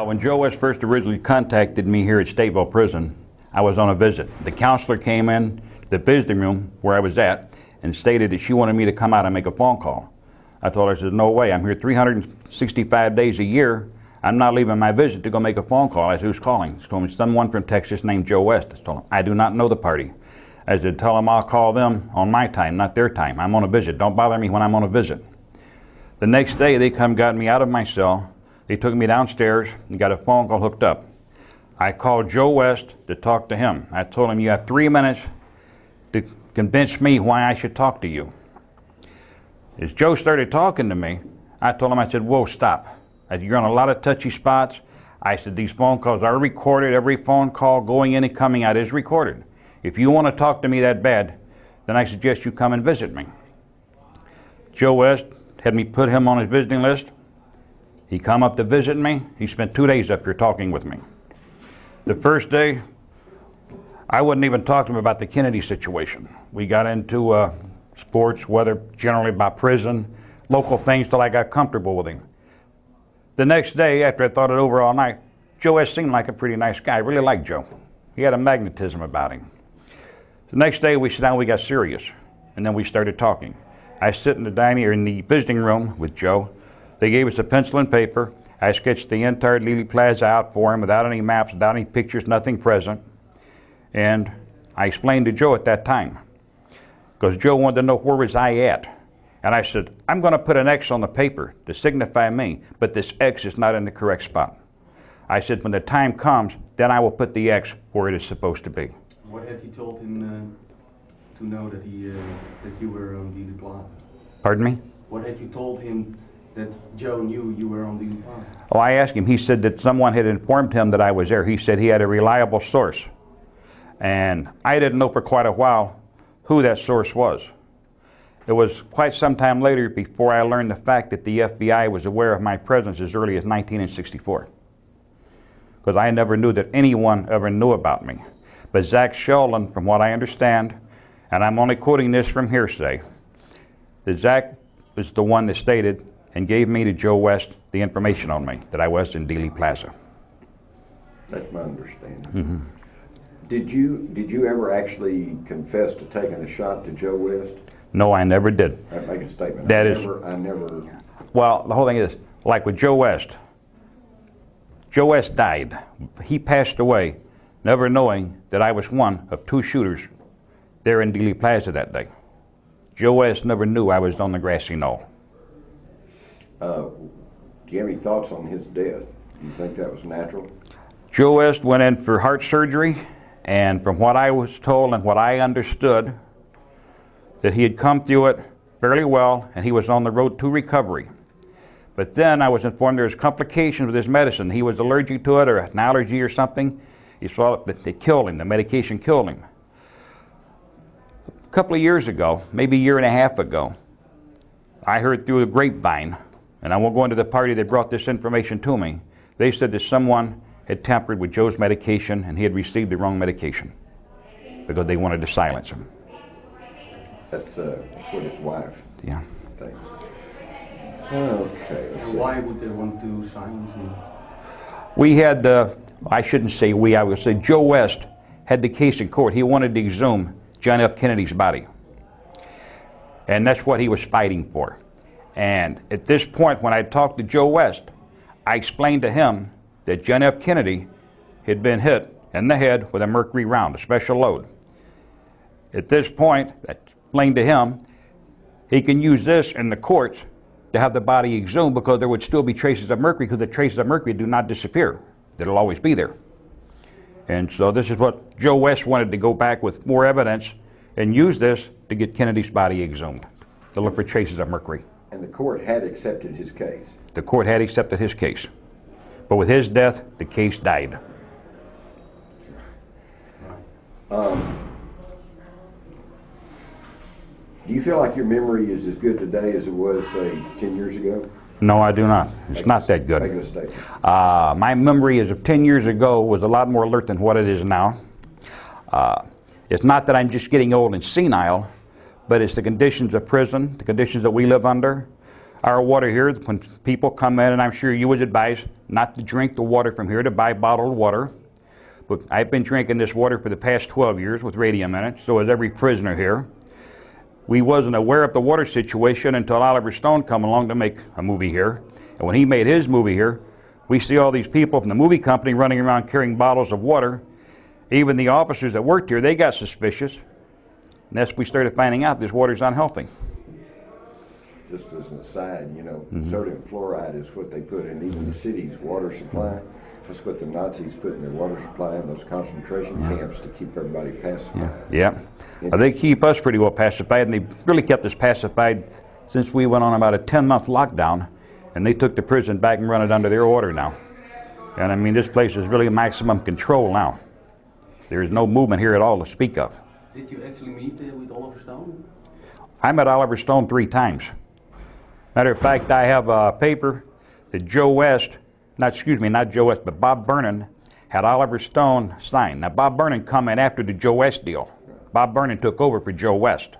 When Joe West first originally contacted me here at Stateville Prison, I was on a visit. The counselor came in to the visiting room where I was at and stated that she wanted me to come out and make a phone call. I told her, I said, no way, I'm here 365 days a year. I'm not leaving my visit to go make a phone call. I said, who's calling? She told me, someone from Texas named Joe West. I told him, I do not know the party. I said, tell them I'll call them on my time, not their time. I'm on a visit. Don't bother me when I'm on a visit. The next day, they got me out of my cell. They took me downstairs and got a phone call hooked up. I called Joe West to talk to him. I told him, you have 3 minutes to convince me why I should talk to you. As Joe started talking to me, I told him, I said, whoa, stop. I said, you're on a lot of touchy spots. I said, these phone calls are recorded. Every phone call going in and coming out is recorded. If you want to talk to me that bad, then I suggest you come and visit me. Joe West had me put him on his visiting list. He come up to visit me. He spent 2 days up here talking with me. The first day, I wouldn't even talk to him about the Kennedy situation. We got into sports, weather, generally about prison, local things till I got comfortable with him. The next day, after I thought it over all night, Joe West seemed like a pretty nice guy. I really liked Joe. He had a magnetism about him. The next day, we sat down, we got serious, and then we started talking. I sit in the dining or in the visiting room with Joe. They gave us a pencil and paper. I sketched the entire Lily Plaza out for him without any maps, without any pictures, nothing present. And I explained to Joe at that time, because Joe wanted to know where was I at. And I said, I'm going to put an X on the paper to signify me, but this X is not in the correct spot. I said, when the time comes, then I will put the X where it is supposed to be. What had you told him to know that that you were on Lily Plaza? Pardon me? What had you told him that Joe knew you were on Lily Plaza? Oh, I asked him. He said that someone had informed him that I was there. He said he had a reliable source. And I didn't know for quite a while who that source was. It was quite some time later before I learned the fact that the FBI was aware of my presence as early as 1964. Because I never knew that anyone ever knew about me. But Zach Sheldon, from what I understand, and I'm only quoting this from hearsay, that Zach was the one that stated and gave me to Joe West the information on me, that I was in Dealey Plaza. That's my understanding. Mm-hmm. Did you ever actually confess to taking a shot to Joe West? No, I never did. I make a statement. I never. Well, the whole thing is, like with Joe West died. He passed away, never knowing that I was one of 2 shooters there in Dealey Plaza that day. Joe West never knew I was on the Grassy Knoll. Do you have any thoughts on his death? Do you think that was natural? Joe West went in for heart surgery, and from what I was told and what I understood, that he had come through it fairly well and he was on the road to recovery. But then I was informed there was complications with his medicine. He was allergic to it, or an allergy or something. He swallowed it, it killed him. The medication killed him. A couple of years ago, maybe a year and a half ago, I heard through the grapevine, and I won't go into the party that brought this information to me, they said that someone had tampered with Joe's medication and he had received the wrong medication because they wanted to silence him. That's what his wife Yeah. thinks. Okay. And why would they want to silence him? We had I shouldn't say we, I would say Joe West had the case in court. He wanted to exhume John F. Kennedy's body. And that's what he was fighting for. And at this point, when I talked to Joe West, I explained to him that John F. Kennedy had been hit in the head with a mercury round, a special load. At this point, I explained to him, he can use this in the courts to have the body exhumed because there would still be traces of mercury, because the traces of mercury do not disappear. It'll always be there. And so this is what Joe West wanted to go back with more evidence and use this to get Kennedy's body exhumed, to look for traces of mercury. And the court had accepted his case. The court had accepted his case. But with his death, the case died. Do you feel like your memory is as good today as it was, say, 10 years ago? No, I do not. It's not that good. Make a statement. My memory as of 10 years ago was a lot more alert than what it is now. It's not that I'm just getting old and senile, but it's the conditions of prison, the conditions that we live under. our water here, when people come in, and I'm sure you was advised not to drink the water from here, to buy bottled water. But I've been drinking this water for the past 12 years with radium in it, so is every prisoner here. We wasn't aware of the water situation until Oliver Stone come along to make a movie here. And when he made his movie here, we see all these people from the movie company running around carrying bottles of water. Even the officers that worked here, they got suspicious. And that's when we started finding out this water's unhealthy. Just as an aside, you know, sodium fluoride is what they put in even the city's water supply. That's what the Nazis put in their water supply in those concentration camps to keep everybody pacified. Yeah. They keep us pretty well pacified, and they really kept us pacified since we went on about a 10-month lockdown, and they took the prison back and run it under their order now. And I mean, this place is really maximum control now. There's no movement here at all to speak of. Did you actually meet with Oliver Stone? I met Oliver Stone 3 times. Matter of fact, I have a paper that Joe West, not Joe West, but Bob Vernon had Oliver Stone sign. Now, Bob Vernon come in after the Joe West deal. Bob Vernon took over for Joe West.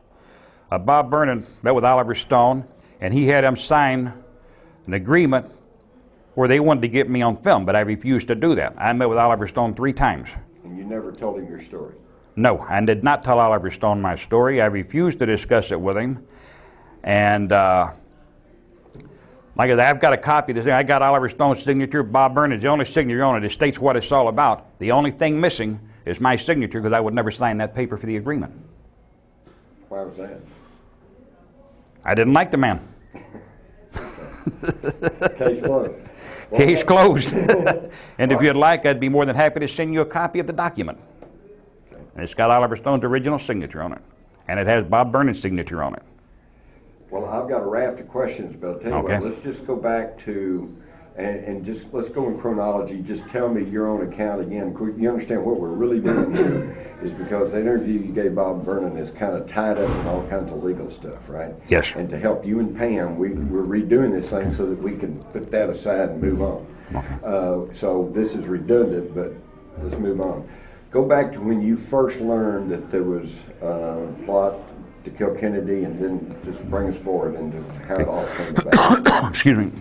Bob Vernon met with Oliver Stone, and he had him sign an agreement where they wanted to get me on film, but I refused to do that. I met with Oliver Stone 3 times. And you never told him your story? No, I did not tell Oliver Stone my story. I refused to discuss it with him. And like I said, I've got a copy of this thing. I got Oliver Stone's signature. Bob Vernon's the only signature on it. It states what it's all about. The only thing missing is my signature, because I would never sign that paper for the agreement. Why was that? I didn't like the man. Case closed. Case closed. And if you'd like, I'd be more than happy to send you a copy of the document. And it's got Oliver Stone's original signature on it. And it has Bob Vernon's signature on it. Well, I've got a raft of questions, but I'll tell you what, let's just go back to, and just let's go in chronology. Just tell me your own account again. You understand what we're really doing here is because the interview you gave Bob Vernon is kind of tied up in all kinds of legal stuff, right? Yes. And to help you and Pam, we're redoing this thing so that we can put that aside and move on. Okay. So this is redundant, but let's move on. Go back to when you first learned that there was a plot to kill Kennedy, and then just bring us forward into how it all came about. Excuse me.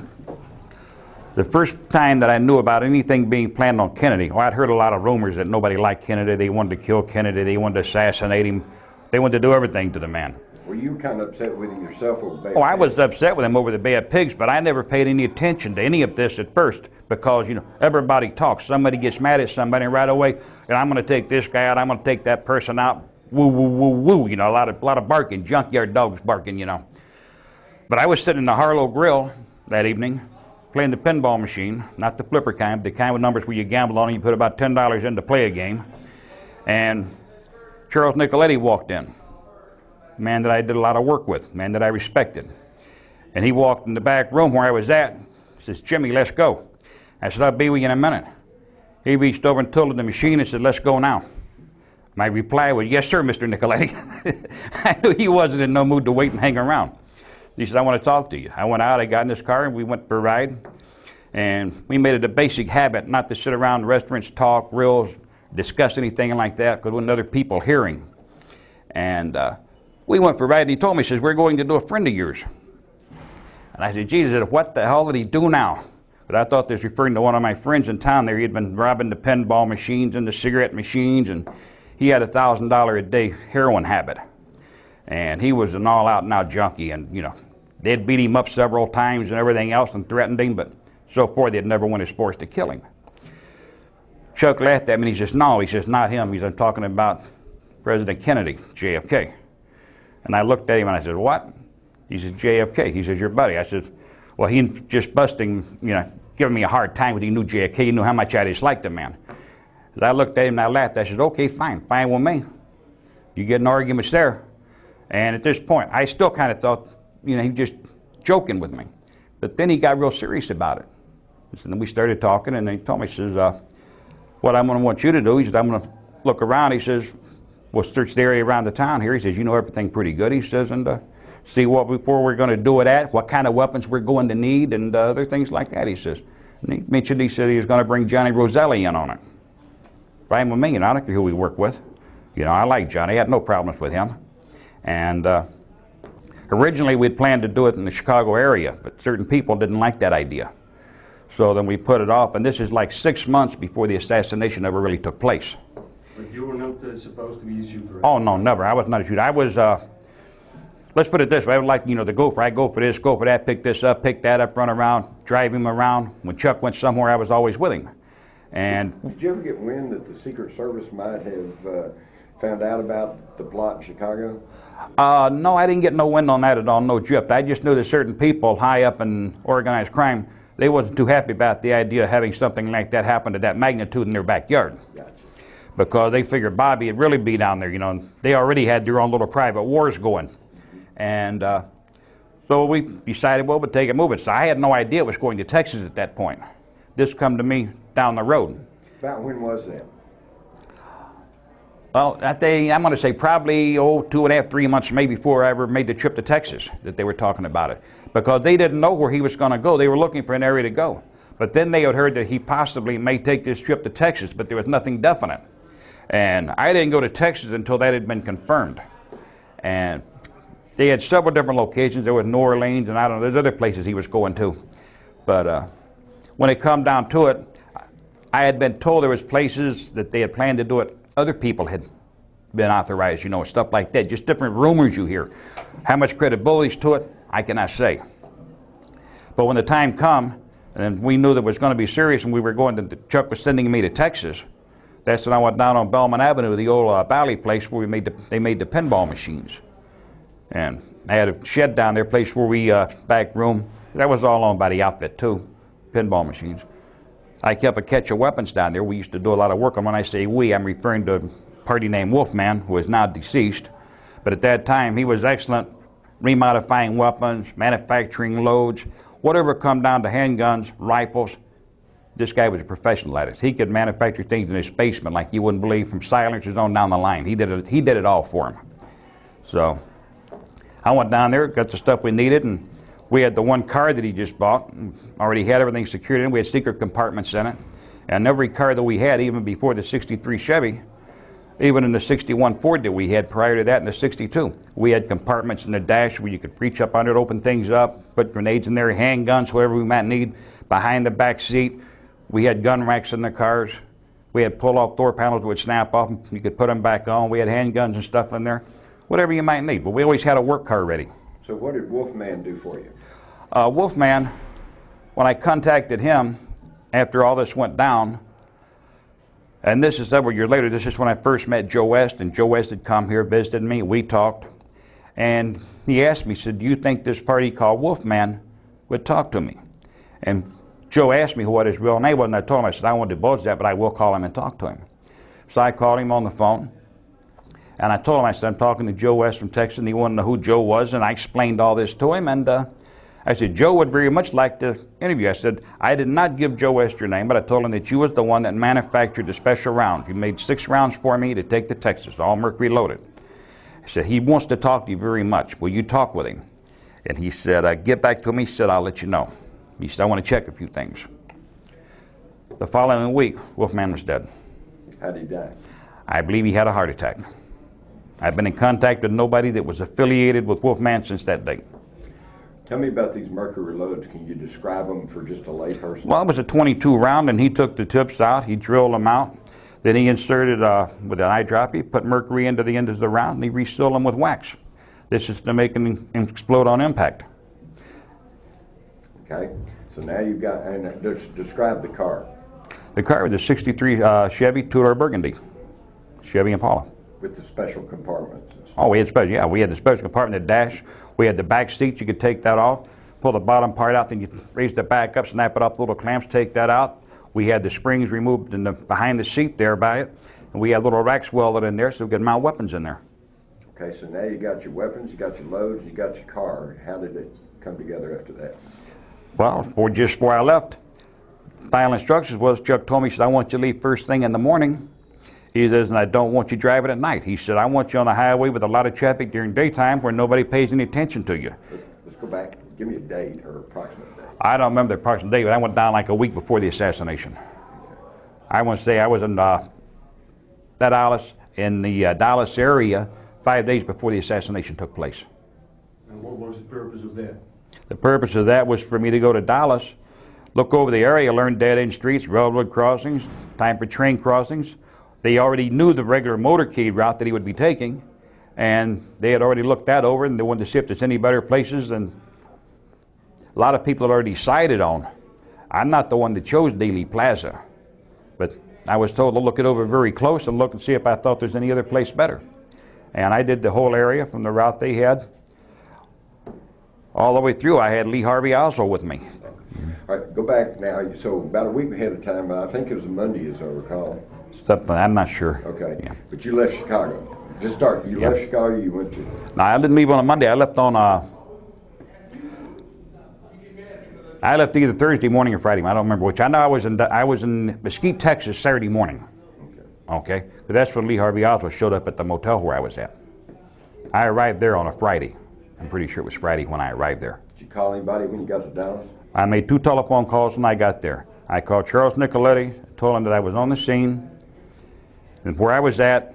The first time that I knew about anything being planned on Kennedy, well, I'd heard a lot of rumors that nobody liked Kennedy. They wanted to kill Kennedy. They wanted to assassinate him. They wanted to do everything to the man. Were you kind of upset with him yourself over Bay of Oh, I Pigs? was upset with him over the Bay of Pigs, but I never paid any attention to any of this at first because, you know, everybody talks. Somebody gets mad at somebody right away, and I'm going to take this guy out. I'm going to take that person out. Woo, woo, woo, woo, you know, a lot of barking, junkyard dogs barking, you know. But I was sitting in the Harlow Grill that evening playing the pinball machine, not the flipper kind, the kind with numbers where you gamble on and you put about $10 in to play a game. And Charles Nicoletti walked in, a man that I did a lot of work with, a man that I respected. And he walked in the back room where I was at, says, "Jimmy, let's go." I said, "I'll be with you in a minute." He reached over and tilted the machine and said, "Let's go now." My reply was, "Yes, sir, Mr. Nicoletti." I knew he wasn't in no mood to wait and hang around. He said, "I want to talk to you." I went out, I got in this car, and we went for a ride. And we made it a basic habit not to sit around restaurants, talk, grills, discuss anything like that, because when other people hearing. And we went for a ride, and he told me, he says, "We're going to do a friend of yours." And I said, "Jesus, what the hell did he do now?" But I thought this was referring to one of my friends in town there. He had been robbing the pinball machines and the cigarette machines, and he had a $1,000 a day heroin habit. And he was an all-out now junkie, and, you know, they'd beat him up several times and everything else and threatened him, but so far they'd never went as far as to kill him. Chuck laughed at me, and he says, "No," he says, "not him." He's talking about President Kennedy, JFK. And I looked at him and I said, "What?" He says, "JFK." He says, "Your buddy." I said, "Well, he just busting, you know, giving me a hard time when he knew JFK. He knew how much I disliked the man." As I looked at him and I laughed. I said, "Okay, fine with me. You get in arguments there." And at this point, I still kind of thought, you know, he was just joking with me. But then he got real serious about it. So then we started talking, and he told me, he says, "What I'm going to want you to do," he says, "I'm going to look around." He says, "We'll search the area around the town here." He says, "You know everything pretty good," he says, "and see what before we're going to do it at, what kind of weapons we're going to need, and other things like that," he says. And he mentioned, he said he was going to bring Johnny Roselli in on it. Fine with me, and I don't care who we work with. You know, I like Johnny. I had no problems with him. And Originally, we'd planned to do it in the Chicago area, but certain people didn't like that idea. So then we put it off, and this is like 6 months before the assassination ever really took place. But you were not supposed to be a shooter? Oh, no, never. I was not a shooter. I was, let's put it this way. I would like, the gopher. I go for this, go for that, pick this up, pick that up, run around, drive him around. When Chuck went somewhere, I was always with him. And did you ever get wind that the Secret Service might have found out about the plot in Chicago? No, I didn't get no wind on that at all, no drip. I just knew that certain people high up in organized crime, they wasn't too happy about the idea of having something like that happen to that magnitude in their backyard. Gotcha. Because they figured Bobby would really be down there, They already had their own little private wars going. And so we decided, well, we'd take it moving. So I had no idea it was going to Texas at that point. This come to me down the road. About when was that? Well, I'm going to say probably 2.5, 3 months maybe before I ever made the trip to Texas that they were talking about it. Because they didn't know where he was going to go. They were looking for an area to go. But then they had heard that he possibly may take this trip to Texas, but there was nothing definite. And I didn't go to Texas until that had been confirmed. And they had several different locations. There was New Orleans, and I don't know, there's other places he was going to. But when it come down to it, I had been told there was places that they had planned to do it. Other people had been authorized, stuff like that. Just different rumors you hear. How much credibility is to it, I cannot say. But when the time come, and we knew that it was going to be serious, and we were going to, Chuck was sending me to Texas, that's when I went down on Belmont Avenue, the old Valley place where they made the pinball machines. And I had a shed down there, place where we, back room, that was all owned by the outfit too, pinball machines. I kept a catch of weapons down there. We used to do a lot of work on. When I say we, I'm referring to a party named Wolfman, who is now deceased. But at that time, he was excellent, remodifying weapons, manufacturing loads, whatever come down to handguns, rifles. This guy was a professional at it. He could manufacture things in his basement like you wouldn't believe, from silencers on down the line. He did it all for him. So I went down there, got the stuff we needed, and we had the one car that he just bought, already had everything secured in. We had secret compartments in it. And every car that we had, even before the 63 Chevy, even in the 61 Ford that we had prior to that in the 62, we had compartments in the dash where you could reach up under it, open things up, put grenades in there, handguns, whatever we might need. Behind the back seat, we had gun racks in the cars. We had pull-off door panels that would snap off, and you could put them back on. We had handguns and stuff in there, whatever you might need. But we always had a work car ready. So what did Wolfman do for you? Wolfman, when I contacted him after all this went down, and this is several years later, this is when I first met Joe West, and Joe West had come here, visited me, we talked, and he asked me, he said, do you think this party called Wolfman would talk to me? And Joe asked me what his real name was, and I told him, I said, I won't divulge that, but I will call him and talk to him. So I called him on the phone, and I told him, I said, I'm talking to Joe West from Texas, and he wanted to know who Joe was, and I explained all this to him, and I said, Joe would very much like to interview. I said, I did not give Joe West your name, but I told him that you was the one that manufactured the special round. You made 6 rounds for me to take to Texas, all mercury loaded. I said, he wants to talk to you very much. Will you talk with him? And he said, get back to me. He said, I'll let you know. He said, I want to check a few things. The following week, Wolfman was dead. How did he die? I believe he had a heart attack. I've been in contact with nobody that was affiliated with Wolfman since that date. Tell me about these mercury loads. Can you describe them for just a layperson? Well, it was a 22 round, and he took the tips out. He drilled them out. Then he inserted with an eye drop. He put mercury into the end of the round, and he resealed them with wax. This is to make them explode on impact. Okay. So now you've got, and describe the car. The car was a 63 Chevy 2-door Burgundy, Chevy Impala. With the special compartments. Oh, we had special, yeah. We had the special compartment, the dash. We had the back seat. You could take that off, pull the bottom part out, then you raise the back up, snap it off, little clamps, take that out. We had the springs removed in behind the seat there by it, and we had little racks welded in there so we could mount weapons in there. Okay, so now you got your weapons, you got your loads, you got your car. How did it come together after that? Well, just before I left, final instructions was, Chuck told me, he said, I want you to leave first thing in the morning. He says, and I don't want you driving at night. He said, I want you on the highway with a lot of traffic during daytime where nobody pays any attention to you. Let's go back. Give me a date or approximate date. I don't remember the approximate date, but I went down like a week before the assassination. Okay. I want to say I was in Dallas area 5 days before the assassination took place. And what was the purpose of that? The purpose of that was for me to go to Dallas, look over the area, learn dead-end streets, railroad crossings, time for train crossings. They already knew the regular motorcade route that he would be taking, and they had already looked that over, and they wanted to see if there's any better places than a lot of people had already decided on. I'm not the one that chose Dealey Plaza, but I was told to look it over very close and look and see if I thought there's any other place better. And I did the whole area from the route they had. All the way through, I had Lee Harvey Oswald with me. All right, go back now. So about a week ahead of time, I think it was a Monday, as I recall. Something, I'm not sure. Okay, Yeah. but you left Chicago. Just start. You left Chicago. You went to. No, I didn't leave on a Monday. I left on I left either Thursday morning or Friday. I don't remember which. I know I was in Mesquite, Texas, Saturday morning. Okay, because that's when Lee Harvey Oswald showed up at the motel where I was at. I arrived there on a Friday. I'm pretty sure it was Friday when I arrived there. Did you call anybody when you got to Dallas? I made 2 telephone calls when I got there. I called Charles Nicoletti, told him that I was on the scene and where I was at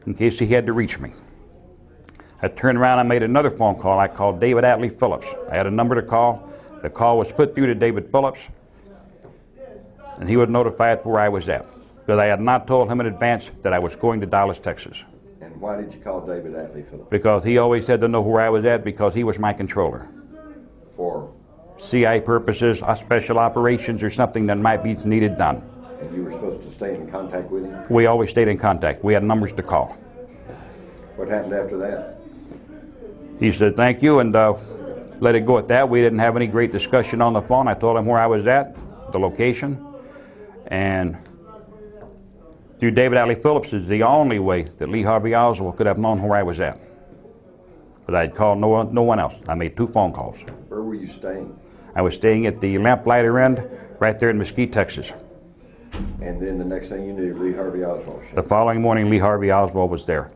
in case he had to reach me. I turned around and made another phone call. I called David Atlee Phillips. I had a number to call. The call was put through to David Phillips, and he was notified where I was at, because I had not told him in advance that I was going to Dallas, Texas. And why did you call David Atlee Phillips? Because he always had to know where I was at, because he was my controller. For? CIA purposes, special operations, or something that might be needed done. And you were supposed to stay in contact with him? We always stayed in contact. We had numbers to call. What happened after that? He said thank you, and let it go at that. We didn't have any great discussion on the phone. I told him where I was at, the location, and through David Atlee Phillips is the only way that Lee Harvey Oswald could have known where I was at. But I had called no one else. I made 2 phone calls. Where were you staying? I was staying at the Lamplighter Inn right there in Mesquite, Texas. And then the next thing you knew, Lee Harvey Oswald showed The up. following morning, Lee Harvey Oswald was there.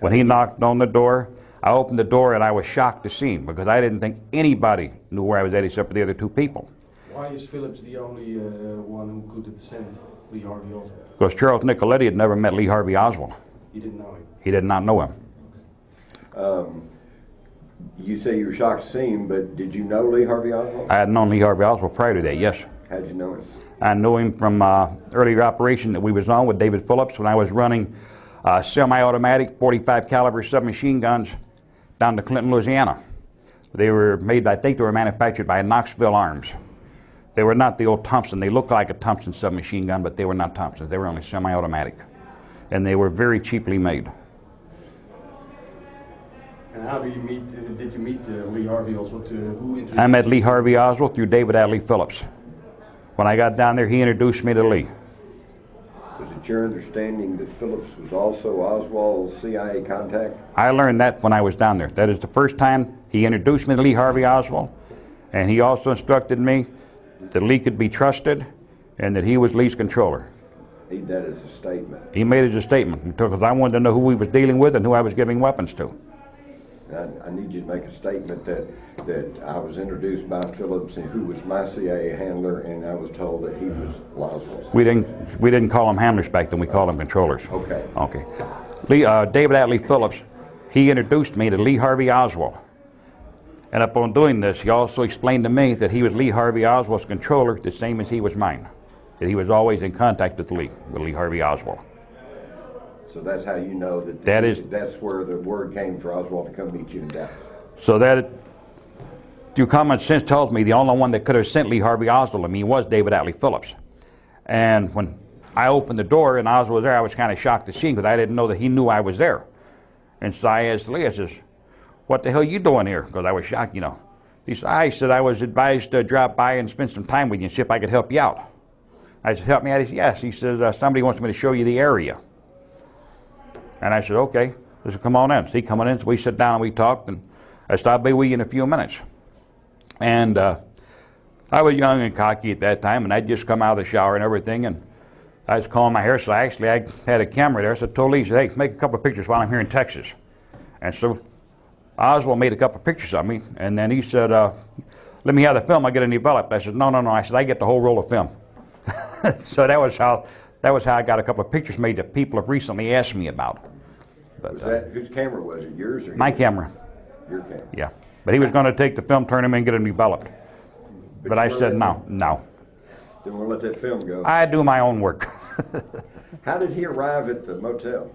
When he knocked on the door, I opened the door and I was shocked to see him, because I didn't think anybody knew where I was at except for the other 2 people. Why is Phillips the only one who could have sent Lee Harvey Oswald? Because Charles Nicoletti had never met Lee Harvey Oswald. He didn't know him. He did not know him. You say you were shocked to see him, but did you know Lee Harvey Oswald? I had known Lee Harvey Oswald prior to that, yes. How'd you know him? I knew him from earlier operation that we was on with David Phillips when I was running semi-automatic 45 caliber submachine guns down to Clinton, Louisiana. They were made, I think they were manufactured by Knoxville Arms. They were not the old Thompson. They looked like a Thompson submachine gun, but they were not Thompsons. They were only semi-automatic. And they were very cheaply made. And how did you meet Lee Harvey Oswald? Who introduced I met Lee Harvey Oswald through David Atlee Phillips. When I got down there, he introduced me to Lee. Was it your understanding that Phillips was also Oswald's CIA contact? I learned that when I was down there. That is the first time he introduced me to Lee Harvey Oswald, and he also instructed me that Lee could be trusted and that he was Lee's controller. Need that as a statement. He made it as a statement because I wanted to know who he was dealing with and who I was giving weapons to. I need you to make a statement that I was introduced by Phillips, and who was my CIA handler, and I was told that he was Oswald's. We didn't call them handlers back then. We called them controllers. Okay. Okay. David Atlee Phillips, he introduced me to Lee Harvey Oswald. And upon doing this, he also explained to me that he was Lee Harvey Oswald's controller, the same as he was mine. That he was always in contact with Lee Harvey Oswald. So that's how you know that's where the word came for Oswald to come meet you in Dallas. So that, through common sense, tells me the only one that could have sent Lee Harvey Oswald to me was David Atlee Phillips. And when I opened the door and Oswald was there, I was kind of shocked to see him because I didn't know that he knew I was there. And so I asked Lee, I says, "What the hell are you doing here?" Because I was shocked, you know. He said, "I was advised to drop by and spend some time with you and see if I could help you out." I said, "Help me out?" He said, "Yes." He says, "Somebody wants me to show you the area." And I said, "Okay." He said, "Come on in." So he come on in, so we sat down and we talked, and I said, "I'll be with you in a few minutes." And I was young and cocky at that time, and I'd just come out of the shower and everything, and I was combing my hair, so I had a camera there, so I told Lee, I said, "Hey, make a couple of pictures while I'm here in Texas." And so Oswald made a couple of pictures of me, and then he said, "Let me have the film, I'll get it developed." I said, No. I said, "I get the whole roll of film." So that was how I got a couple of pictures made that people have recently asked me about. But, Whose camera was it? Yours or my his? camera. Your county. Yeah. But he was going to take the film tournament and get them developed. But I said, no. Didn't want to let that film go. I do my own work. How did he arrive at the motel?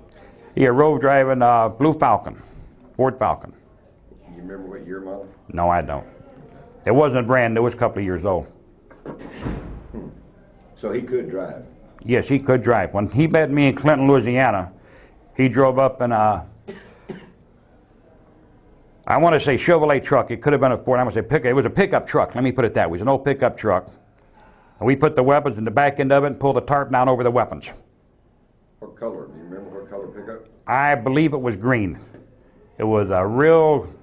He arrived driving Blue Falcon, Ford Falcon. You remember what year model? No, I don't. It wasn't brand new. It was a couple of years old. So he could drive? Yes, he could drive. When he met me in Clinton, Louisiana, he drove up in a, I want to say Chevrolet truck. It could have been a Ford. I want to say pickup. It was a pickup truck. Let me put it that way. It was an old pickup truck. And we put the weapons in the back end of it and pulled the tarp down over the weapons. What color? Do you remember what color pickup? I believe it was green. It was a real,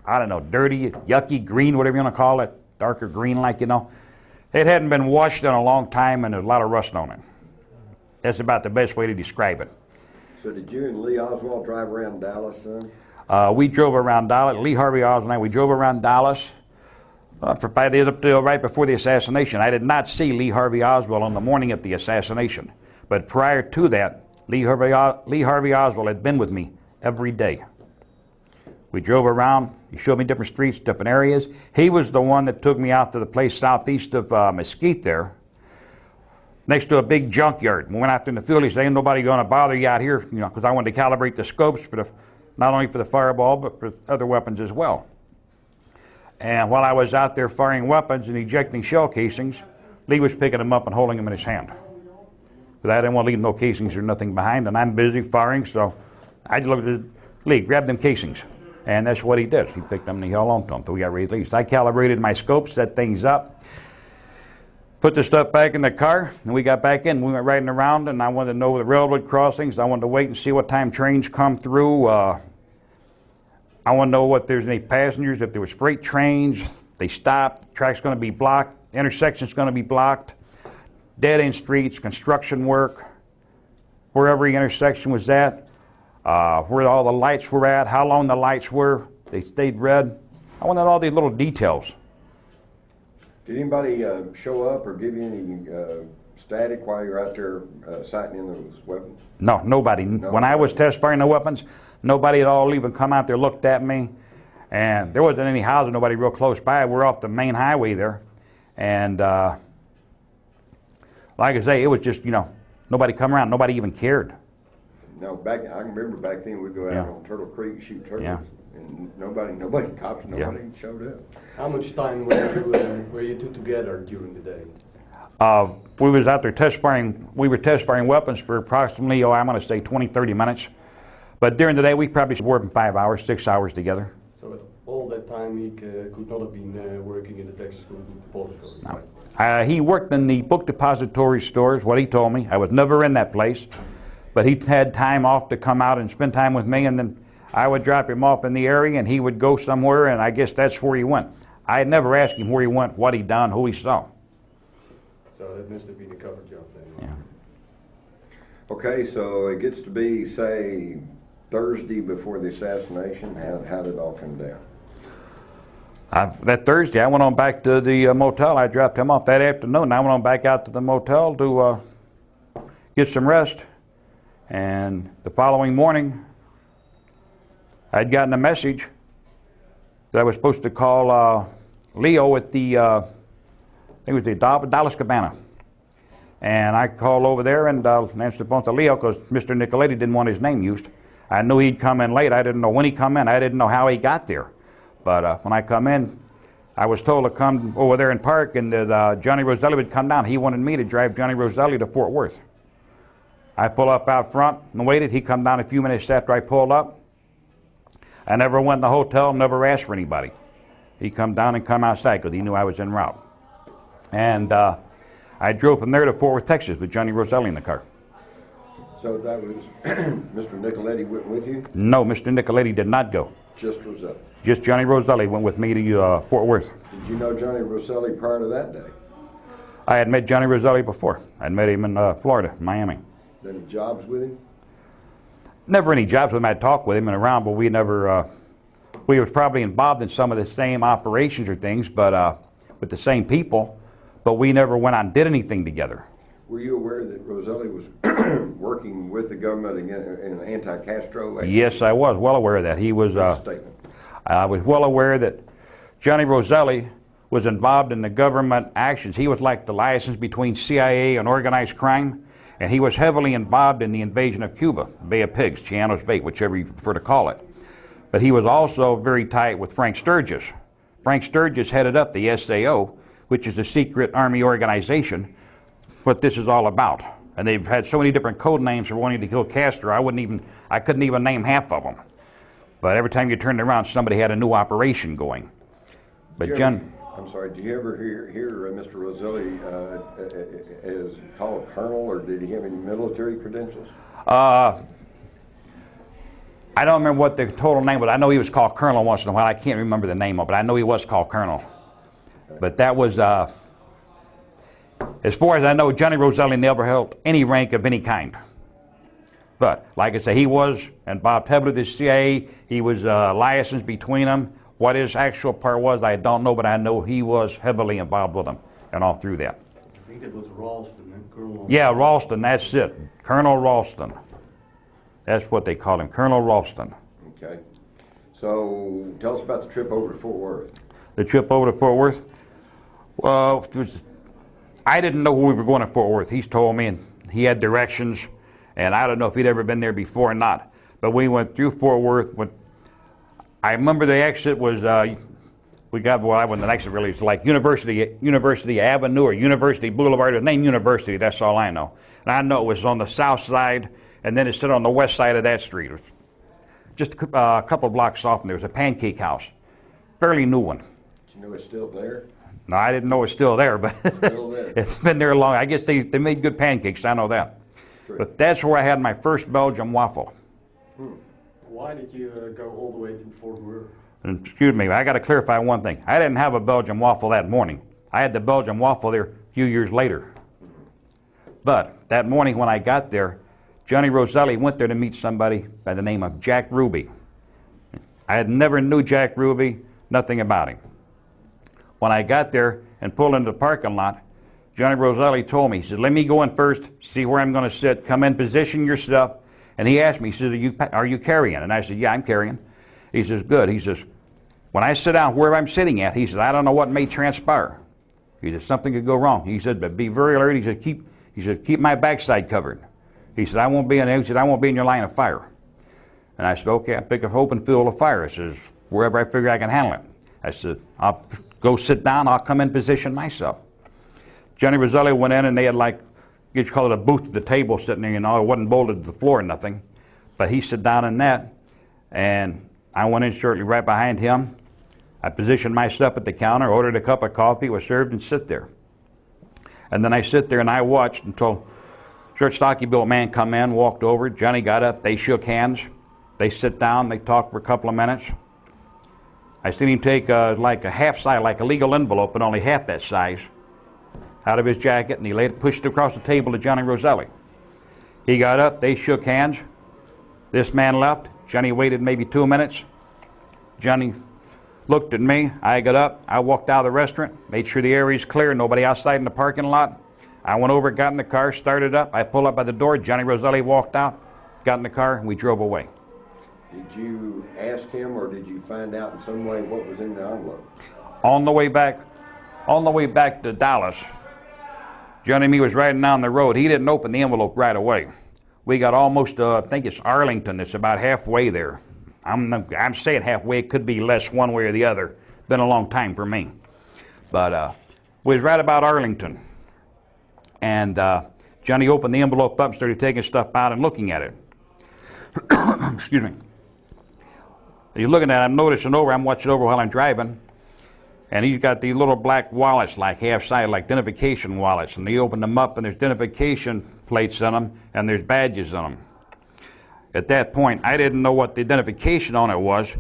I don't know, dirty, yucky green, whatever you want to call it. Darker green, like, you know. It hadn't been washed in a long time, and there's a lot of rust on it. That's about the best way to describe it. So did you and Lee Oswald drive around Dallas, son? We drove around Dallas. Lee Harvey Oswald and I, we drove around Dallas for up till right before the assassination. I did not see Lee Harvey Oswald on the morning of the assassination. But prior to that, Lee Harvey Oswald had been with me every day. We drove around. He showed me different streets, different areas. He was the one that took me out to the place southeast of Mesquite there, next to a big junkyard. We went out there in the field. He said, ain't nobody going to bother you out here, you know, because I wanted to calibrate the scopes for the, not only for the fireball, but for other weapons as well. And while I was out there firing weapons and ejecting shell casings, Lee was picking them up and holding them in his hand. But I didn't want to leave no casings or nothing behind, and I'm busy firing, so I looked at Lee, grab them casings. And that's what he did. He picked them and he held on to them until we got ready to leave. So I calibrated my scopes, set things up, put the stuff back in the car, and we got back in. We went riding around, and I wanted to know the railroad crossings. I wanted to wait and see what time trains come through. I want to know if there's any passengers, if there was freight trains. They stopped. The track's going to be blocked. The intersection's going to be blocked. Dead-end streets, construction work, where every intersection was at. Where all the lights were at, how long the lights were, they stayed red. I wanted all these little details. Did anybody show up or give you any static while you're out there sighting in those weapons? No, nobody. No. When I was test firing the weapons, nobody at all even come out there, looked at me. And there wasn't any housing, nobody real close by. We're off the main highway there. And like I say, it was just, you know, nobody come around, nobody even cared. No, I can remember back then we'd go out on Turtle Creek and shoot turtles, and nobody, cops, nobody showed up. How much time were you two together during the day? We was out there test firing. We were test firing weapons for approximately, I'm going to say 20, 30 minutes. But during the day, we probably worked 5 hours, 6 hours together. So at all that time, he could not have been working in the Texas School Depository, no. right? He worked in the book depository stores, what he told me. I was never in that place. But he had time off to come out and spend time with me, and then I would drop him off in the area, and he would go somewhere, and I guess that's where he went. I had never asked him where he went, what he done, who he saw. So that must have been a cover job then. Yeah. Okay, so it gets to be, say, Thursday before the assassination. How did it all come down? That Thursday, I went on back to the motel. I dropped him off that afternoon, and I went on back out to the motel to get some rest. And the following morning, I'd gotten a message that I was supposed to call Leo at the, I think it was the Dallas Cabana. And I called over there and answered the phone to Leo because Mr. Nicoletti didn't want his name used. I knew he'd come in late. I didn't know when he come in. I didn't know how he got there. But when I come in, I was told to come over there and park, and that Johnny Roselli would come down. He wanted me to drive Johnny Roselli to Fort Worth. I pull up out front and waited. He come down a few minutes after I pulled up. I never went in the hotel, never asked for anybody. He come down and come outside because he knew I was en route. And I drove from there to Fort Worth, Texas with Johnny Roselli in the car. So that was Mr. Nicoletti went with you? No, Mr. Nicoletti did not go. Just Roselli? Just Johnny Roselli went with me to Fort Worth. Did you know Johnny Roselli prior to that day? I had met Johnny Roselli before. I'd met him in Florida, Miami. Any jobs with him? Never any jobs with him. I'd talk with him and around, but we never, we was probably involved in some of the same operations or things, but with the same people, but we never went out and did anything together. Were you aware that Roselli was working with the government in an anti-Castro? Yes, I was well aware of that. He was, statement. I was well aware that Johnny Roselli was involved in the government actions. He was like the liaison between CIA and organized crime, and he was heavily involved in the invasion of Cuba, Bay of Pigs, Chiano's Bay, whichever you prefer to call it. But he was also very tight with Frank Sturgis. Frank Sturgis headed up the SAO, which is the secret army organization, what this is all about. And they've had so many different code names for wanting to kill Castro, I couldn't even name half of them. But every time you turned around, somebody had a new operation going. But I'm sorry, did you ever hear Mr. Roselli as called colonel, or did he have any military credentials? I don't remember what the total name was. I know he was called colonel once in a while. I can't remember the name of it, but I know he was called colonel. But that was, as far as I know, Johnny Roselli never held any rank of any kind. But, like I say, he was involved heavily with the CIA. He was licensed between them. What his actual part was, I don't know, but I know he was heavily involved with them and all through that. I think it was Ralston, Colonel. Yeah, Ralston, that's it. Colonel Ralston. That's what they call him, Colonel Ralston. Okay. So, tell us about the trip over to Fort Worth. The trip over to Fort Worth? Well, I didn't know where we were going to Fort Worth. He's told me, and he had directions, and I don't know if he'd ever been there before or not. But we went through Fort Worth. I remember the exit was, we got, well, I wasn't an exit really, it's like University Avenue or University Boulevard. It was named University, that's all I know. And I know it was on the south side, and then it stood on the west side of that street. It was just a couple of blocks off, and there was a pancake house. Fairly new one. Did you know it's still there? No, I didn't know it's still there, but still there. It's been there long. I guess they made good pancakes, I know that. True. But that's where I had my first Belgian waffle. Why did you go all the way to Fort Worth? And excuse me, I got to clarify one thing. I didn't have a Belgian waffle that morning. I had the Belgian waffle there a few years later. But that morning when I got there, Johnny Roselli went there to meet somebody by the name of Jack Ruby. I had never knew Jack Ruby, nothing about him. When I got there and pulled into the parking lot, Johnny Roselli told me, he said, let me go in first, see where I'm going to sit, come in, position your stuff. And he asked me, he says, are you carrying? And I said, yeah, I'm carrying. He says, good. He says, when I sit down where I'm sitting at, he said, I don't know what may transpire. He said, something could go wrong. He said, but be very alert. He said, keep my backside covered. He said, I won't be in your line of fire. And I said, okay, I'll pick a open field of fire. I says, wherever I figure I can handle it. I said, I'll go sit down, I'll come in position myself. Johnny Roselli went in and they had like, you could call it a booth at the table sitting there, you know, it wasn't bolted to the floor or nothing. But he sat down in that, and I went in shortly right behind him. I positioned myself at the counter, ordered a cup of coffee, was served, and sit there. And then I sit there and I watched until a short, stocky-built man come in, walked over, Johnny got up, they shook hands, they sit down, they talked for a couple of minutes. I seen him take like a half size, like a legal envelope, but only half that size, out of his jacket, and he pushed it across the table to Johnny Roselli. He got up, they shook hands. This man left. Johnny waited maybe 2 minutes. Johnny looked at me. I got up. I walked out of the restaurant, made sure the area's clear, nobody outside in the parking lot. I went over, got in the car, started up. I pulled up by the door. Johnny Roselli walked out, got in the car, and we drove away. Did you ask him, or did you find out in some way what was in the envelope? On the way back to Dallas, Johnny and me was riding down the road. He didn't open the envelope right away. We got almost, I think it's Arlington. It's about halfway there. I'm saying halfway. It could be less one way or the other. Been a long time for me. But we was right about Arlington. And Johnny opened the envelope up and started taking stuff out and looking at it. Excuse me. He's looking at it. I'm noticing over. I'm watching over while I'm driving. And he's got these little black wallets, like half-size, like identification wallets. And he opened them up, and there's identification plates on them, and there's badges on them. At that point, I didn't know what the identification on it was,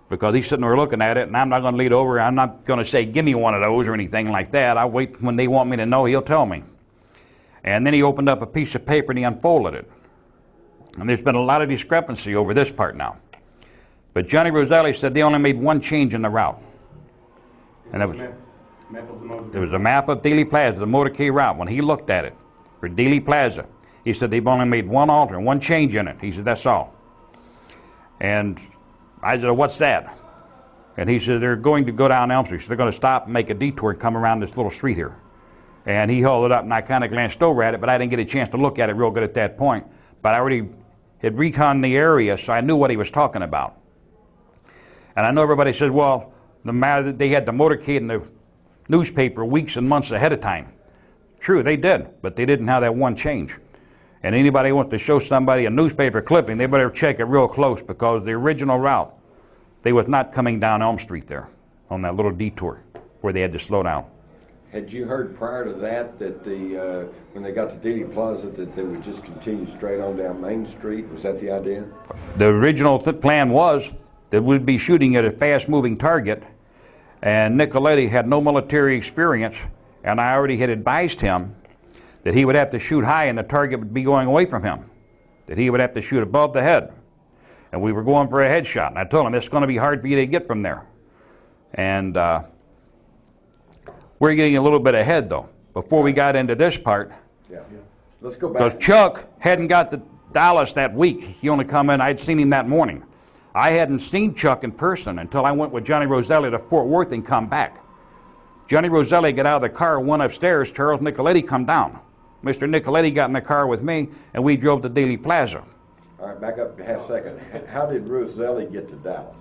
because he's sitting there looking at it, and I'm not going to lead over. I'm not going to say, give me one of those or anything like that. I'll wait. When they want me to know, he'll tell me. And then he opened up a piece of paper, and he unfolded it. And there's been a lot of discrepancy over this part now. But Johnny Roselli said they only made one change in the route. And it was a map of Dealey Plaza, the motorcade route. When he looked at it for Dealey Plaza, he said they've only made one alter, one change in it. He said, that's all. And I said, what's that? And he said, they're going to go down Elm Street. So they're going to stop and make a detour and come around this little street here. And he held it up, and I kind of glanced over at it, but I didn't get a chance to look at it real good at that point. But I already had reconned the area, so I knew what he was talking about. And I know everybody says, well, the matter that they had the motorcade in the newspaper weeks and months ahead of time. True, they did, but they didn't have that one change. And anybody wants to show somebody a newspaper clipping, they better check it real close, because the original route, they was not coming down Elm Street there on that little detour where they had to slow down. Had you heard prior to that the when they got to Dealey Plaza that they would just continue straight on down Main Street? Was that the idea? The original plan was that we'd be shooting at a fast-moving target, and Nicoletti had no military experience, and I already had advised him that he would have to shoot high and the target would be going away from him, that he would have to shoot above the head. And we were going for a headshot, and I told him it's going to be hard for you to get from there. And we're getting a little bit ahead, though. Before we got into this part, Let's go back. because Chuck hadn't got to Dallas that week. He only come in, I'd seen him that morning. I hadn't seen Chuck in person until I went with Johnny Roselli to Fort Worth and come back. Johnny Roselli got out of the car, went upstairs. Charles Nicoletti come down. Mr. Nicoletti got in the car with me, and we drove to Dealey Plaza. All right, back up a half second. How did Roselli get to Dallas?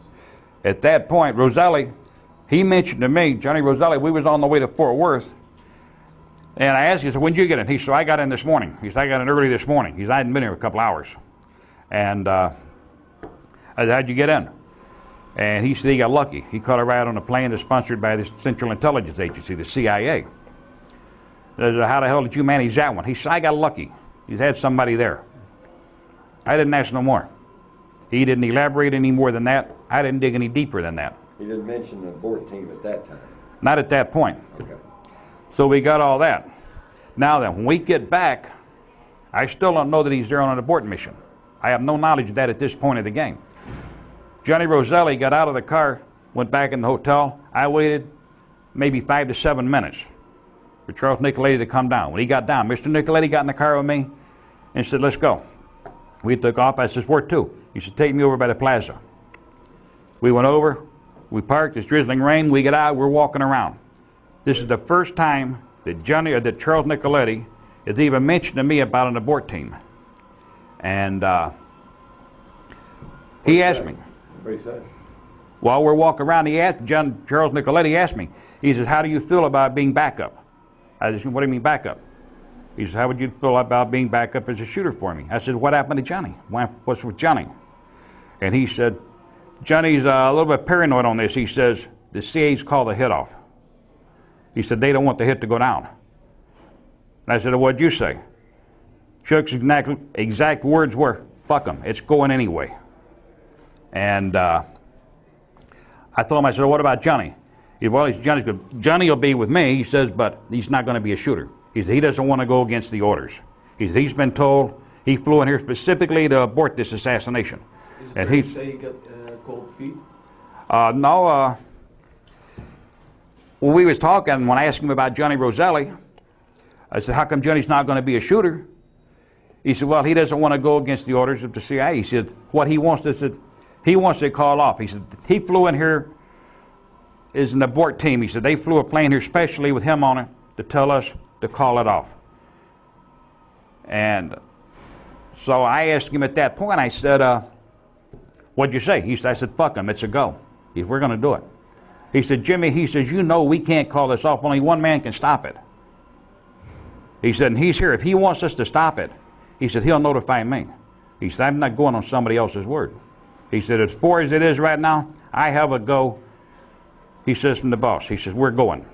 At that point, Roselli, he mentioned to me, Johnny Roselli, we was on the way to Fort Worth, and I asked him, he said, when did you get in? He said, I got in this morning. He said, I got in early this morning. He said, I hadn't been here a couple hours. And I said, how'd you get in? And he said he got lucky. He caught a ride on a plane that's sponsored by the Central Intelligence Agency, the CIA. I said, how the hell did you manage that one? He said, I got lucky. He's had somebody there. I didn't ask no more. He didn't elaborate any more than that. I didn't dig any deeper than that. He didn't mention the abort team at that time. Not at that point. Okay. So we got all that. Now then, when we get back, I still don't know that he's there on an abort mission. I have no knowledge of that at this point of the game. Johnny Roselli got out of the car, went back in the hotel. I waited maybe 5 to 7 minutes for Charles Nicoletti to come down. When he got down, Mr. Nicoletti got in the car with me and said, let's go. We took off. I said, where to? He said, take me over by the plaza. We went over. We parked. It's drizzling rain. We get out. We're walking around. This is the first time that Charles Nicoletti has even mentioned to me about an abort team. And he asked me. What did he say? While we're walking around, Charles Nicoletti asked me, he says, how do you feel about being backup? I said, what do you mean backup? He said, how would you feel about being backup as a shooter for me? I said, what happened to Johnny? What's with Johnny? And he said, Johnny's a little bit paranoid on this. He says, the CA's called the hit off. He said, they don't want the hit to go down. And I said, well, what'd you say? Chuck's exact words were, fuck them, it's going anyway. And I told him, I said, well, what about Johnny? He said, well, Johnny's good. Johnny will be with me, he says, but he's not going to be a shooter. He said, he doesn't want to go against the orders. He said, he's been told, he flew in here specifically to abort this assassination. Is it And fair he to say he got cold feet? No, when we was talking, when I asked him about Johnny Roselli, I said, how come Johnny's not going to be a shooter? He said, well, he doesn't want to go against the orders of the CIA. He said, what he wants to call off. He said, he flew in here as an abort team. He said, they flew a plane here specially with him on it to tell us to call it off. And so I asked him at that point, I said, what'd you say? He said, I said, fuck him, it's a go. He said, we're going to do it. He said, Jimmy, he says, you know we can't call this off. Only one man can stop it. He said, and he's here. If he wants us to stop it, he said, he'll notify me. He said, I'm not going on somebody else's word. He said, as far as it is right now, I have a go, he says, from the boss. He says, we're going.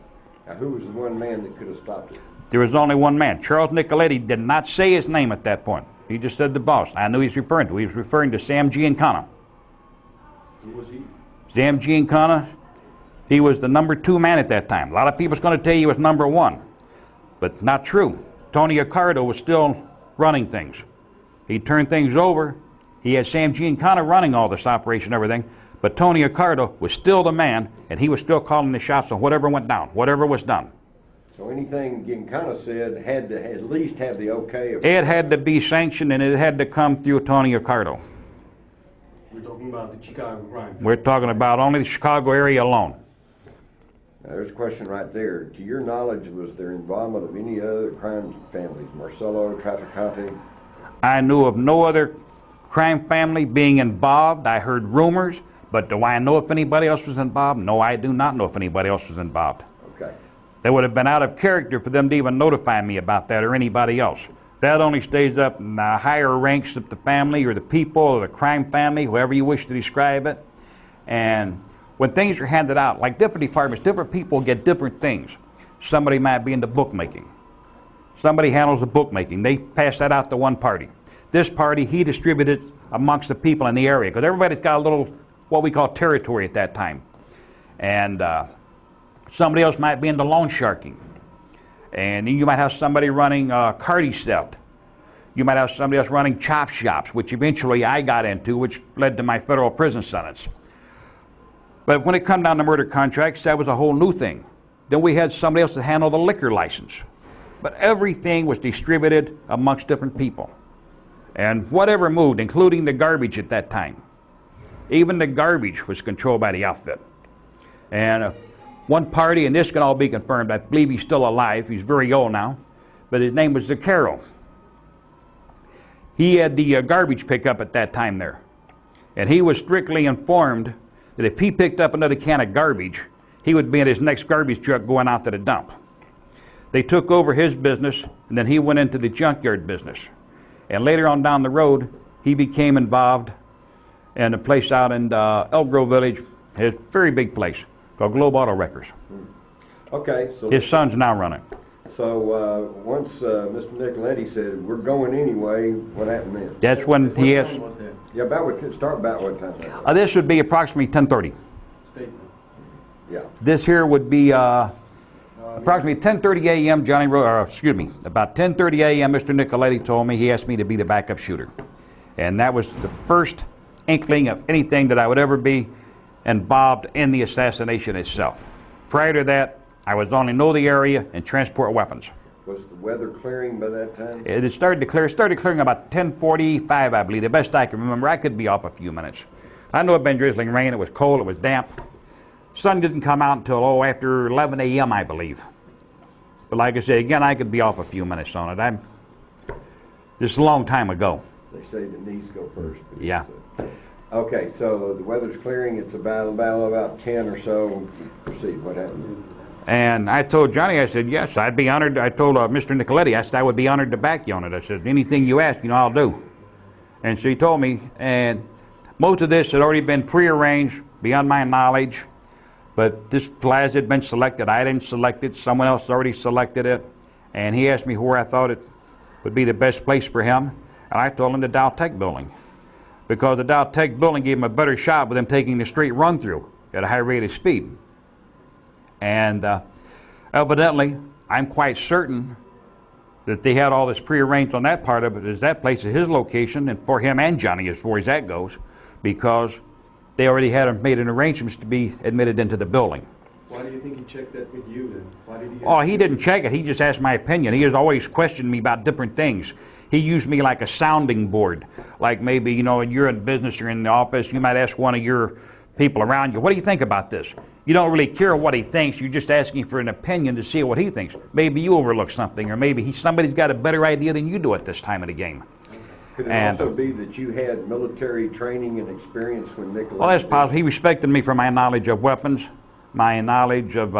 Now, who was the one man that could have stopped it? There was only one man. Charles Nicoletti did not say his name at that point. He just said the boss. I knew he was referring to. He was referring to Sam Giancana. Who was he? Sam Giancana, he was the number 2 man at that time. A lot of people's going to tell you he was number 1, but not true. Tony Accardo was still running things. He turned things over. He had Sam Giancana running all this operation and everything, but Tony Accardo was still the man, and he was still calling the shots on whatever went down, whatever was done. So anything Giancana said had to at least have the okay of It had to be sanctioned, and it had to come through Tony Accardo. We're talking about the Chicago crime. We're talking about only the Chicago area alone. Now, there's a question right there. To your knowledge, was there involvement of any other crime families, Marcello, Trafficante? I knew of no other crime family being involved. I heard rumors, but do I know if anybody else was involved? No, I do not know if anybody else was involved. Okay. That would have been out of character for them to even notify me about that or anybody else. That only stays up in the higher ranks of the family or the people or the crime family, whoever you wish to describe it. And when things are handed out, like different departments, different people get different things. Somebody might be into bookmaking. Somebody handles the bookmaking. They pass that out to one party. This party, he distributed amongst the people in the area, because everybody's got a little, what we call territory at that time. And somebody else might be into loan sharking. And then you might have somebody running cartage theft. You might have somebody else running chop shops, which eventually I got into, which led to my federal prison sentence. But when it come down to murder contracts, that was a whole new thing. Then we had somebody else that handled the liquor license. But everything was distributed amongst different people. And whatever moved, including the garbage at that time. Even the garbage was controlled by the outfit. And one party, and this can all be confirmed, I believe he's still alive, he's very old now, but his name was Zaccaro. He had the garbage pickup at that time there. And he was strictly informed that if he picked up another can of garbage, he would be in his next garbage truck going out to the dump. They took over his business, and then he went into the junkyard business. And later on down the road, he became involved in a place out in Elk Grove Village, a very big place, called Globe Auto Wreckers. Okay. So his son's now running. So once Mr. Nicoletti said, we're going anyway, what happened then? That's when he has... Yeah, start about what time? This would be approximately 10:30. Statement. Yeah. This here would be approximately 10:30 a.m. About 10:30 a.m. Mr. Nicoletti told me he asked me to be the backup shooter. And that was the first inkling of anything that I would ever be involved in the assassination itself. Prior to that, I was only know the area and transport weapons. Was the weather clearing by that time? It started to clear. It started clearing about 10:45, I believe, the best I can remember. I could be off a few minutes. I know it had been drizzling rain. It was cold. It was damp. Sun didn't come out until after 11 a.m., I believe. But like I said, again, I could be off a few minutes on it. This is a long time ago. They say the knees go first. Yeah. Okay, so the weather's clearing. It's about 10 or so. Proceed. What happened? And I told Johnny, I said, yes, I'd be honored. I told Mr. Nicoletti, I said, I would be honored to back you on it. I said, anything you ask, I'll do. And so he told me, and most of this had already been prearranged beyond my knowledge, but this plaza had been selected. I didn't select it. Someone else already selected it. And he asked me where I thought it would be the best place for him. And I told him the Dow Tech building, because the Dow Tech building gave him a better shot with him taking the straight run through at a high rate of speed. And evidently, I'm quite certain that they had all this prearranged on that part of it, as that place is his location, and for him and Johnny as far as that goes, because they already had made an arrangements to be admitted into the building. Why do you think he checked that with you then? Why did he? Oh, he didn't check it. He just asked my opinion. He has always questioned me about different things. He used me like a sounding board. Like maybe, you're in business, you're in the office, you might ask one of your people around you, what do you think about this? You don't really care what he thinks. You're just asking for an opinion to see what he thinks. Maybe you overlook something, or maybe somebody's got a better idea than you do at this time of the game. Could it also be that you had military training and experience when Nicholas? Well, that's possible. He respected me for my knowledge of weapons, my knowledge of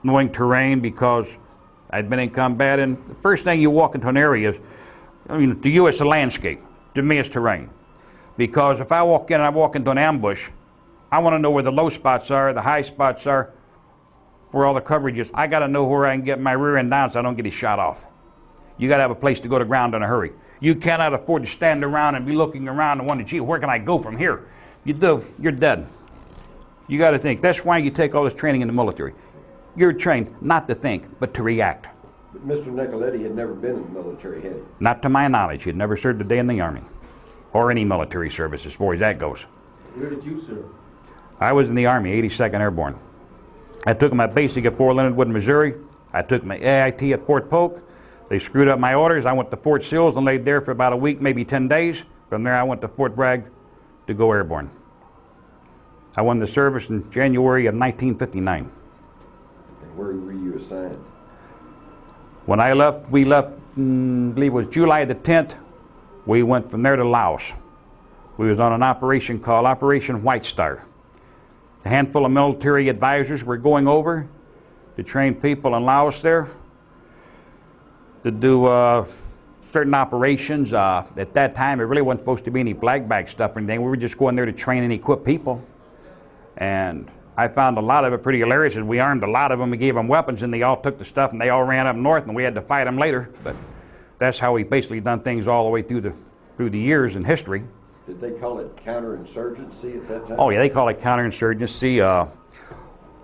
knowing terrain, because I'd been in combat. And the first thing you walk into an area is, to you it's a landscape. To me it's terrain. Because if I walk in and I walk into an ambush, I want to know where the low spots are, the high spots are, where all the coverage is. I got to know where I can get my rear end down so I don't get shot off. You got to have a place to go to ground in a hurry. You cannot afford to stand around and be looking around and wondering, gee, where can I go from here? You do, you're dead. You got to think. That's why you take all this training in the military. You're trained not to think, but to react. But Mr. Nicoletti had never been in the military, had he? Not to my knowledge. He had never served a day in the Army or any military service as far as that goes. Where did you serve? I was in the Army, 82nd Airborne. I took my basic at Fort Leonard Wood, Missouri. I took my AIT at Fort Polk. They screwed up my orders. I went to Fort Sill and laid there for about a week, maybe 10 days. From there, I went to Fort Bragg to go airborne. I won the service in January of 1959. And where were you assigned? When I left, we left, I believe it was July the 10th. We went from there to Laos. We was on an operation called Operation White Star. A handful of military advisors were going over to train people in Laos there to do certain operations. At that time, it really wasn't supposed to be any black bag stuff or anything. We were just going there to train and equip people. And I found a lot of it pretty hilarious. We armed a lot of them, we gave them weapons, and they all took the stuff and they all ran up north, and we had to fight them later. But that's how we basically done things all the way through the years in history. Did they call it counterinsurgency at that time? Oh yeah, they call it counterinsurgency.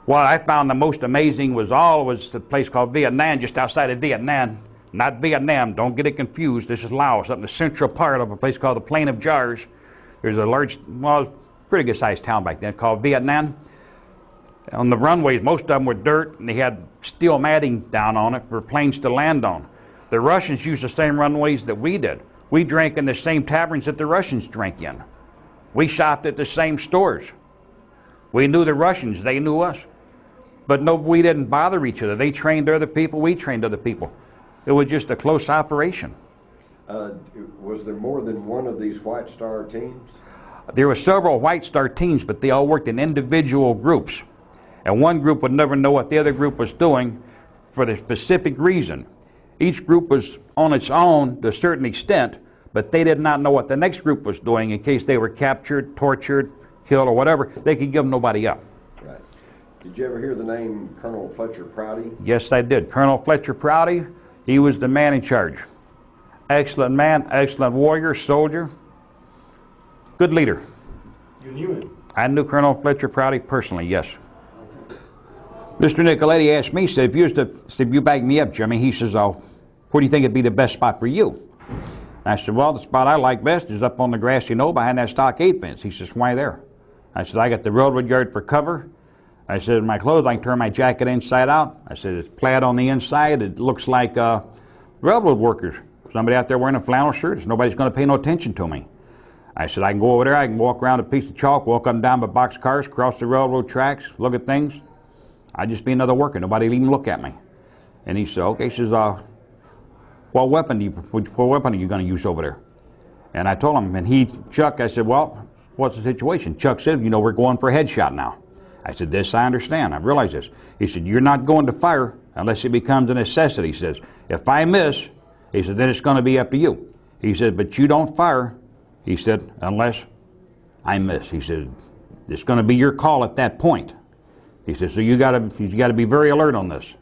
What I found the most amazing was the place called Vietnam, just outside of Vietnam. Not Vietnam, don't get it confused. This is Laos, up in the central part of a place called the Plain of Jars. There's a large, well, pretty good sized town back then called Vietnam. On the runways, most of them were dirt, and they had steel matting down on it for planes to land on. The Russians used the same runways that we did. We drank in the same taverns that the Russians drank in. We shopped at the same stores. We knew the Russians, they knew us. But no, we didn't bother each other. They trained other people, we trained other people. It was just a close operation. Was there more than one of these White Star teams? There were several White Star teams, but they all worked in individual groups. And one group would never know what the other group was doing for the specific reason. Each group was on its own to a certain extent, but they did not know what the next group was doing in case they were captured, tortured, killed, or whatever. They could give nobody up. Right. Did you ever hear the name Colonel Fletcher Prouty? Yes, I did. Colonel Fletcher Prouty, he was the man in charge. Excellent man, excellent warrior, soldier, good leader. You knew him? I knew Colonel Fletcher Prouty personally, yes. Mr. Nicoletti asked me, said, if you back me up, Jimmy, he says, oh, where do you think would be the best spot for you? I said, well, the spot I like best is up on the Grassy Knoll behind that stockade fence. He says, why there? I said, I got the railroad yard for cover. I said, my clothes, I can turn my jacket inside out. I said, it's plaid on the inside. It looks like railroad workers. Somebody out there wearing a flannel shirt. Nobody's going to pay no attention to me. I said, I can go over there. I can walk around a piece of chalk, walk up and down by box cars, cross the railroad tracks, look at things. I'd just be another worker. Nobody'd even look at me. And he said, okay. He says, what weapon are you going to use over there? And I told him, and Chuck, I said, well, what's the situation? Chuck said, we're going for a headshot now. I said, this I understand. I realize this. He said, you're not going to fire unless it becomes a necessity. He says, if I miss, he said, then it's going to be up to you. He said, but you don't fire, he said, unless I miss. He said, it's going to be your call at that point. He said, so you got to be very alert on this.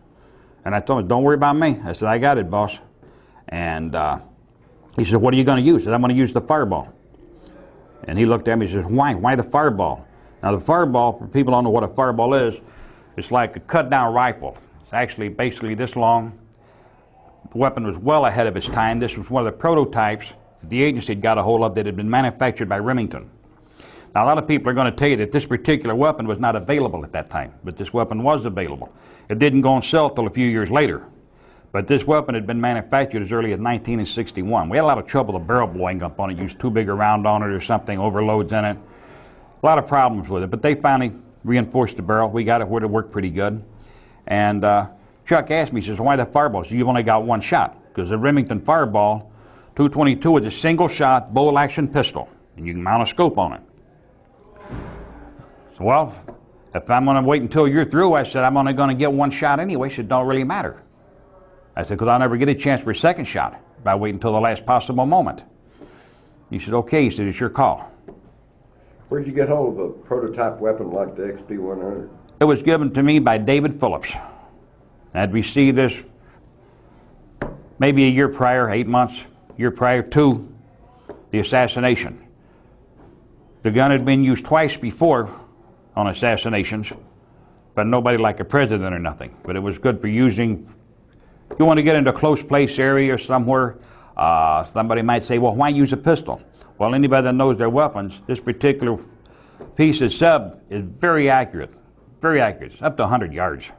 And I told him, don't worry about me. I said, I got it, boss. And he said, what are you going to use? I said, I'm going to use the fireball. And he looked at me and said, why? Why the fireball? Now the fireball, for people who don't know what a fireball is, it's like a cut-down rifle. It's actually basically this long. The weapon was well ahead of its time. This was one of the prototypes that the agency had got a hold of that had been manufactured by Remington. Now a lot of people are going to tell you that this particular weapon was not available at that time, but this weapon was available. It didn't go on sale until a few years later. But this weapon had been manufactured as early as 1961. We had a lot of trouble with the barrel blowing up on it, used too big a round on it or something, overloads in it. A lot of problems with it, but they finally reinforced the barrel. We got it where it worked pretty good. And Chuck asked me, he says, why the fireball? So you've only got one shot. Because the Remington Fireball 222 is a single shot bolt action pistol. And you can mount a scope on it. So, well, if I'm going to wait until you're through, I said, I'm only going to get one shot anyway, so it don't really matter. I said, because I'll never get a chance for a second shot if I wait until the last possible moment. He said, okay. He said, it's your call. Where'd you get hold of a prototype weapon like the XP-100? It was given to me by David Phillips. I'd received this maybe a year prior, 8 months, year prior to the assassination. The gun had been used twice before on assassinations, but nobody like a president or nothing. But it was good for using. You want to get into a close place area or somewhere, somebody might say, well, why use a pistol? Well, anybody that knows their weapons, this particular piece of sub is very accurate. Very accurate. It's up to 100 yards.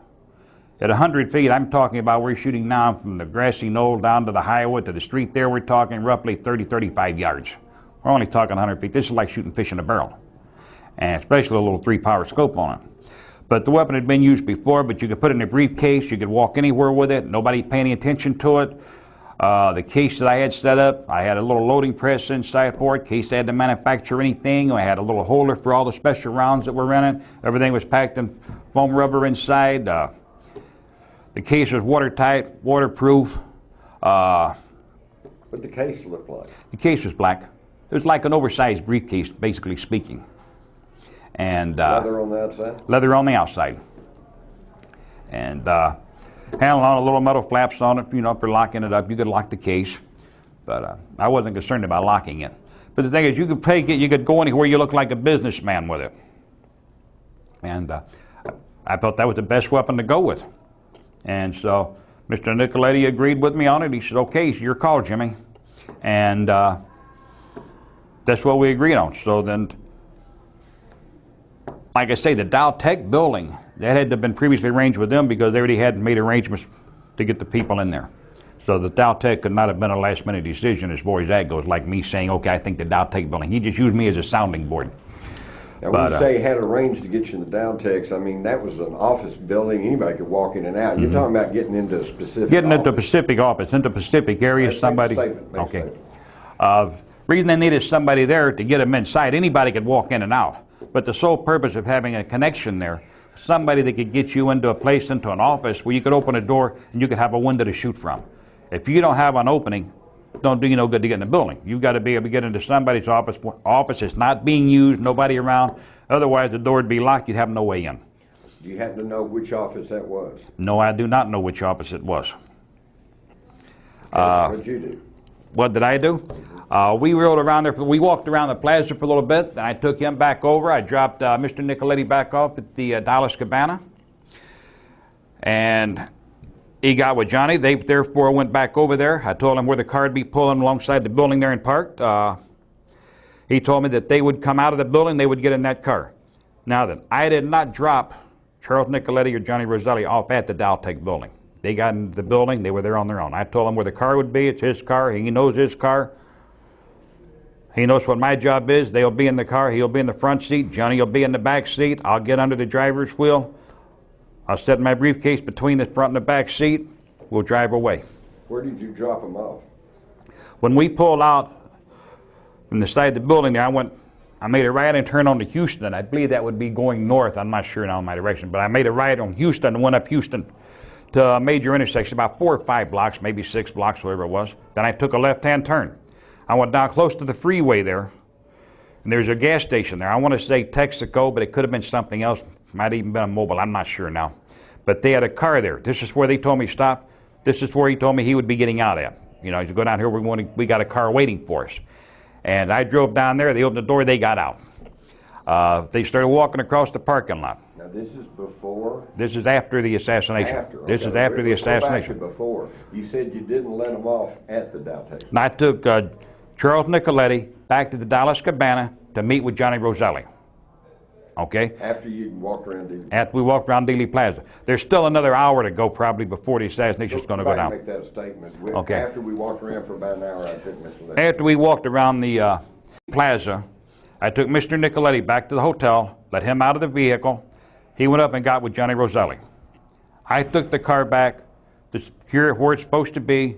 At 100 feet, I'm talking about we're shooting now from the Grassy Knoll down to the highway to the street there. We're talking roughly 30, 35 yards. We're only talking 100 feet. This is like shooting fish in a barrel, and especially a little 3-power scope on it. But the weapon had been used before, but you could put it in a briefcase. You could walk anywhere with it. Nobody paying any attention to it. The case that I had set up, I had a little loading press inside for it, in case I had to manufacture anything. I had a little holder for all the special rounds that were in it. Everything was packed in foam rubber inside. The case was watertight, waterproof. What did the case look like? The case was black. It was like an oversized briefcase, basically speaking. And leather on the outside? Leather on the outside. And handle on a little metal flaps on it, you know, for locking it up. You could lock the case, but I wasn't concerned about locking it. But the thing is, you could take it, you could go anywhere you look like a businessman with it. And I felt that was the best weapon to go with. And so Mr. Nicoletti agreed with me on it. He said, okay, it's your call, Jimmy. And that's what we agreed on. So then, like I say, the Dow Tech building, that had to have been previously arranged with them because they already had made arrangements to get the people in there. So the Dow Tech could not have been a last-minute decision as far as that goes, like me saying, okay, I think the Dow Tech building. He just used me as a sounding board. Now, when you say had arranged to get you in the Dow Techs, I mean, that was an office building. Anybody could walk in and out. You're talking about getting into a specific Getting office. into a specific office, into a specific area, somebody. Okay. Reason they needed somebody there to get them inside. Anybody could walk in and out. But the sole purpose of having a connection there, somebody that could get you into a place, into an office where you could open a door and you could have a window to shoot from. If you don't have an opening, don't do you no good to get in the building. You've got to be able to get into somebody's office. Office is not being used, nobody around. Otherwise, the door would be locked. You'd have no way in. Do you happen to know which office that was? No, I do not know which office it was. What did you do? What did I do? We rode around there. We walked around the plaza for a little bit. Then I took him back over. I dropped Mr. Nicoletti back off at the Dallas Cabana. And he got with Johnny. They therefore went back over there. I told him where the car would be pulling alongside the building there and parked. He told me that they would come out of the building, they would get in that car. Now then, I did not drop Charles Nicoletti or Johnny Roselli off at the Dow Tech building. They got into the building, they were there on their own. I told him where the car would be, it's his car, he knows his car. He knows what my job is. They'll be in the car, he'll be in the front seat, Johnny will be in the back seat, I'll get under the driver's wheel. I'll set my briefcase between the front and the back seat. We'll drive away. Where did you drop them off? When we pulled out from the side of the building there, I made a right and turn on to Houston. I believe that would be going north. I'm not sure now in my direction, but I made a right on Houston and went up Houston to a major intersection, about 4 or 5 blocks, maybe 6 blocks, whatever it was. Then I took a left-hand turn. I went down close to the freeway there, and there's a gas station there. I want to say Texaco, but it could have been something else. Might have even been a Mobile. I'm not sure now. But they had a car there. This is where they told me to stop. This is where he told me he would be getting out at. You know, you go down here, we got a car waiting for us. And I drove down there, they opened the door, they got out. They started walking across the parking lot. Now this is before? This is after the assassination. After, this is after the assassination. Go back to before. You said you didn't let them off at the Dow Tech. And I took Charles Nicoletti back to the Dallas Cabana to meet with Johnny Roselli. Okay? After you walked around Dealey. After we walked around Dealey Plaza. There's still another hour to go probably before the assassination is going to go down. Make that a statement. Okay. After we walked around for about an hour, I took Mr. Nicoletti. After we walked around the plaza, I took Mr. Nicoletti back to the hotel, let him out of the vehicle. He went up and got with Johnny Roselli. I took the car back to secure it where it's supposed to be,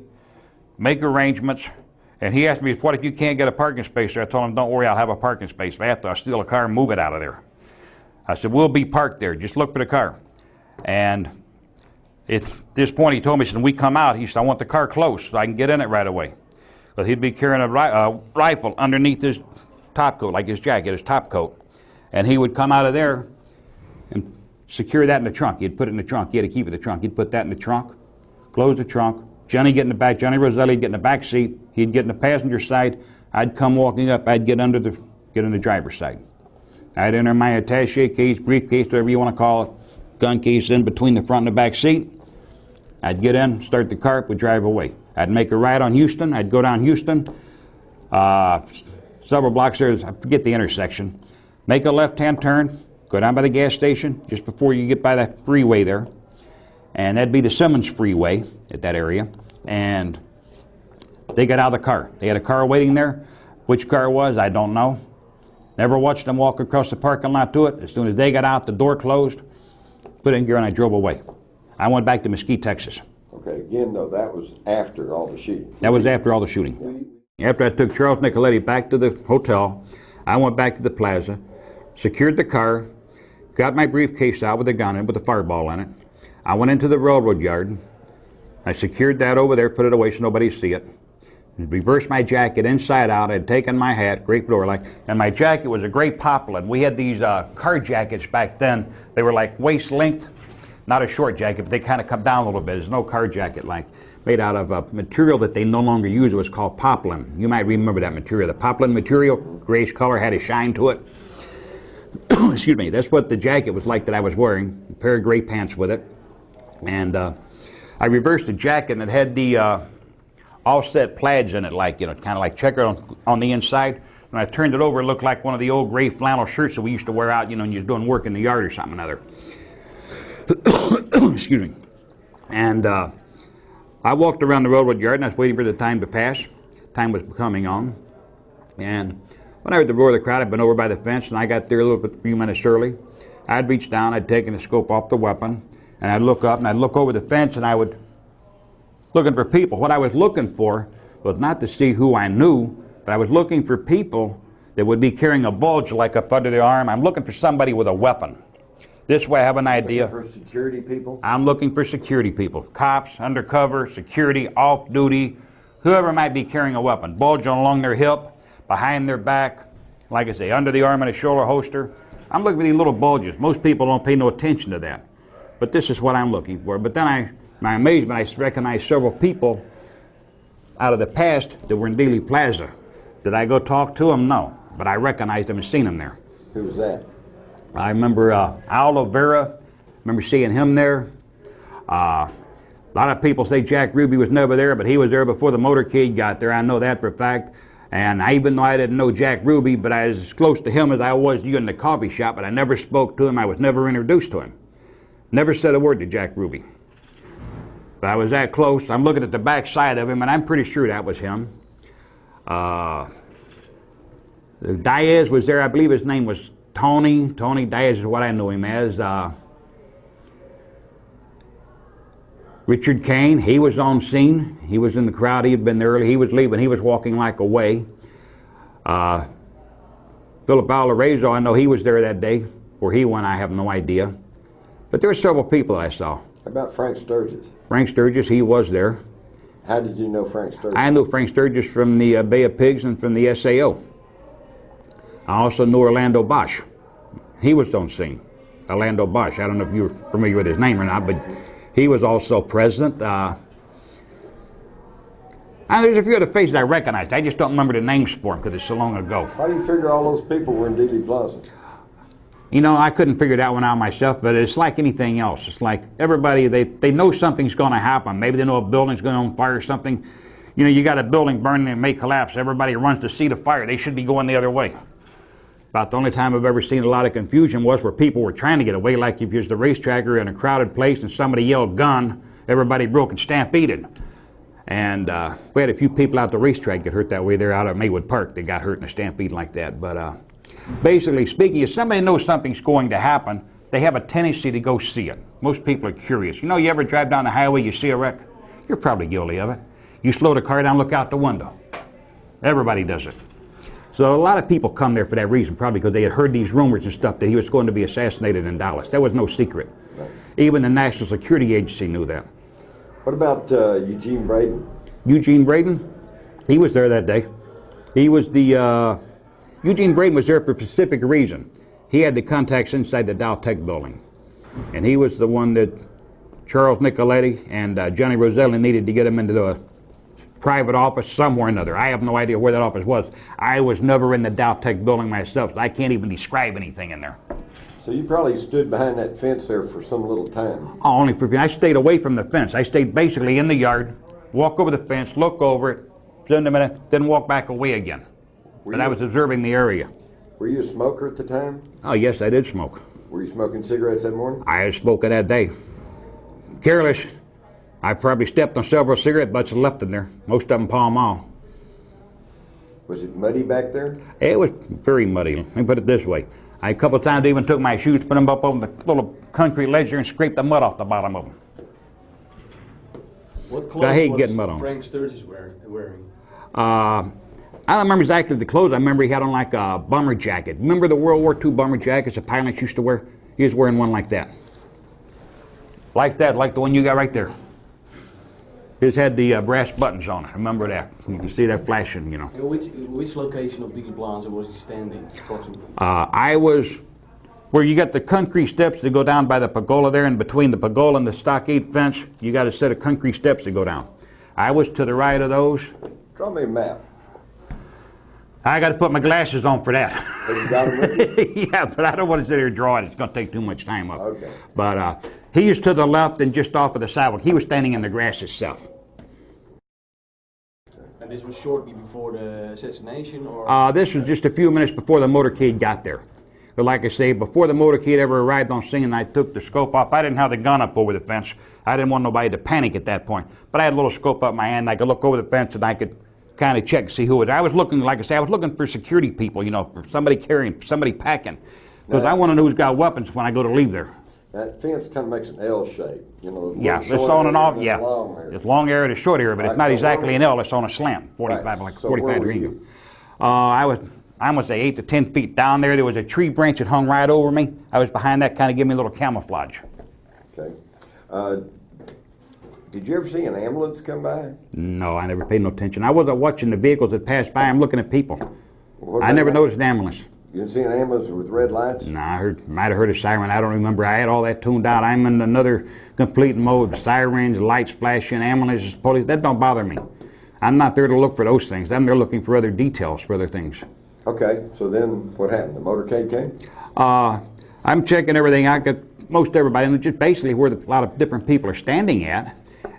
make arrangements, and he asked me, what if you can't get a parking space there? I told him, don't worry, I'll have a parking space. If I have to, I'll steal a car and move it out of there. I said, we'll be parked there. Just look for the car. And at this point, he told me, he said, when we come out, he said, I want the car close so I can get in it right away. Because he'd be carrying a rifle underneath his top coat, like his jacket, his top coat. And he would come out of there and secure that in the trunk. He'd put it in the trunk. He had to keep it in the trunk. He'd put that in the trunk, close the trunk. Johnny get in the back. Johnny Roselli get in the back seat. He'd get in the passenger side. I'd come walking up. I'd get in the driver's side. I'd enter my attaché case, briefcase, whatever you want to call it, gun case in between the front and the back seat. I'd get in, start the car, we'd drive away. I'd make a right on Houston. I'd go down Houston, several blocks there, I forget the intersection. Make a left-hand turn, go down by the gas station, just before you get by that freeway there. And that'd be the Simmons Freeway at that area. And they got out of the car. They had a car waiting there Which car it was, I don't know. Never watched them walk across the parking lot to it. As soon as they got out, the door closed, put it in gear, and I drove away. I went back to Mesquite, Texas. Okay, again, though, that was after all the shooting. That was after all the shooting. After I took Charles Nicoletti back to the hotel, I went back to the plaza, secured the car, got my briefcase out with a gun in it, with a fireball in it. I went into the railroad yard. I secured that over there, put it away so nobody would see it. Reversed my jacket inside out. I'd taken my hat, grape door like, and my jacket was a gray poplin. We had these car jackets back then. They were like waist length, not a short jacket, but they kind of come down a little bit. There's no car jacket like, made out of a material that they no longer use. It was called poplin. You might remember that material. The poplin material, grayish color, had a shine to it. Excuse me. That's what the jacket was like that I was wearing. A pair of gray pants with it. And I reversed the jacket, and it had the offset plaids in it, like, you know, kind of like checkered on the inside. When I turned it over, it looked like one of the old gray flannel shirts that we used to wear out, you know, when you was doing work in the yard or something or another. Excuse me. And I walked around the railroad yard, and I was waiting for the time to pass. Time was coming on. And when I heard the roar of the crowd, I'd been over by the fence, and I got there a few minutes early. I'd reach down, I'd taken the scope off the weapon, and I'd look up, and I'd look over the fence, and I would, looking for people. What I was looking for was not to see who I knew, but I was looking for people that would be carrying a bulge like up under their arm. I'm looking for somebody with a weapon. This way I have an idea. Looking for security people? I'm looking for security people. Cops, undercover, security, off-duty, whoever might be carrying a weapon. Bulge along their hip, behind their back, like I say, under the arm and a shoulder holster. I'm looking for these little bulges. Most people don't pay no attention to that. But this is what I'm looking for. But then my amazement, I recognized several people out of the past that were in Dealey Plaza. Did I go talk to them? No. But I recognized them and seen them there. Who was that? I remember Al Oliveira. Remember seeing him there. A lot of people say Jack Ruby was never there, but he was there before the motorcade got there. I know that for a fact. And even though I didn't know Jack Ruby, but I was as close to him as I was to you in the coffee shop, but I never spoke to him. I was never introduced to him. Never said a word to Jack Ruby. But I was that close. I'm looking at the back side of him, and I'm pretty sure that was him. Diaz was there. I believe his name was Tony. Tony Diaz is what I know him as. Richard Kane, he was on scene. He was in the crowd. He had been there early. He was leaving. He was walking like away. Philip Alvarez, I know he was there that day. Where he went, I have no idea. But there were several people that I saw. How about Frank Sturgis? Frank Sturgis, he was there. How did you know Frank Sturgis? I knew Frank Sturgis from the Bay of Pigs and from the SAO. I also knew Orlando Bosch. He was on scene. Orlando Bosch. I don't know if you're familiar with his name or not, but he was also present. There's a few other faces I recognized. I just don't remember the names for them because it's so long ago. How do you figure all those people were in Dealey Plaza? You know, I couldn't figure that one out myself, but it's like anything else. It's like everybody, they know something's going to happen. Maybe they know a building's going on fire or something. You know, you got a building burning and it may collapse. Everybody runs to see the fire. They should be going the other way. About the only time I've ever seen a lot of confusion was where people were trying to get away, like if you was the racetracker in a crowded place and somebody yelled gun, everybody broke and stampeded. And we had a few people out the racetrack get hurt that way. They're out at Maywood Park. They got hurt in a stampede like that. But basically speaking, if somebody knows something's going to happen, they have a tendency to go see it. Most people are curious. You know, you ever drive down the highway, you see a wreck? You're probably guilty of it. You slow the car down, look out the window. Everybody does it. So a lot of people come there for that reason, probably because they had heard these rumors and stuff that he was going to be assassinated in Dallas. That was no secret. Right. Even the National Security Agency knew that. What about Eugene Braden? Eugene Braden? He was there that day. He was the... Eugene Braden was there for a specific reason. He had the contacts inside the Dow Tech building. And he was the one that Charles Nicoletti and Johnny Roselli needed to get him into the private office somewhere or another. I have no idea where that office was. I was never in the Dow Tech building myself, so I can't even describe anything in there. So you probably stood behind that fence there for some little time. Oh, only for... I stayed away from the fence. I stayed basically in the yard, walk over the fence, look over it, spend a minute, then walk back away again. But I was observing the area. Were you a smoker at the time? Oh, yes, I did smoke. Were you smoking cigarettes that morning? I was smoking that day. Careless. I probably stepped on several cigarette butts and left them there. Most of them Pall Mall. Was it muddy back there? It was very muddy. Let me put it this way. I a couple of times even took my shoes, put them up on the little concrete ledge there and scraped the mud off the bottom of them. What clothes was Frank Sturgis wearing? I don't remember exactly the clothes. I remember he had on like a bomber jacket. Remember the World War II bomber jackets the pilots used to wear? He was wearing one like that. Like that, like the one you got right there. His had the brass buttons on it. Remember that? You can see that flashing, you know. Which location of Beagle Plaza was he standing approximately? I was where you got the concrete steps that go down by the pergola there, and between the pergola and the stockade fence, you got a set of concrete steps that go down. I was to the right of those. Draw me a map. I got to put my glasses on for that. Have you got them with you? Yeah, but I don't want to sit here and draw it. It's going to take too much time up. Okay. But he was to the left and just off of the sidewalk. He was standing in the grass itself. And this was shortly before the assassination, or? This was just a few minutes before the motorcade got there. But like I say, before the motorcade ever arrived on scene and I took the scope off, I didn't have the gun up over the fence. I didn't want nobody to panic at that point. But I had a little scope up my hand, and I could look over the fence and I could kind of check and see who it was. I was looking, like I say, I was looking for security people, you know, for somebody carrying, somebody packing. Because I want to know who's got weapons when I go to leave there. That fence kind of makes an L shape, you know. Yeah, it's on and off, yeah. It's long area to short area, but it's not exactly an L, it's on a slant, 45, like 45 degree angle. I was, I'm going to say 8 to 10 feet down there. There was a tree branch that hung right over me. I was behind that, kind of gave me a little camouflage. Okay. Did you ever see an ambulance come by? No, I never paid no attention. I wasn't watching the vehicles that passed by. I'm looking at people. I never noticed an ambulance. You didn't see an ambulance with red lights? No, I might have heard a siren. I don't remember. I had all that tuned out. I'm in another complete mode. Sirens, lights flashing, ambulances, police. That don't bother me. I'm not there to look for those things. I'm there looking for other details, for other things. Okay, so then what happened? The motorcade came? I'm checking everything. I got most everybody, and just basically where a lot of different people are standing at.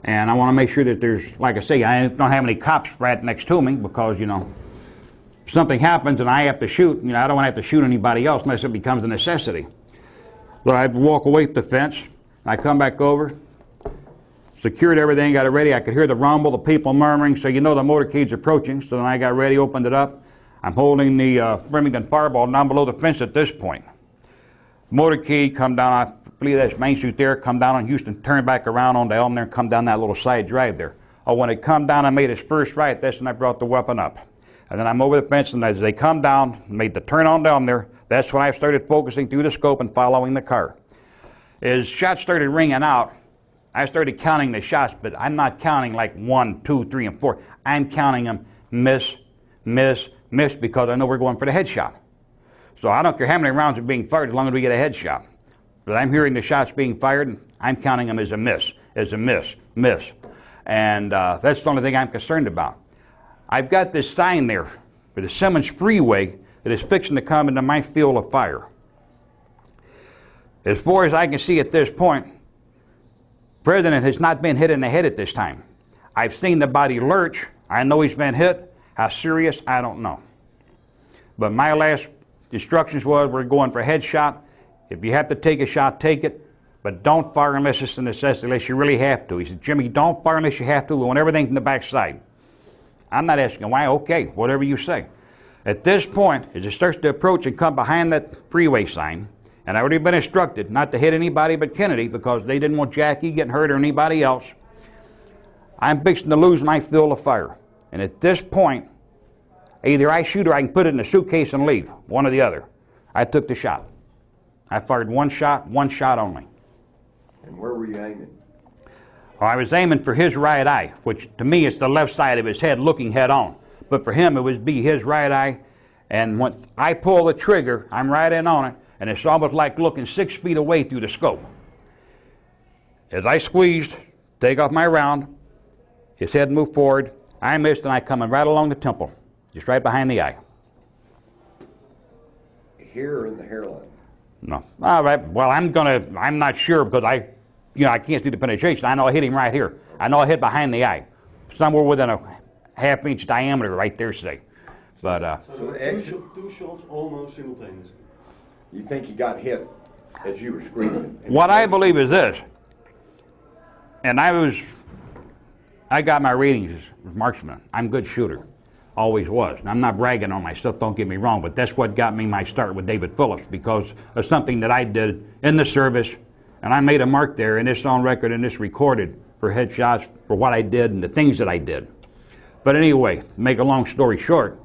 And I want to make sure that there's, like I say, I don't have any cops right next to me because, you know, if something happens and I have to shoot, you know, I don't want to have to shoot anybody else unless it becomes a necessity. So I'd walk away from the fence, and I come back over, secured everything, got it ready. I could hear the rumble, the people murmuring, so you know the motorcade's approaching. So then I got ready, opened it up. I'm holding the Remington Fireball down below the fence at this point. Motorcade come down, I believe that's Main Street there, come down on Houston, turn back around on the Elm there, and come down that little side drive there. Oh, when it come down and made its first right, that's when I brought the weapon up. And then I'm over the fence, and as they come down, made the turn on down there, that's when I started focusing through the scope and following the car. As shots started ringing out, I started counting the shots, but I'm not counting like 1, 2, 3, and 4. I'm counting them miss, miss, miss, because I know we're going for the headshot. So I don't care how many rounds are being fired as long as we get a headshot. But I'm hearing the shots being fired, and I'm counting them as a miss, miss. And that's the only thing I'm concerned about. I've got this sign there for the Simmons Freeway that is fixing to come into my field of fire. As far as I can see at this point, the President has not been hit in the head at this time. I've seen the body lurch. I know he's been hit. How serious, I don't know. But my last instructions was we're going for a headshot. If you have to take a shot, take it. But don't fire unless it's a necessity, unless you really have to. He said, Jimmy, don't fire unless you have to. We want everything from the backside. I'm not asking why. Okay, whatever you say. At this point, as it starts to approach and come behind that freeway sign, and I've already been instructed not to hit anybody but Kennedy because they didn't want Jackie getting hurt or anybody else, I'm fixing to lose my field of fire. And at this point, either I shoot or I can put it in a suitcase and leave, one or the other. I took the shot. I fired one shot only. And where were you aiming? Well, I was aiming for his right eye, which to me is the left side of his head looking head on. But for him, it would be his right eye. And once I pull the trigger, I'm right in on it, and it's almost like looking 6 feet away through the scope. As I squeezed, take off my round, his head moved forward, I missed, and I coming right along the temple, just right behind the eye. Here or in the hairline? No. All right. Well, I'm not sure because I can't see the penetration. I know I hit him right here. I know I hit behind the eye, somewhere within a half-inch diameter right there, say. But so two shots almost simultaneously. You think you got hit as you were screaming? What I believe is this, and I got my ratings as marksman. I'm a good shooter. Always was. And I'm not bragging on myself, don't get me wrong, but that's what got me my start with David Phillips, because of something that I did in the service, and I made a mark there, and it's on record and it's recorded for headshots for what I did and the things that I did. But anyway, to make a long story short,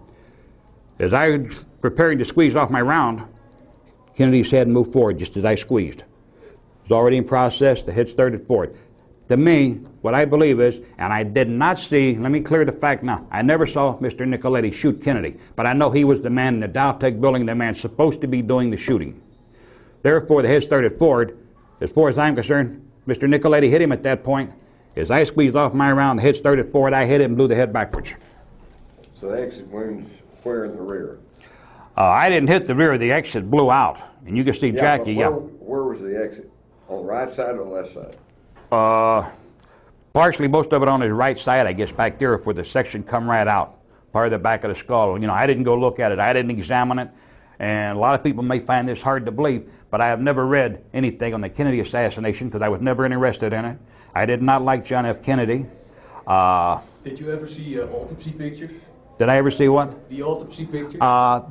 as I was preparing to squeeze off my round, Kennedy's head moved forward just as I squeezed. It was already in process, the head started forward. To me, what I believe is, and I did not see, let me clear the fact now, I never saw Mr. Nicoletti shoot Kennedy, but I know he was the man in the Dow Tech building, the man supposed to be doing the shooting. Therefore, the head started forward. As far as I'm concerned, Mr. Nicoletti hit him at that point. As I squeezed off my round, the head started forward, I hit it and blew the head backwards. So the exit wound's where in the rear? I didn't hit the rear, the exit blew out. And you can see Jackie, Where was the exit? On the right side or the left side? Partially, most of it on his right side, I guess, back there where the section come right out, part of the back of the skull. You know, I didn't go look at it. I didn't examine it. And a lot of people may find this hard to believe, but I have never read anything on the Kennedy assassination because I was never interested in it. I did not like John F. Kennedy. Did you ever see autopsy pictures? Did I ever see what? The autopsy pictures?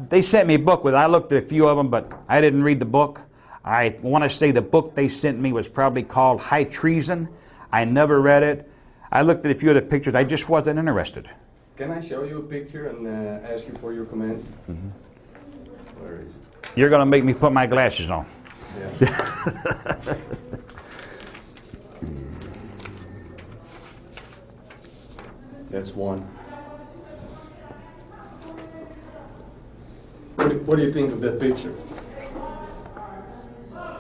They sent me a book with it. I looked at a few of them, but I didn't read the book. I want to say the book they sent me was probably called High Treason. I never read it. I looked at a few of the pictures. I just wasn't interested. Can I show you a picture and ask you for your comment? Mm-hmm. Where is it? You're going to make me put my glasses on. Yeah. That's one. What do you think of that picture?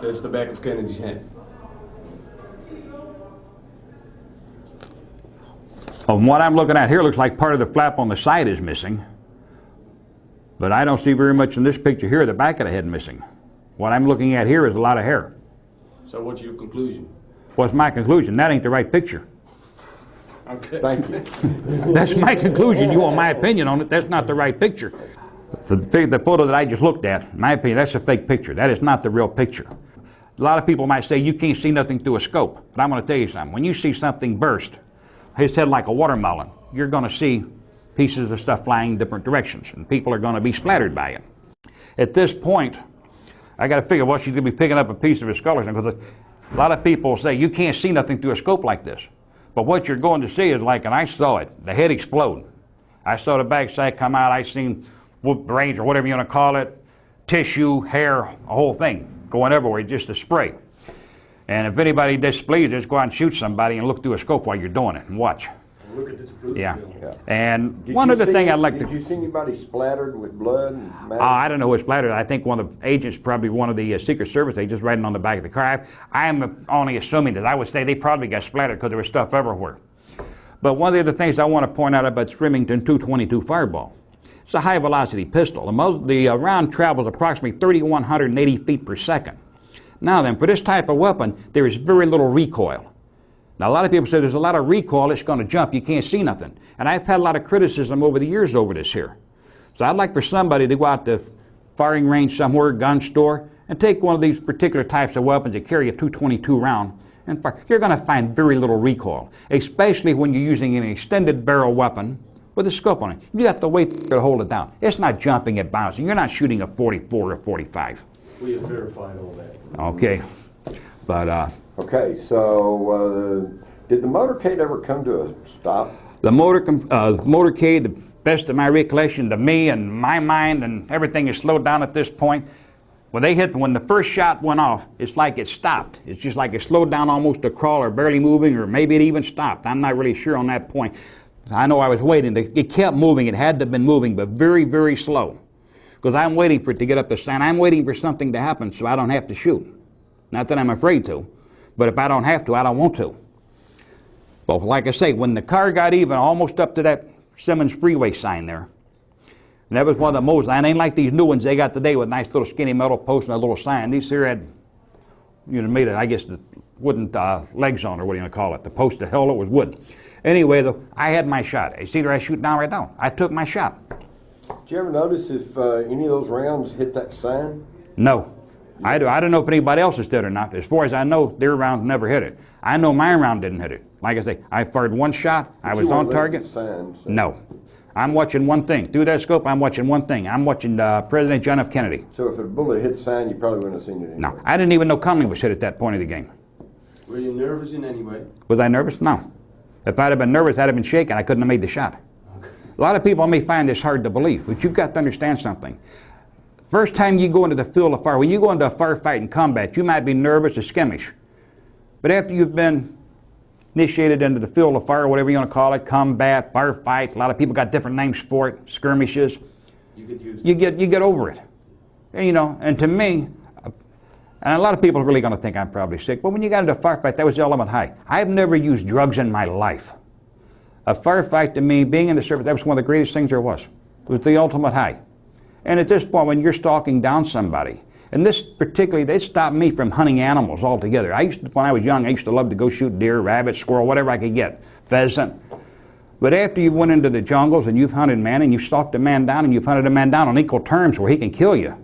That's the back of Kennedy's head. From what I'm looking at here, looks like part of the flap on the side is missing. But I don't see very much in this picture here, the back of the head missing. What I'm looking at here is a lot of hair. So what's your conclusion? What's my conclusion? That ain't the right picture. Okay. Thank you. That's my conclusion. You want my opinion on it, that's not the right picture. The photo that I just looked at, in my opinion, that's a fake picture. That is not the real picture. A lot of people might say you can't see nothing through a scope. But I'm going to tell you something. When you see something burst, his head like a watermelon, you're going to see pieces of stuff flying in different directions, and people are going to be splattered by it. At this point, I got to figure, well, she's going to be picking up a piece of his skull or something, because a lot of people say you can't see nothing through a scope like this. But what you're going to see is like, and I saw it, the head explode. I saw the backside come out. I seen brains or whatever you want to call it, tissue, hair, a whole thing going everywhere, just a spray. And if anybody displeased, just go out and shoot somebody and look through a scope while you're doing it and watch. Look at this proof. Yeah. Yeah. And one other thing I'd like to... Did you see anybody splattered with blood? And I don't know who was splattered. I think one of the agents, probably one of the Secret Service agents, writing on the back of the car. I am only assuming that. I would say they probably got splattered because there was stuff everywhere. But one of the other things I want to point out about Remington 222 Fireball. It's a high-velocity pistol. The round travels approximately 3,180 feet per second. Now then, for this type of weapon, there is very little recoil. Now, a lot of people say there's a lot of recoil, it's going to jump, you can't see nothing. And I've had a lot of criticism over the years over this here. So I'd like for somebody to go out to firing range somewhere, gun store, and take one of these particular types of weapons that carry a 222 round and fire. You're going to find very little recoil, especially when you're using an extended barrel weapon with a scope on it. You have to wait to hold it down. It's not jumping and bouncing. You're not shooting a 44 or 45. We have verified all that. Okay. But, Okay, so did the motorcade ever come to a stop? the motorcade, the best of my recollection, to me and my mind, and everything is slowed down at this point. When the first shot went off, it's like it stopped. It's just like it slowed down almost to crawl or barely moving, or maybe it even stopped. I'm not really sure on that point. I know I was waiting. It kept moving. It had to have been moving, but very, very slow. Because I'm waiting for it to get up the sign. I'm waiting for something to happen so I don't have to shoot. Not that I'm afraid to, but if I don't have to, I don't want to. But like I say, when the car got even almost up to that Simmons Freeway sign there, and that was one of the most, and ain't like these new ones they got today with nice little skinny metal posts and a little sign. These here had, made it, I guess, the wooden legs on, or what do you call it? The post, the hell, it was wood. Anyway, though, I had my shot. You see where I shoot now right now? I took my shot. Did you ever notice if any of those rounds hit that sign? No. I don't know if anybody else's did or not. As far as I know, their round never hit it. I know my round didn't hit it. Like I say, I fired one shot. I was on target. Sign, so. No. I'm watching one thing. Through that scope, I'm watching one thing. I'm watching President John F. Kennedy. So if a bullet hit the sign, you probably wouldn't have seen it anyway. No, I didn't even know Conley was hit at that point of the game. Were you nervous in any way? Was I nervous? No. If I'd have been nervous, I'd have been shaken. I couldn't have made the shot. Okay. A lot of people may find this hard to believe, but you've got to understand something. First time you go into the field of fire, when you go into a firefight and combat, you might be nervous or skittish. But after you've been initiated into the field of fire, whatever you want to call it, combat, firefights, a lot of people got different names for it, skirmishes, you get over it. And, you know, and to me, and a lot of people are really going to think I'm probably sick, but when you got into a firefight, that was the ultimate high. I've never used drugs in my life. A firefight to me, being in the service, that was one of the greatest things there was. It was the ultimate high. And at this point, when you're stalking down somebody, and this particularly, they stopped me from hunting animals altogether. When I was young, I used to love to go shoot deer, rabbit, squirrel, whatever I could get, pheasant. But after you went into the jungles and you've hunted man and you've stalked a man down and you've hunted a man down on equal terms where he can kill you,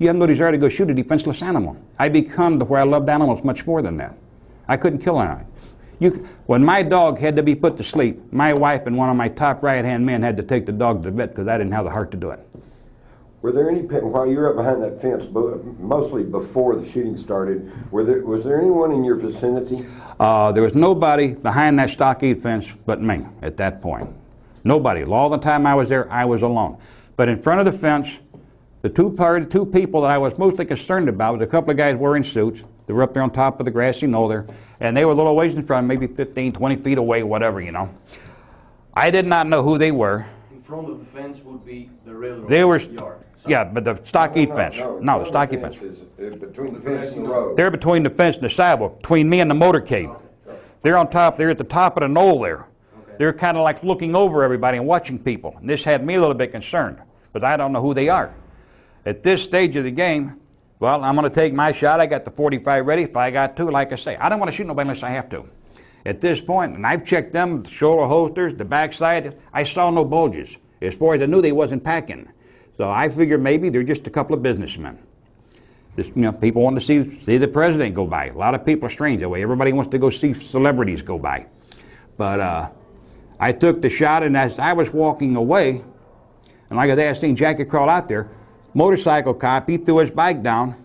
you have no desire to go shoot a defenseless animal. I become to where I loved animals much more than that. I couldn't kill an animal. When my dog had to be put to sleep, my wife and one of my top right-hand men had to take the dog to the vet because I didn't have the heart to do it. Were there any, while you were up behind that fence, mostly before the shooting started, was there anyone in your vicinity? There was nobody behind that stockade fence but me at that point. Nobody. All the time I was there, I was alone. But in front of the fence, the two people that I was mostly concerned about was a couple of guys wearing suits. They were up there on top of the grassy knoll there, and they were a little ways in front, maybe 15, 20 feet away, whatever, you know. I did not know who they were. In front of the fence would be the railroad They were, yard. yeah, but the stockade fence. No, the stockade fence. Is between the fence and the road. They're between the fence and the sidewalk, between me and the motorcade. They're on top, they're at the top of the knoll there. They're kind of like looking over everybody and watching people. And this had me a little bit concerned, because I don't know who they are. At this stage of the game, well, I'm going to take my shot. I got the 45 ready. If I got to, like I say, I don't want to shoot nobody unless I have to. At this point, and I've checked them, the shoulder holsters, the backside, I saw no bulges. As far as I knew, they wasn't packing. So I figured maybe they're just a couple of businessmen. Just, you know, people want to see the president go by. A lot of people are strange that way. Everybody wants to go see celebrities go by. But I took the shot, and as I was walking away, and like I seen Jackie crawl out there, motorcycle cop, he threw his bike down.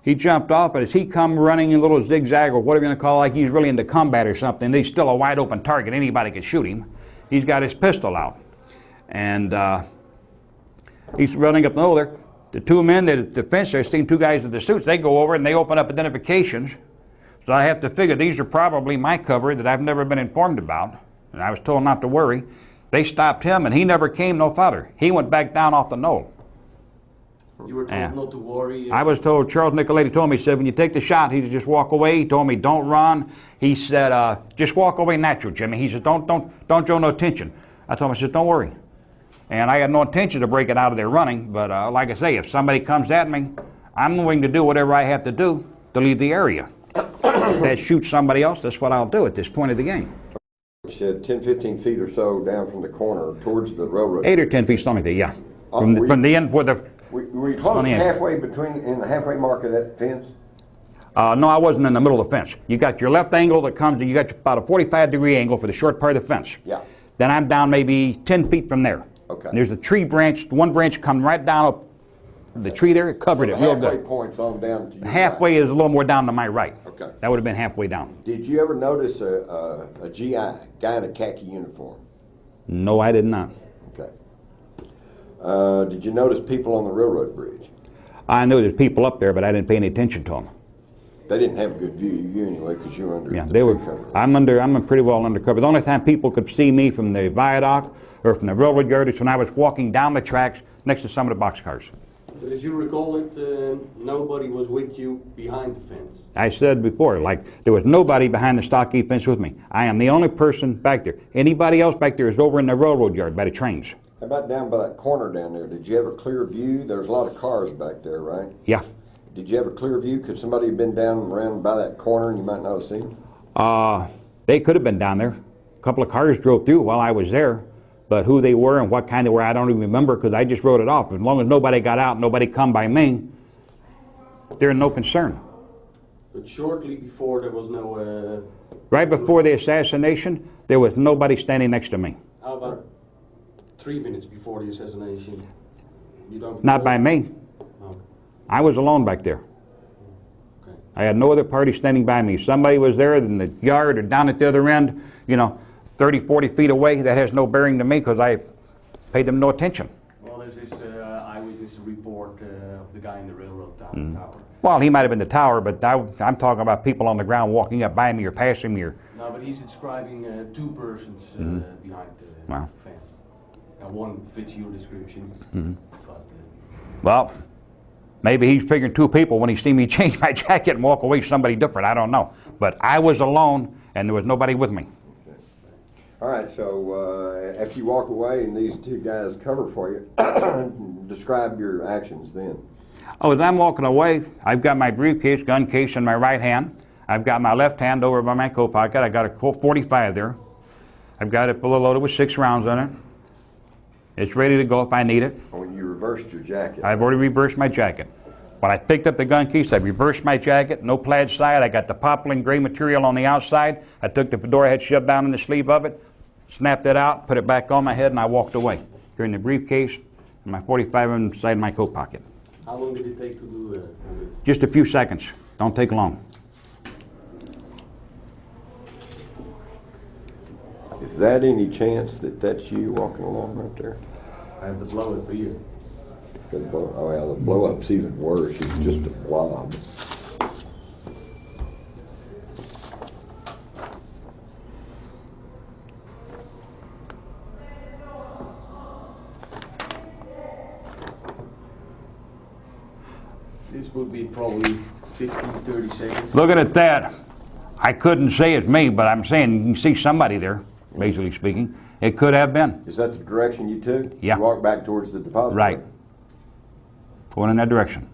He jumped off, and as he come running in a little zigzag or whatever you want to call it, like he's really into combat or something, he's still a wide open target. Anybody could shoot him. He's got his pistol out. And he's running up the knoll there. The two men at the fence there, seen two guys with the suits, they go over and they open up identifications. So I have to figure these are probably my cover that I've never been informed about. And I was told not to worry. They stopped him, and he never came no farther. He went back down off the knoll. You were told not to worry? I was told, Charles Nicoletti told me, he said, when you take the shot, he said, just walk away. He told me, don't run. He said, just walk away natural, Jimmy. He said, don't show no attention. I told him, I said, don't worry. And I had no intention of breaking out of there running, but like I say, if somebody comes at me, I'm willing to do whatever I have to do to leave the area. If that shoots somebody else, that's what I'll do at this point of the game. You said 10, 15 feet or so down from the corner towards the railroad. 8 or 10 feet, something like that, yeah. From the end where the... Were you close to halfway in the halfway mark of that fence? No, I wasn't in the middle of the fence. You got your left angle that comes, you got about a 45-degree angle for the short part of the fence. Yeah. Then I'm down maybe 10 feet from there. Okay. And there's a tree branch, one branch coming right down up the tree there, it covered it real good. Halfway point's on down to your halfway right. is a little more down to my right. Okay. That would have been halfway down. Did you ever notice a GI, guy in a khaki uniform? No, I did not. Okay. Did you notice people on the railroad bridge? I knew there's people up there, but I didn't pay any attention to them. They didn't have a good view of you anyway, because you were under yeah, the they were. cover. I'm pretty well undercover. The only time people could see me from the viaduct or from the railroad yard is when I was walking down the tracks next to some of the boxcars. But as you recall it, nobody was with you behind the fence. I said before, like, there was nobody behind the stockade fence with me. I am the only person back there. Anybody else back there is over in the railroad yard by the trains. How about down by that corner down there? Did you have a clear view? There's a lot of cars back there, right? Yeah. Did you have a clear view? Could somebody have been down around by that corner and you might not have seen them? They could have been down there. A couple of cars drove through while I was there, but who they were and what kind they were, I don't even remember because I just wrote it off. As long as nobody got out, nobody come by me, they're no concern. But shortly before there was no... Right before the assassination, there was nobody standing next to me. How about 3 minutes before the assassination. You don't. Not by me. No. I was alone back there. Okay. I had no other party standing by me. Somebody was there in the yard or down at the other end, you know, 30, 40 feet away. That has no bearing to me because I paid them no attention. Well, there's this eyewitness report of the guy in the railroad tower. Well, he might have been the tower, but I'm talking about people on the ground walking up by me or passing me. Or, No, but he's describing 2 persons behind the Wow. fence. Now, one fits your description, but well, maybe he's figuring 2 people when he see me change my jacket and walk away, somebody different. I don't know. But I was alone, and there was nobody with me. All right, so after you walk away and these 2 guys cover for you, describe your actions then. Oh, as I'm walking away, I've got my briefcase, gun case in my right hand. I've got my left hand over by my coat pocket. I got a Colt 45 there. I've got it fully loaded with 6 rounds in it. It's ready to go if I need it. When you reversed your jacket. I've already reversed my jacket. When I picked up the gun case, I reversed my jacket, no plaid side. I got the poplin gray material on the outside. I took the fedora I had shoved down in the sleeve of it, snapped it out, put it back on my head, and I walked away. Here in the briefcase, and my 45 inside my coat pocket. how long did it take to do it? Just a few seconds. Don't take long. Is that any chance that that's you walking along right there? I have the blow-up here. Oh, well, the blow-up's even worse. It's just a blob. This would be probably 15, 30 seconds. Looking at that, I couldn't say it's me, but I'm saying you can see somebody there, basically speaking. It could have been. Is that the direction you took? Yeah. You walked back towards the depository? Right. Going in that direction.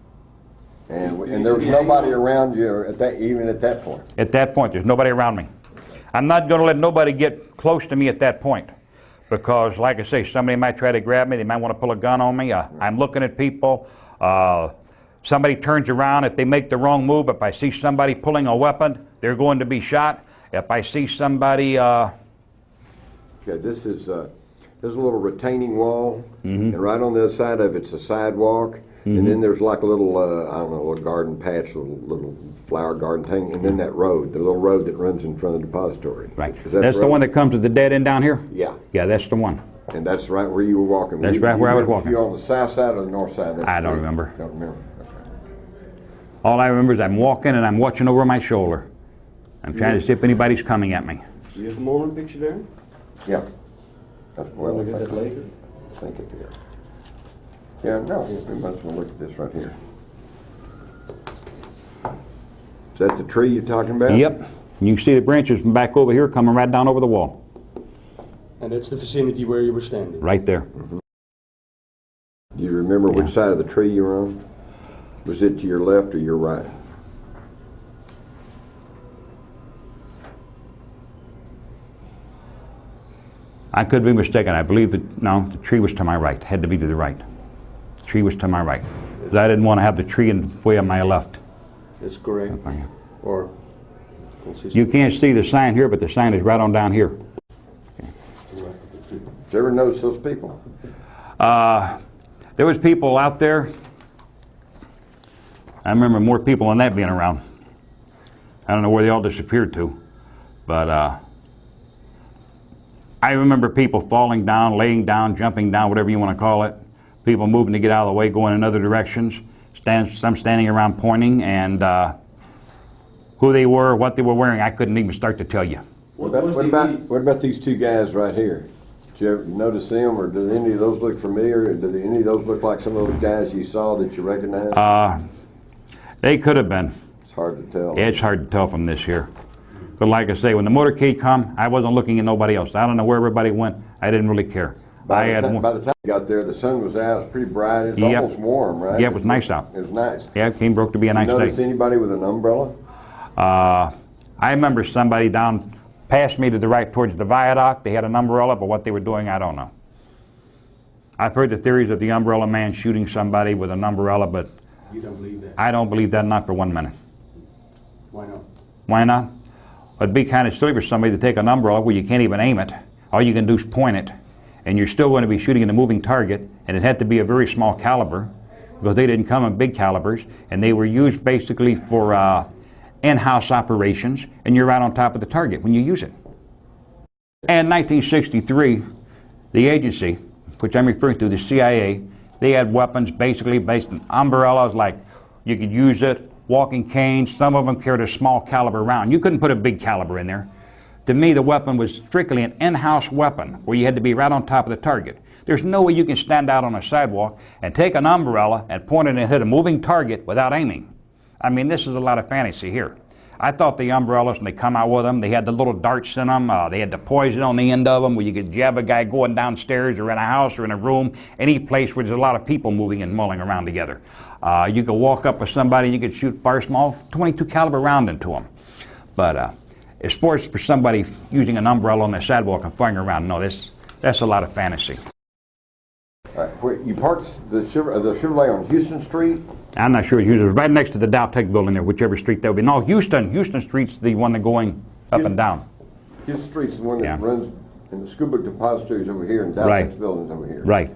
And there was nobody around you even at that point? At that point, there's nobody around me. I'm not going to let nobody get close to me at that point because, like I say, somebody might try to grab me. They might want to pull a gun on me. I'm looking at people. Somebody turns around. If they make the wrong move, if I see somebody pulling a weapon, they're going to be shot. If I see somebody... Okay, this is a little retaining wall, and right on the other side of it's a sidewalk, and then there's like a little, I don't know, a garden patch, a little flower garden thing, and then that road, the little road that runs in front of the depository. Right. Is that That's the one that comes to the dead end down here? Yeah. Yeah, that's the one. And that's right where you were walking? That's right where I was walking. If you're on the south side or the north side? I don't remember. Don't remember. Okay. All I remember is I'm walking and I'm watching over my shoulder. I'm trying to see if anybody's coming at me. Do you have the moment picture there? Yeah. Well, Look at that later. I think it did. Yeah, no, we might as well look at this right here. Is that the tree you're talking about? Yep. And you can see the branches from back over here coming right down over the wall. And that's the vicinity where you were standing? Right there. Do you remember which side of the tree you were on? Was it to your left or your right? I could be mistaken. I believe that, no, the tree was to my right. It had to be to the right. The tree was to my right. 'Cause I didn't want to have the tree in the way of my left. That's correct. Or consistent. You can't see the sign here, but the sign is right on down here. Did you ever notice those people? There was people out there. I remember more people than that being around. I don't know where they all disappeared to, but I remember people falling down, laying down, jumping down, whatever you want to call it. People moving to get out of the way, going in other directions. Some standing around pointing, and who they were, what they were wearing, I couldn't even start to tell you. What about these 2 guys right here? Did you ever notice them, or did any of those look familiar? Or did any of those look like some of those guys you saw that you recognized? They could have been. It's hard to tell. It's hard to tell from this here. But like I say, when the motorcade come, I wasn't looking at nobody else. I don't know where everybody went. I didn't really care. By the time you got there, the sun was out. It was pretty bright. It was almost warm, right? Yeah, it was nice out. It was nice. Yeah, it came broke to be a nice day. Did you notice anybody with an umbrella? I remember somebody down past me to the right towards the viaduct. They had an umbrella, but what they were doing, I don't know. I've heard the theories of the umbrella man shooting somebody with an umbrella, but You don't believe that? I don't believe that, not for 1 minute. Why not? Why not? It'd be kind of silly for somebody to take an umbrella where you can't even aim it. All you can do is point it, and you're still going to be shooting at a moving target, and it had to be a very small caliber because they didn't come in big calibers, and they were used basically for in-house operations, and you're right on top of the target when you use it. And 1963, the agency, which I'm referring to, the CIA, they had weapons basically based on umbrellas, like you could use it, walking canes. Some of them carried a small caliber round. You couldn't put a big caliber in there. To me, the weapon was strictly an in-house weapon where you had to be right on top of the target. There's no way you can stand out on a sidewalk and take an umbrella and point it and hit a moving target without aiming. I mean, this is a lot of fantasy here. I thought the umbrellas, when they come out with them, they had the little darts in them. They had the poison on the end of them where you could jab a guy going downstairs or in a house or in a room, any place where there's a lot of people moving and mulling around together. You could walk up with somebody and you could shoot fire small 22 caliber round into them. But as far as for somebody using an umbrella on the sidewalk and firing around, no, that's a lot of fantasy. All right, where you parked the Chevrolet on Houston Street? I'm not sure. It was right next to the Dow Tech building there, whichever street that would be. No, Houston Street's the one that's going up and down. Houston Street's the one that runs in the school book depositories over here and Dow Tech's buildings over here. Right.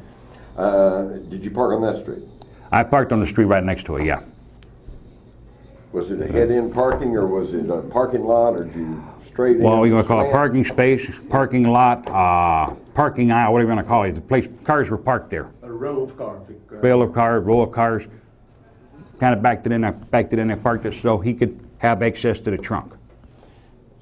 Did you park on that street? I parked on the street right next to it, yeah. Was it a head-in parking, or was it a parking lot, or did you straight in? Well, you want to call it parking space, parking lot, parking aisle, whatever you want to call it. The place, cars were parked there. A row of cars. Row of cars. Kind of backed it in there, parked it so he could have access to the trunk.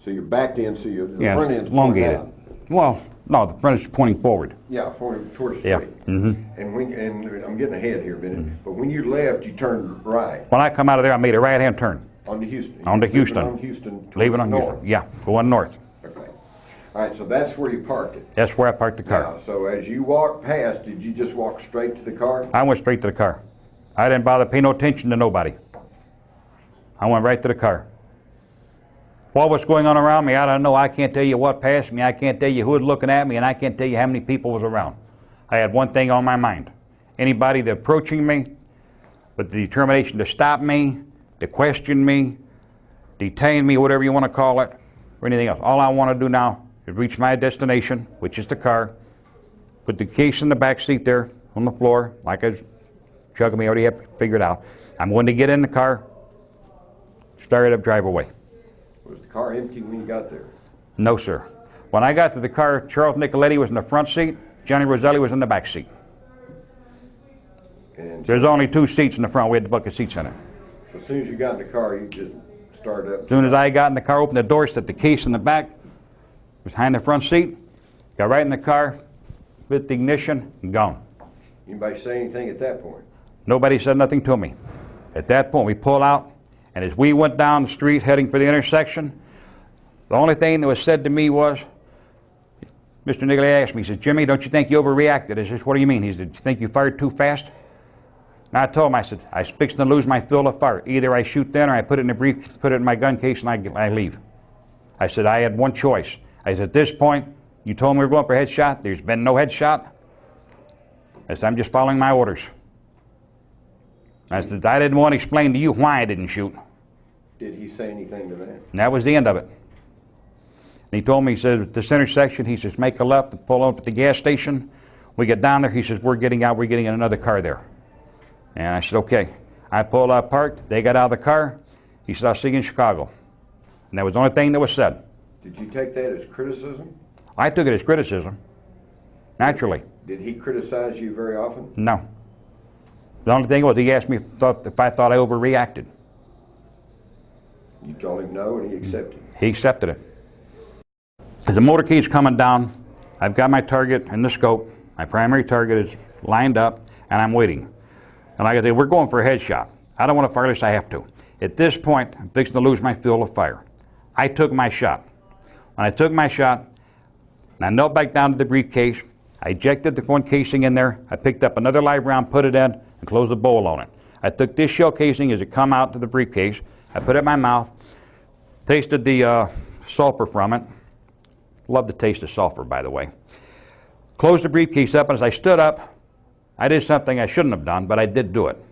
So you're backed in, so the front end's elongated. out. Well, no, the front is pointing forward. Yeah, towards the street. Yeah. Mm-hmm. And I'm getting ahead here a minute, but when you left, you turned right. When I come out of there, I made a right-hand turn. Onto Houston. Onto Houston. On Houston. Leaving on north. Houston. Yeah, going north. Okay. All right, so that's where you parked it. That's where I parked the car. Now, so as you walked past, did you just walk straight to the car? I went straight to the car. I didn't bother pay no attention to nobody. I went right to the car. What was going on around me, I don't know. I can't tell you what passed me. I can't tell you who was looking at me, and I can't tell you how many people was around. I had one thing on my mind. Anybody that approaching me with the determination to stop me, to question me, detain me, whatever you want to call it, or anything else. All I want to do now is reach my destination, which is the car, put the case in the back seat there on the floor, like I chugging me already have figured out. I'm going to get in the car, start it up, drive away. Was the car empty when you got there? No, sir. When I got to the car, Charles Nicoletti was in the front seat, Johnny Roselli was in the back seat. And there's only 2 seats in the front. We had the bucket seats in it. So as soon as you got in the car, you just started up? As soon as I got in the car, opened the door, set the case in the back, was behind the front seat, got right in the car, lit the ignition, and gone. Anybody say anything at that point? Nobody said nothing to me. At that point, we pulled out, and as we went down the street heading for the intersection, the only thing that was said to me was, Mr. Nicoletti asked me, he says, Jimmy, don't you think you overreacted? I says, what do you mean? He said, do you think you fired too fast? And I told him, I said, I was fixing to lose my fill of fire. Either I shoot then or I put it in a brief, put it in my gun case and I leave. I said, I had one choice. I said, at this point, you told me we were going for a headshot. There's been no headshot. I said, I'm just following my orders. I said, I didn't want to explain to you why I didn't shoot. Did he say anything to that? And that was the end of it. And he told me, he said, at this intersection, he says, make a left and pull up at the gas station. We get down there, he says, we're getting out, we're getting in another car there. And I said, okay. I pulled out, parked, they got out of the car. He said, I'll see you in Chicago. And that was the only thing that was said. Did you take that as criticism? I took it as criticism, naturally. Did he criticize you very often? No. The only thing was he asked me if I thought I overreacted. You told him no, and he accepted. He accepted it. As the motorcade's coming down, I've got my target in the scope. My primary target is lined up, and I'm waiting. And like I said, we're going for a headshot. I don't want to fire unless I have to. At this point, I'm fixing to lose my field of fire. I took my shot. When I took my shot, and I knelt back down to the briefcase, I ejected the one casing in there. I picked up another live round, put it in, and closed the bowl on it. I took this shell casing as it come out to the briefcase. I put it in my mouth, tasted the sulfur from it. Love the taste of sulfur, by the way. Closed the briefcase up, and as I stood up, I did something I shouldn't have done, but I did do it.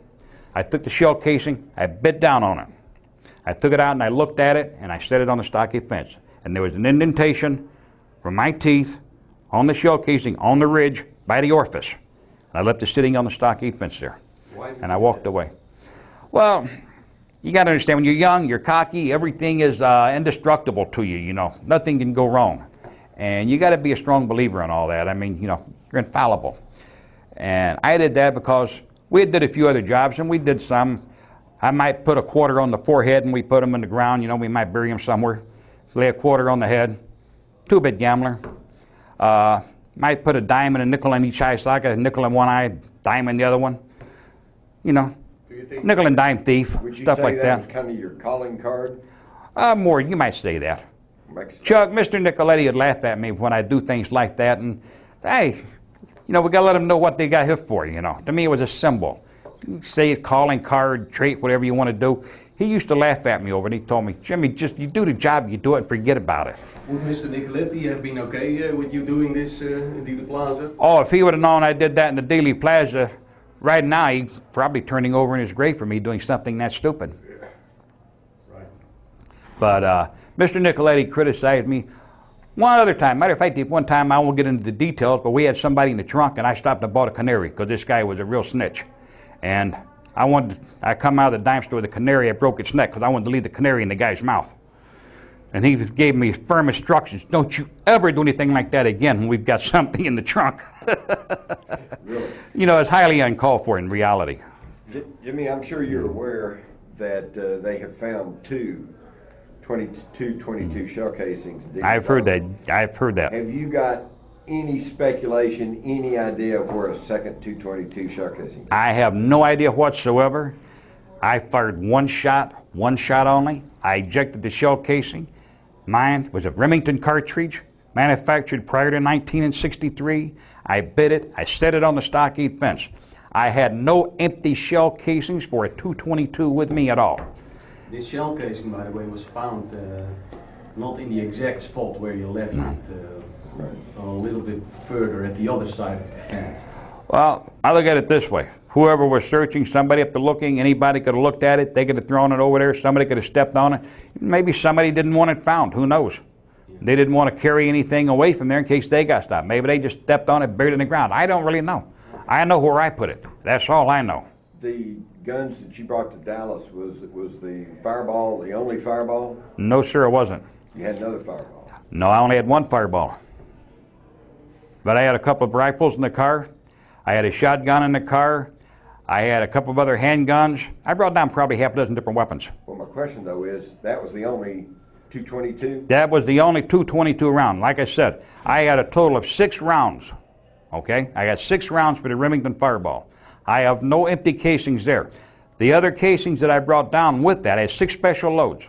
I took the shell casing, I bit down on it. I took it out and I looked at it, and I set it on the stockade fence. And there was an indentation from my teeth on the shell casing, on the ridge, by the orifice. I left it sitting on the stockade fence there. And I walked away. Well, you got to understand, when you're young, you're cocky, everything is indestructible to you, you know. Nothing can go wrong. And you got to be a strong believer in all that. I mean, you know, you're infallible. And I did that because we did a few other jobs, and we did some. I might put a quarter on the forehead, and we put them in the ground. You know, we might bury them somewhere. Lay a quarter on the head. Two-bit gambler. Might put a dime and a nickel in each eye socket, a nickel in one eye, dime in the other one. You know, nickel and dime thief, stuff like that. Would you say that was kind of your calling card? More, you might say that. Chuck, Mr. Nicoletti would laugh at me when I do things like that, and hey, you know, we got to let them know what they got here for, you know. To me, it was a symbol. You say it, calling card, trait, whatever you want to do. He used to laugh at me over it, and he told me, Jimmy, just you do the job, you do it, and forget about it. Would Mr. Nicoletti have been okay with you doing this in the plaza? Oh, if he would have known I did that in the Dealey Plaza, right now he's probably turning over in his grave for me doing something that stupid. Yeah. Right. But Mr. Nicoletti criticized me one other time. Matter of fact, one time, I won't get into the details, but we had somebody in the trunk, and I stopped and bought a canary because this guy was a real snitch. And I come out of the dime store with a canary, I broke its neck because I wanted to leave the canary in the guy's mouth. And he gave me firm instructions, don't you ever do anything like that again when we've got something in the trunk. Really? You know, it's highly uncalled for in reality. Jimmy, I'm sure you're aware that they have found two 22 shell casings. I've heard that. Have you got any speculation, any idea of where a second 222 shell casing is? I have no idea whatsoever. I fired one shot only. I ejected the shell casing. Mine was a Remington cartridge, manufactured prior to 1963. I bit it. I set it on the stockade fence. I had no empty shell casings for a 222 with me at all. This shell casing, by the way, was found not in the exact spot where you left it, a little bit further at the other side of the fence. Well, I look at it this way. Whoever was searching, somebody up there looking, anybody could have looked at it, they could have thrown it over there, somebody could have stepped on it. Maybe somebody didn't want it found, who knows? They didn't want to carry anything away from there in case they got stopped. Maybe they just stepped on it, buried it in the ground. I don't really know. I know where I put it. That's all I know. The guns that you brought to Dallas, was the Fireball the only Fireball? No, sir, it wasn't. You had another Fireball? No, I only had one Fireball. But I had a couple of rifles in the car. I had a shotgun in the car. I had a couple of other handguns. I brought down probably half a dozen different weapons. Well, my question, though, is that was the only 222? That was the only 222 round. Like I said, I had a total of 6 rounds. Okay? I got 6 rounds for the Remington Fireball. I have no empty casings there. The other casings that I brought down with that, I had 6 special loads.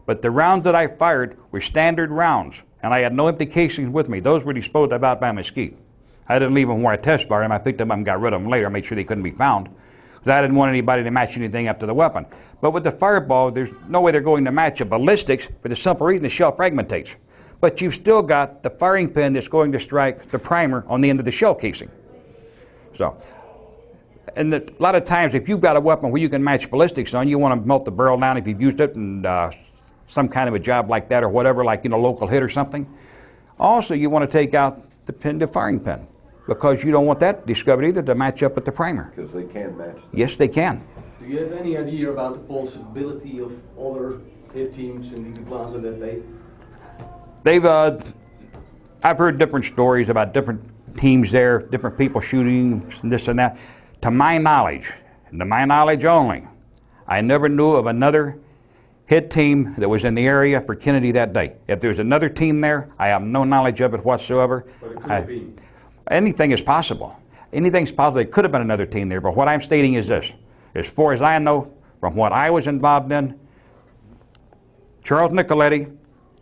But the rounds that I fired were standard rounds, and I had no empty casings with me. Those were disposed of out by Mesquite. I didn't leave them where I test fired them. I picked them up and got rid of them later. I made sure they couldn't be found, because I didn't want anybody to match anything up to the weapon. But with the Fireball, there's no way they're going to match a ballistics for the simple reason the shell fragmentates. But you've still got the firing pin that's going to strike the primer on the end of the shell casing. So, and a lot of times, if you've got a weapon where you can match ballistics on, you want to melt the barrel down if you've used it and some kind of a job like that or whatever, like, you know, local hit or something. Also, you want to take out the pin, the firing pin, because you don't want that discovered either to match up with the primer. Because they can match them. Yes, they can. Do you have any idea about the possibility of other hit teams in the plaza that they've I've heard different stories about different teams there, different people shooting, and this and that. To my knowledge, and to my knowledge only, I never knew of another hit team that was in the area for Kennedy that day. If there's another team there, I have no knowledge of it whatsoever. But it could be. Anything is possible. Anything's possible. There could have been another team there, but what I'm stating is this. As far as I know, from what I was involved in, Charles Nicoletti,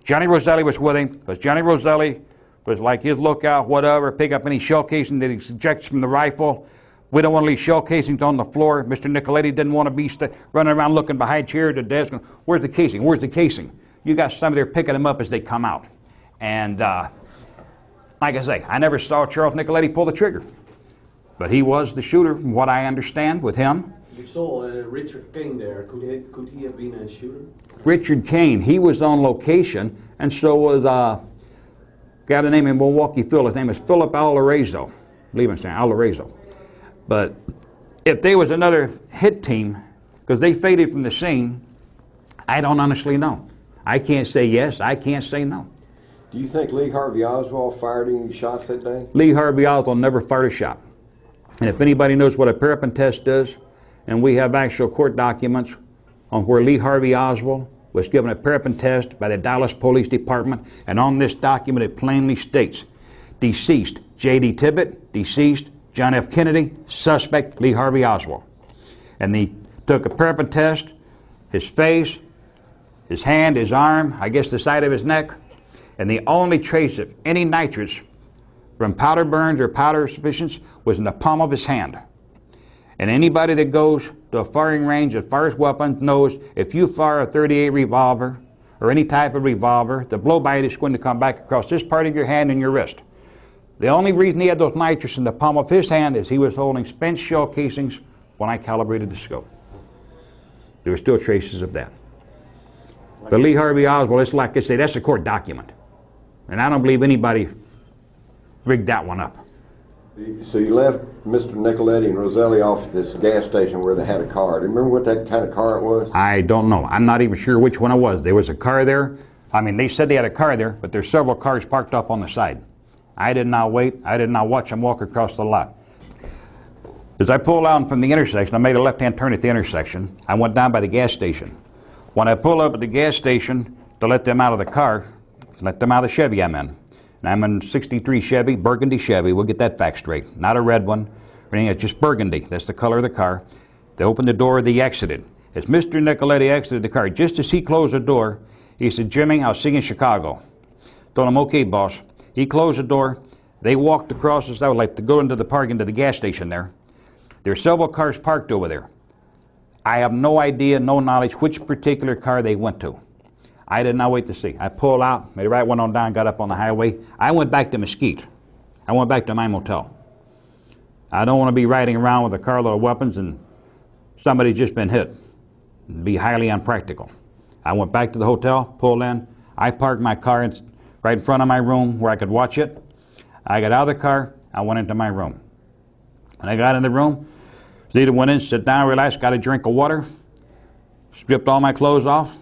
Johnny Roselli was with him, because Johnny Roselli was like his lookout, whatever, pick up any shell casing that he ejects from the rifle. We don't want to leave shell casings on the floor. Mr. Nicoletti didn't want to be running around looking behind chairs or desks. Where's the casing? Where's the casing? You got somebody there picking them up as they come out. And like I say, I never saw Charles Nicoletti pull the trigger. But he was the shooter, from what I understand, with him. You saw Richard Kane there. Could he have been a shooter? Richard Kane, he was on location, and so was a guy by the name of Milwaukee Phil. His name is Philip Alarezo. I believe I'm saying Alarezo. But if there was another hit team, because they faded from the scene, I don't honestly know. I can't say yes, I can't say no. Do you think Lee Harvey Oswald fired any shots that day? Lee Harvey Oswald never fired a shot. And if anybody knows what a parapet test is, and we have actual court documents on where Lee Harvey Oswald was given a parapet test by the Dallas Police Department, and on this document it plainly states, deceased J.D. Tibbet, deceased John F. Kennedy, suspect Lee Harvey Oswald. And they took a parapet test, his face, his hand, his arm, I guess the side of his neck, and the only trace of any nitrates from powder burns or powder suspicions was in the palm of his hand. And anybody that goes to a firing range as far as weapons knows if you fire a .38 revolver or any type of revolver, the blow by it is going to come back across this part of your hand and your wrist. The only reason he had those nitrates in the palm of his hand is he was holding spent shell casings when I calibrated the scope. There were still traces of that. But Lee Harvey Oswald, it's like I say, that's a court document. And I don't believe anybody rigged that one up. So you left Mr. Nicoletti and Roselli off at this gas station where they had a car. Do you remember what that kind of car it was? I don't know. I'm not even sure which one it was. There was a car there. I mean, they said they had a car there, but there's several cars parked up on the side. I did not wait. I did not watch them walk across the lot. As I pulled out from the intersection, I made a left-hand turn at the intersection. I went down by the gas station. When I pulled up at the gas station to let them out of the car, let them out of the Chevy I'm in. And I'm in 63 Chevy, burgundy Chevy. We'll get that fact straight. Not a red one or anything. It's just burgundy. That's the color of the car. They opened the door. They exited. As Mr. Nicoletti exited the car, just as he closed the door, he said, "Jimmy, I'll see you in Chicago." Told him, "Okay, boss." He closed the door. They walked across the side, like to go into the park, into the gas station there. There are several cars parked over there. I have no idea, no knowledge which particular car they went to. I did not wait to see. I pulled out, made a right, went on down, got up on the highway. I went back to Mesquite. I went back to my motel. I don't want to be riding around with a carload of weapons and somebody's just been hit. It'd be highly unpractical. I went back to the hotel, pulled in. I parked my car right in front of my room where I could watch it. I got out of the car. I went into my room. When I got in the room, Zita went in, sat down, relaxed, got a drink of water, stripped all my clothes off,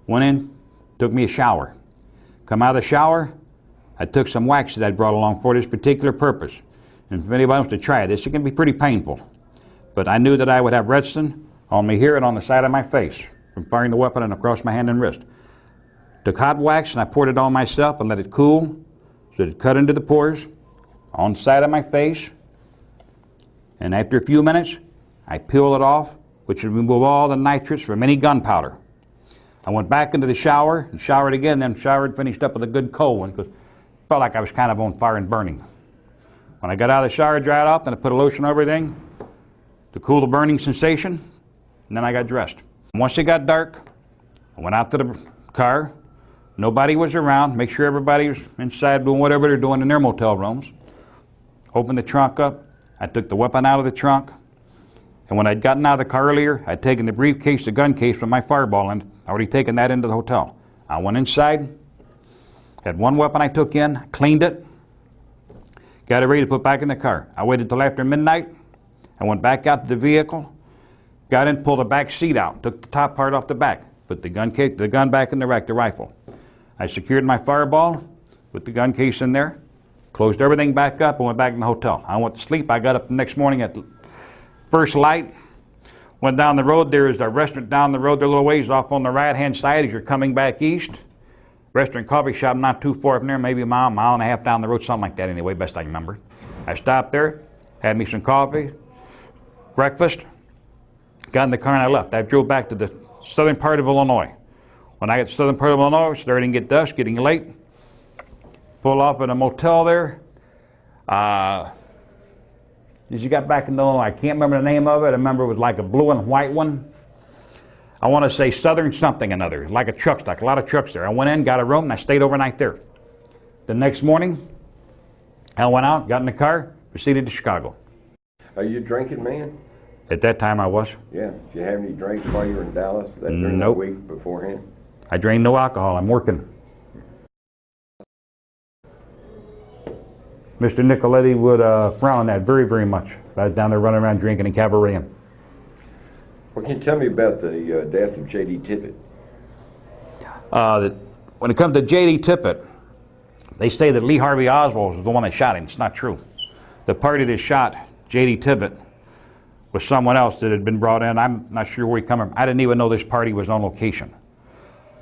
went in, took me a shower. Come out of the shower, I took some wax that I brought along for this particular purpose. And if anybody wants to try this, it can be pretty painful. But I knew that I would have redstone on me here and on the side of my face from firing the weapon and across my hand and wrist. Took hot wax and I poured it on myself and let it cool so it cut into the pores on the side of my face. And after a few minutes, I peeled it off, which would remove all the nitrates from any gunpowder. I went back into the shower and showered again, then showered, finished up with a good cold one because it felt like I was kind of on fire and burning. When I got out of the shower, dried off, then I put a lotion over everything to cool the burning sensation, and then I got dressed. Once it got dark, I went out to the car. Nobody was around. Make sure everybody was inside doing whatever they're doing in their motel rooms. Opened the trunk up. I took the weapon out of the trunk, and when I'd gotten out of the car earlier, I'd taken the briefcase, the gun case from my fireball, and I'd already taken that into the hotel. I went inside, had one weapon I took in, cleaned it, got it ready to put back in the car. I waited till after midnight. I went back out to the vehicle, got in, pulled the back seat out, took the top part off the back, put the gun case, the gun back in the rack, the rifle. I secured my fireball, put the gun case in there, closed everything back up, and went back in the hotel. I went to sleep. I got up the next morning at first light, went down the road. There is a restaurant down the road, there a little ways off on the right-hand side as you're coming back east. Restaurant, coffee shop not too far from there, maybe a mile and a half down the road, something like that anyway, best I can remember. I stopped there, had me some coffee, breakfast, got in the car and I left. I drove back to the southern part of Illinois. When I got to the southern part of Illinois, it was starting to get dusk, getting late. Pulled off at a motel there. As you got back into Illinois, I can't remember the name of it. I remember it was like a blue and white one. I want to say Southern something another, like a truck stop, a lot of trucks there. I went in, got a room, and I stayed overnight there. The next morning, I went out, got in the car, proceeded to Chicago. Are you a drinking man? At that time I was. Yeah. Did you have any drinks while you were in Dallas? During Nope. the week beforehand? I drained no alcohol. I'm working. Mr. Nicoletti would frown on that very, very much. I was down there running around drinking and cabareting. Well, can you tell me about the death of J.D. Tippit? When it comes to J.D. Tippit, they say that Lee Harvey Oswald was the one that shot him. It's not true. The party that shot J.D. Tippit was someone else that had been brought in. I'm not sure where he came from. I didn't even know this party was on location.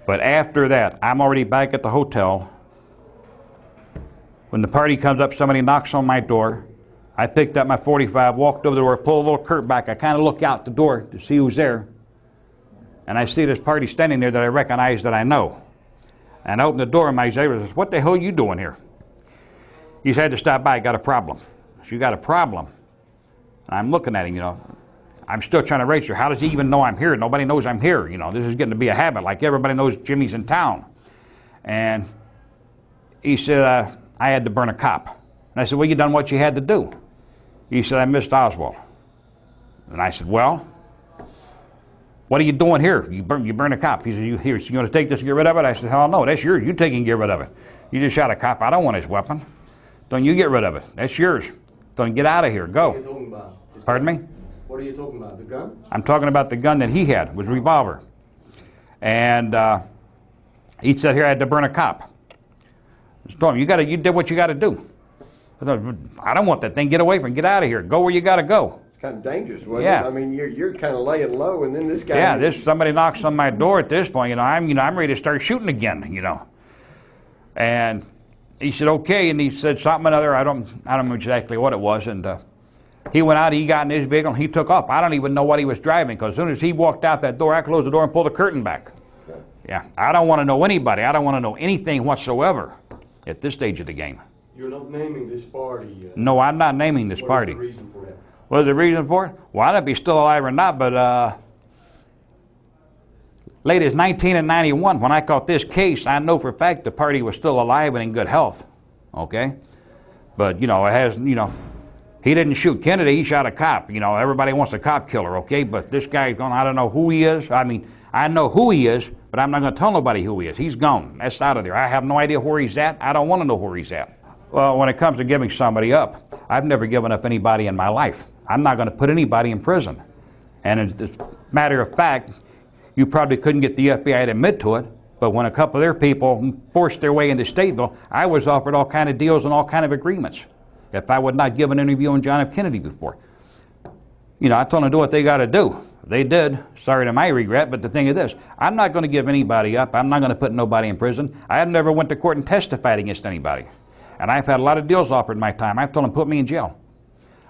But after that, I'm already back at the hotel. When the party comes up, somebody knocks on my door. I picked up my .45, walked over the door, pulled a little curtain back. I kind of look out the door to see who's there. And I see this party standing there that I recognize that I know. And I open the door and my neighbor says, "What the hell are you doing here?" He said, "To stop by, I got a problem." So you got a problem? And I'm looking at him, you know. I'm still trying to register. How does he even know I'm here? Nobody knows I'm here, you know. This is getting to be a habit, like everybody knows Jimmy's in town. And he said, I had to burn a cop. And I said, "Well, you done what you had to do." He said, "I missed Oswald." And I said, "Well, what are you doing here? You burn a cop." He said, "You here? So you going to take this and get rid of it?" I said, "Hell no, that's yours. You take it and get rid of it. You just shot a cop. I don't want his weapon. Don't you get rid of it. That's yours. Don't get out of here. Go." What are you talking about? Pardon me? What are you talking about? The gun? I'm talking about the gun that he had. It was a revolver. And he said, "Here, I had to burn a cop." I told him, you did what you got to do. I don't want that thing. Get away from it. Get out of here. Go where you got to go. It's kind of dangerous, wasn't Yeah. it? I mean, you're kind of laying low, and then this guy. Yeah, somebody knocks on my door at this point. I'm ready to start shooting again. And he said, "Okay," and he said something another. I don't know exactly what it was. And he went out. He got in his vehicle and he took off. I don't even know what he was driving, because as soon as he walked out that door, I closed the door and pulled the curtain back. Okay. Yeah, I don't want to know anybody. I don't want to know anything whatsoever at this stage of the game. You're not naming this party. No, I'm not naming this party. What is the reason for that? What is the reason for it? Well, I don't know if he's still alive or not, but late as 1991, when I caught this case, I know for a fact the party was still alive and in good health. Okay? But, it has, he didn't shoot Kennedy, he shot a cop. Everybody wants a cop killer, okay? But this guy's gone, I don't know who he is. I mean, I know who he is, but I'm not going to tell nobody who he is. He's gone. That's out of there. I have no idea where he's at. I don't want to know where he's at. Well, when it comes to giving somebody up, I've never given up anybody in my life. I'm not going to put anybody in prison. And as a matter of fact, you probably couldn't get the FBI to admit to it, but when a couple of their people forced their way into Stateville, I was offered all kind of deals and all kind of agreements if I would not give an interview on John F. Kennedy before. I told them to do what they got to do. They did. Sorry to my regret, but the thing is this. I'm not going to give anybody up. I'm not going to put nobody in prison. I have never went to court and testified against anybody. And I've had a lot of deals offered in my time. I've told them, put me in jail.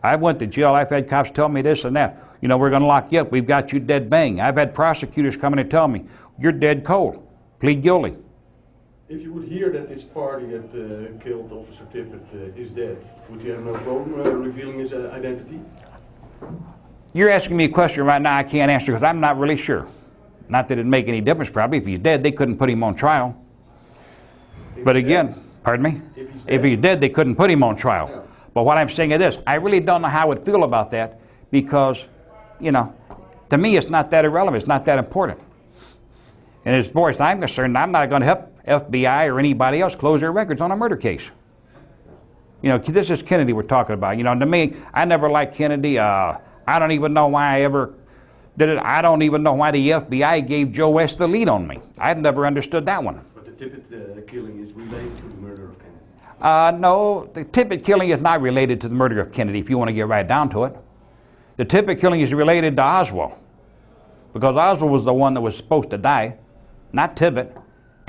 I went to jail. I've had cops tell me this and that. We're going to lock you up. We've got you dead bang. I've had prosecutors come in and tell me, you're dead cold. Plead guilty. If you would hear that this party that killed Officer Tippit is dead, would you have no problem revealing his identity? You're asking me a question right now I can't answer because I'm not really sure. Not that it'd make any difference probably. If he's dead, they couldn't put him on trial. But again, pardon me? If he's dead, they couldn't put him on trial. Yeah. But what I'm saying is this. I really don't know how I would feel about that because, to me it's not that irrelevant. It's not that important. And as far as I'm concerned, I'm not going to help FBI or anybody else close their records on a murder case. This is Kennedy we're talking about. To me, I never liked Kennedy. I don't even know why I ever did it. I don't even know why the FBI gave Joe West the lead on me. I've never understood that one. But the Tippit killing is related to the murder of Kennedy? No, the Tippit killing is not related to the murder of Kennedy, if you want to get right down to it. The Tippit killing is related to Oswald. Because Oswald was the one that was supposed to die, not Tippit.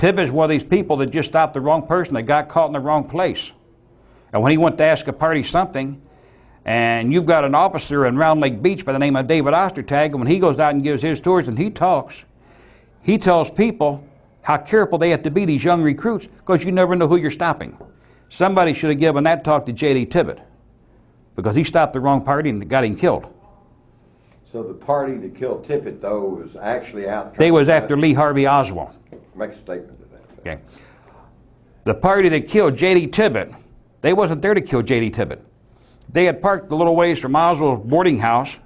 Tippit is one of these people that just stopped the wrong person, that got caught in the wrong place. And when he went to ask a party something, and you've got an officer in Round Lake Beach by the name of David Ostertag, and when he goes out and gives his tours and he talks, he tells people how careful they have to be, these young recruits, because you never know who you're stopping. Somebody should have given that talk to J.D. Tippit, because he stopped the wrong party and got him killed. So the party that killed Tippit, though, was actually out... They was after Lee Harvey Oswald. Make a statement to that. Okay. The party that killed J.D. Tippit, they wasn't there to kill J.D. Tippit. They had parked a little ways from Oswald's boarding house.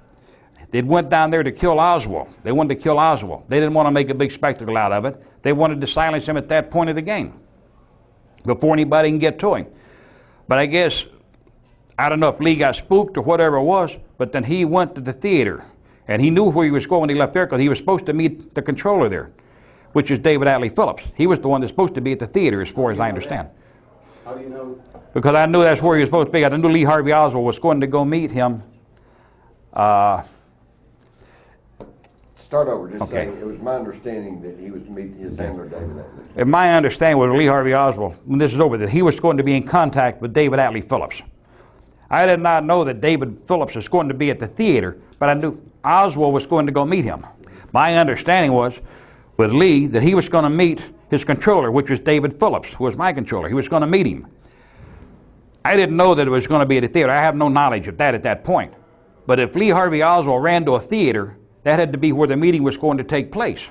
They went down there to kill Oswald. They wanted to kill Oswald. They didn't want to make a big spectacle out of it. They wanted to silence him at that point of the game before anybody can get to him. But I guess I don't know if Lee got spooked or whatever it was, but then he went to the theater. And he knew where he was going when he left there because he was supposed to meet the controller there, which is David Atlee Phillips. He was the one that's supposed to be at the theater as far as I understand. How do you know? Because I knew that's where he was supposed to be. I knew Lee Harvey Oswald was going to go meet him. Start over. Just Okay. saying, it was my understanding that he was to meet his handler, David Atlee. And my understanding was Lee Harvey Oswald, when this is over, that he was going to be in contact with David Atlee Phillips. I did not know that David Phillips was going to be at the theater, but I knew Oswald was going to go meet him. My understanding was, with Lee, that he was going to meet his controller, which was David Phillips, who was my controller. He was going to meet him. I didn't know that it was going to be at a theater. I have no knowledge of that at that point. But if Lee Harvey Oswald ran to a theater, that had to be where the meeting was going to take place.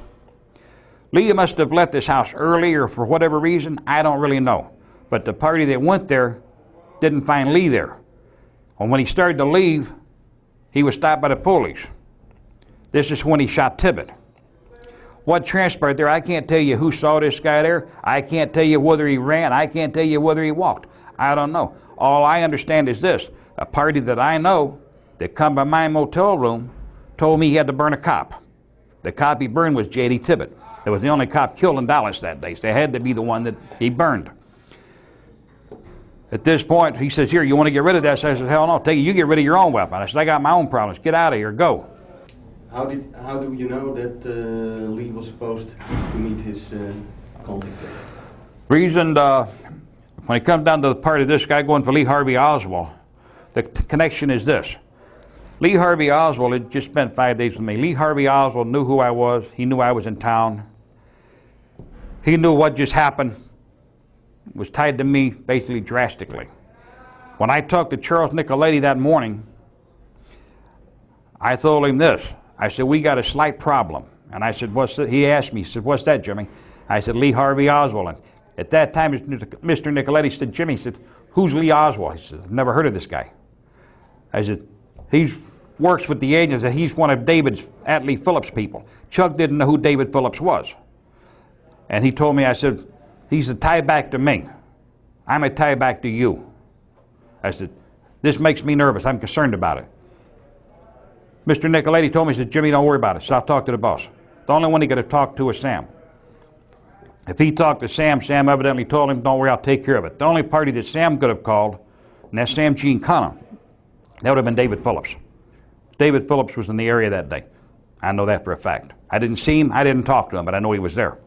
Lee must have left this house early or for whatever reason, I don't really know. But the party that went there didn't find Lee there. And when he started to leave, he was stopped by the police. This is when he shot Tibbet. What transpired there, I can't tell you who saw this guy there. I can't tell you whether he ran. I can't tell you whether he walked. I don't know. All I understand is this. A party that I know that come by my motel room told me he had to burn a cop. The cop he burned was J.D. Tibbet. It was the only cop killed in Dallas that day, so it had to be the one that he burned. At this point, he says, here, you want to get rid of that? So I said, hell no, take it. You get rid of your own weapon. I said, I got my own problems. Get out of here. Go. How do you know that Lee was supposed to meet his contact there? Reason, when it comes down to the part of this guy going for Lee Harvey Oswald, the connection is this. Lee Harvey Oswald had just spent 5 days with me. Lee Harvey Oswald knew who I was. He knew I was in town. He knew what just happened was tied to me basically drastically. When I talked to Charles Nicoletti that morning, I told him this. I said, we got a slight problem. And I said, what's that? He asked me, he said, what's that, Jimmy? I said, Lee Harvey Oswald. And at that time, Mr. Nicoletti said, Jimmy, he said, who's Lee Oswald? He said, I've never heard of this guy. I said, he works with the agents, and he's one of David Atlee Phillips' people. Chuck didn't know who David Phillips was. And he told me, I said, he's a tie back to me. I'm a tie back to you. I said, this makes me nervous. I'm concerned about it. Mr. Nicoletti told me, he said, Jimmy, don't worry about it. So I'll talk to the boss. The only one he could have talked to was Sam. If he talked to Sam, Sam evidently told him, don't worry, I'll take care of it. The only party that Sam could have called, and that's Sam Gene Connor, that would have been David Phillips. David Phillips was in the area that day. I know that for a fact. I didn't see him, I didn't talk to him, but I know he was there.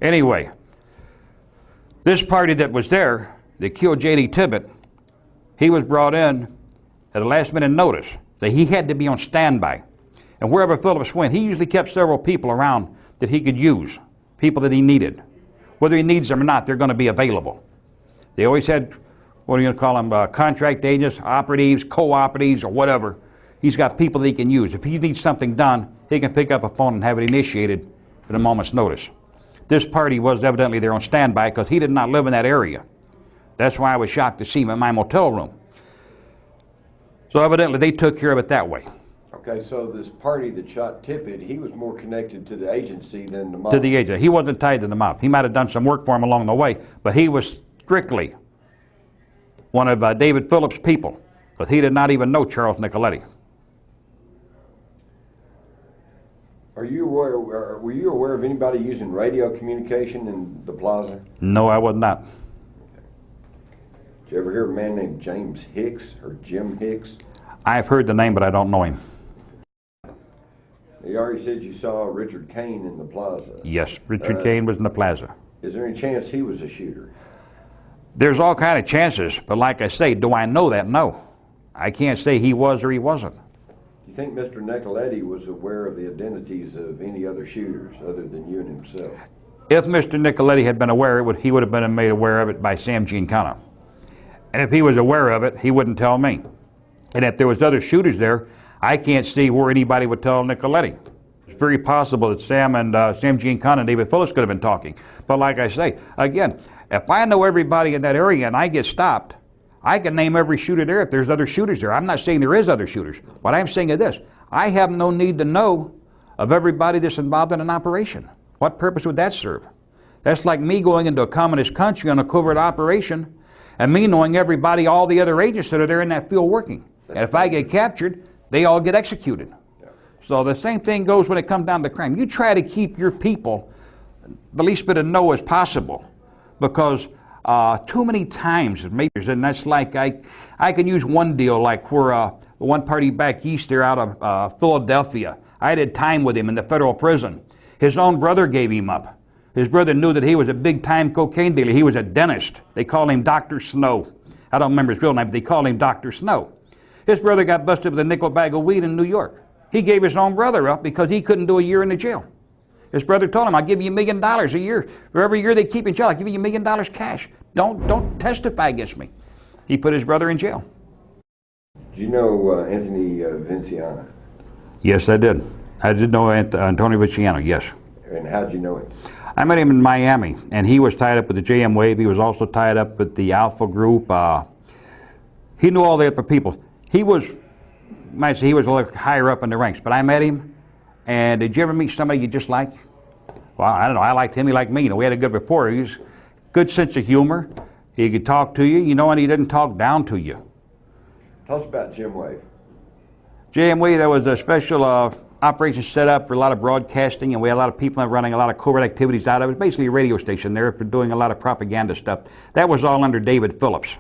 Anyway, this party that was there, that killed J.D. Tibbet, he was brought in at a last minute notice that he had to be on standby. And wherever Phillips went, he usually kept several people around that he could use, people that he needed. Whether he needs them or not, they're going to be available. They always had, what are you going to call them, contract agents, operatives, co-operatives, or whatever. He's got people that he can use. If he needs something done, he can pick up a phone and have it initiated at a moment's notice. This party was evidently there on standby because he did not live in that area. That's why I was shocked to see him in my motel room. So evidently they took care of it that way. Okay, so this party that shot Tippett, he was more connected to the agency than the mob. To the agent. He wasn't tied to the mob. He might have done some work for him along the way, but he was strictly one of David Phillips' people, because he did not even know Charles Nicoletti. Were you aware of anybody using radio communication in the plaza? No, I was not. Did you ever hear of a man named James Hicks or Jim Hicks? I've heard the name, but I don't know him. You already said you saw Richard Kane in the plaza. Yes, Richard Kane was in the plaza. Is there any chance he was a shooter? There's all kind of chances, but like I say, do I know that? No. I can't say he was or he wasn't. Do you think Mr. Nicoletti was aware of the identities of any other shooters other than you and himself? If Mr. Nicoletti had been aware of it, he would have been made aware of it by Sam Gene Connor. And if he was aware of it, he wouldn't tell me. And if there was other shooters there, I can't see where anybody would tell Nicoletti. It's very possible that Sam and Sam Gene Connor and David Phillips could have been talking. But like I say, again, if I know everybody in that area and I get stopped, I can name every shooter there if there's other shooters there. I'm not saying there is other shooters. What I'm saying is this. I have no need to know of everybody that's involved in an operation. What purpose would that serve? That's like me going into a communist country on a covert operation And me knowing everybody, all the other agents that are there in that field working. And if I get captured, they all get executed. Yeah. So the same thing goes when it comes down to crime. You try to keep your people the least bit of know as possible, because too many times, and that's like, I can use one deal like where one party back east there out of Philadelphia. I did time with him in the federal prison. His own brother gave him up. His brother knew that he was a big-time cocaine dealer. He was a dentist. They called him Dr. Snow. I don't remember his real name, but they called him Dr. Snow. His brother got busted with a nickel bag of weed in New York. He gave his own brother up because he couldn't do a year in the jail. His brother told him, I'll give you $1 million a year. For every year they keep in jail, I'll give you $1 million cash. Don't testify against me. He put his brother in jail. Do you know Anthony Vinciana? Yes, I did. I did know Antonio Viciano, yes. And how'd you know him? I met him in Miami, and he was tied up with the JM Wave. He was also tied up with the Alpha Group. He knew all the upper people. He was, might say he was a little higher up in the ranks, but I met him. And did you ever meet somebody you just liked? Well, I don't know. I liked him. He liked me. You know, we had a good rapport. He was good sense of humor. He could talk to you, you know, and he didn't talk down to you. Tell us about Jim Wave. JM Wave, there was a special operation set up for a lot of broadcasting, and we had a lot of people running a lot of covert activities out of it. It was basically a radio station there for doing a lot of propaganda stuff. That was all under David Phillips.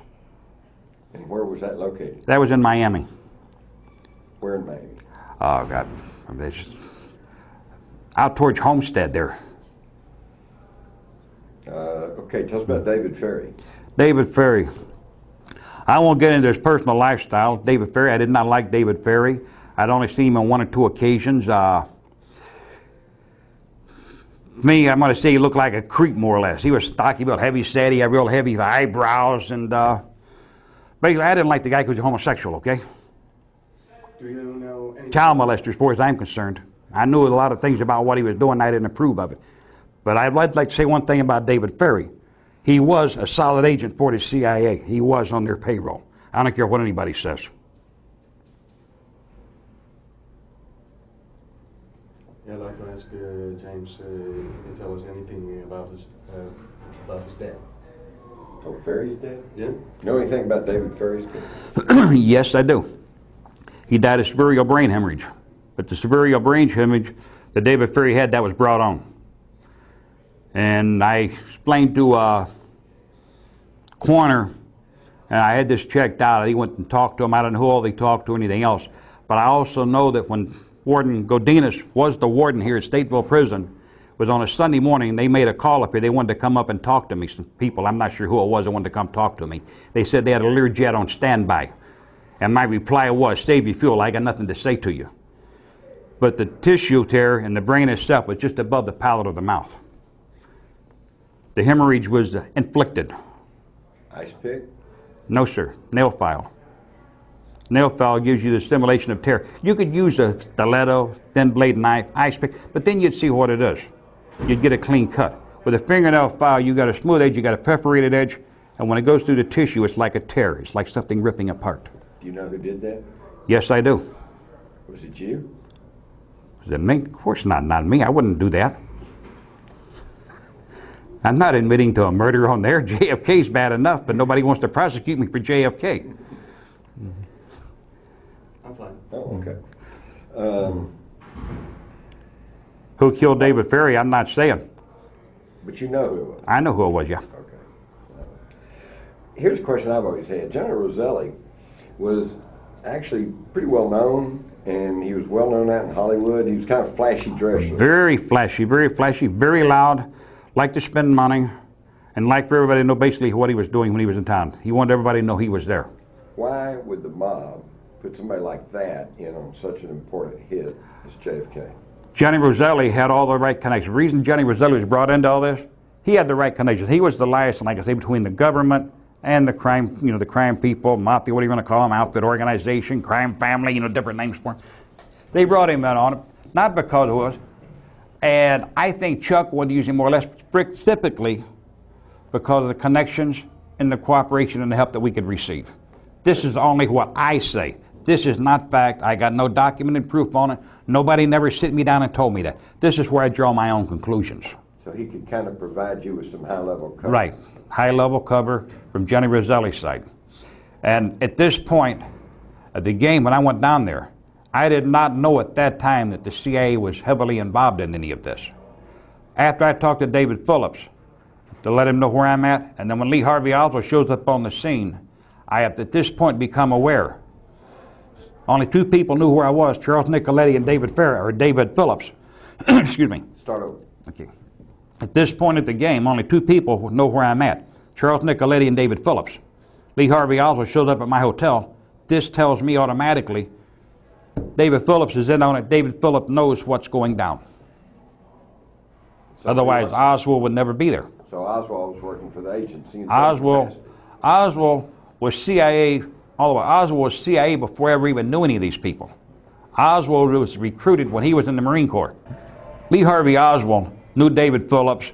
And where was that located? That was in Miami. Where in Miami? Oh, God. Out towards Homestead there. Okay, tell us about David Ferry. David Ferry. I won't get into his personal lifestyle. David Ferry, I did not like David Ferry. I'd only seen him on 1 or 2 occasions. Me, I'm going to say he looked like a creep, more or less. He was stocky, built, heavy set. He had real heavy eyebrows, and basically, I didn't like the guy because he was homosexual, okay? Do you know any child molester, as far as I'm concerned. I knew a lot of things about what he was doing, and I didn't approve of it. But I'd like to say one thing about David Ferry. He was a solid agent for the CIA. He was on their payroll. I don't care what anybody says. Yeah, I'd like to ask James if he can tell us anything about his dad. Oh, Ferry's dead? Yeah. Know anything about David Ferry's dead? Yes, I do. He died of cerebral brain hemorrhage. But the cerebral brain hemorrhage that David Ferry had, that was brought on. And I explained to coroner, and I had this checked out. He went and talked to him. I don't know who all they talked to or anything else. But I also know that when Warden Godinez was the warden here at Stateville Prison, was on a Sunday morning, they made a call up here. They wanted to come up and talk to me. Some people, I'm not sure who it was, that wanted to come talk to me. They said they had a Learjet on standby. And my reply was, save your fuel, I got nothing to say to you. But the tissue tear in the brain itself was just above the palate of the mouth. The hemorrhage was inflicted. Ice pick? No, sir. Nail file. Nail file gives you the stimulation of tear. You could use a stiletto, thin blade knife, ice pick, but then you'd see what it is. You'd get a clean cut. With a fingernail file, you got a smooth edge, you got a perforated edge, and when it goes through the tissue, it's like a tear. It's like something ripping apart. Do you know who did that? Yes, I do. Was it you? Was it me? Of course not me. I wouldn't do that. I'm not admitting to a murder on there. JFK's bad enough, but nobody wants to prosecute me for JFK. I'm fine. Oh, okay. Who killed David Ferry? I'm not saying. But you know who it was? I know who it was, yeah. Okay. Here's a question I've always had. Johnny Roselli was actually pretty well known, and he was well known out in Hollywood. He was kind of flashy dresser. Very flashy, very loud, liked to spend money, and liked for everybody to know basically what he was doing when he was in town. He wanted everybody to know he was there. Why would the mob put somebody like that in on such an important hit as JFK? Johnny Roselli had all the right connections. The reason Johnny Roselli was brought into all this, he had the right connections. He was the liaison, like I say, between the government and the crime, the crime people, mafia, what do you want to call them, outfit organization, crime family, different names for them. They brought him in on it, not because of us. And I think Chuck wanted to use him more or less specifically because of the connections and the cooperation and the help that we could receive. This is only what I say. This is not fact. I got no documented proof on it. Nobody never sit me down and told me that. This is where I draw my own conclusions. So he could kind of provide you with some high-level cover. Right. high-level cover from Johnny Roselli's side. And at this point of the game, when I went down there, I did not know at that time that the CIA was heavily involved in any of this. After I talked to David Phillips to let him know where I'm at, and then when Lee Harvey Oswald shows up on the scene, I have at this point become aware. Only two people knew where I was, Charles Nicoletti and David Phillips. Excuse me. Start over. Okay. At this point of the game, only two people know where I'm at, Charles Nicoletti and David Phillips. Lee Harvey Oswald shows up at my hotel. This tells me automatically David Phillips is in on it. David Phillips knows what's going down. So otherwise, Oswald would never be there. So Oswald was working for the agency. Oswald was CIA all the way. Oswald was CIA before I ever even knew any of these people. Oswald was recruited when he was in the Marine Corps. Lee Harvey Oswald knew David Phillips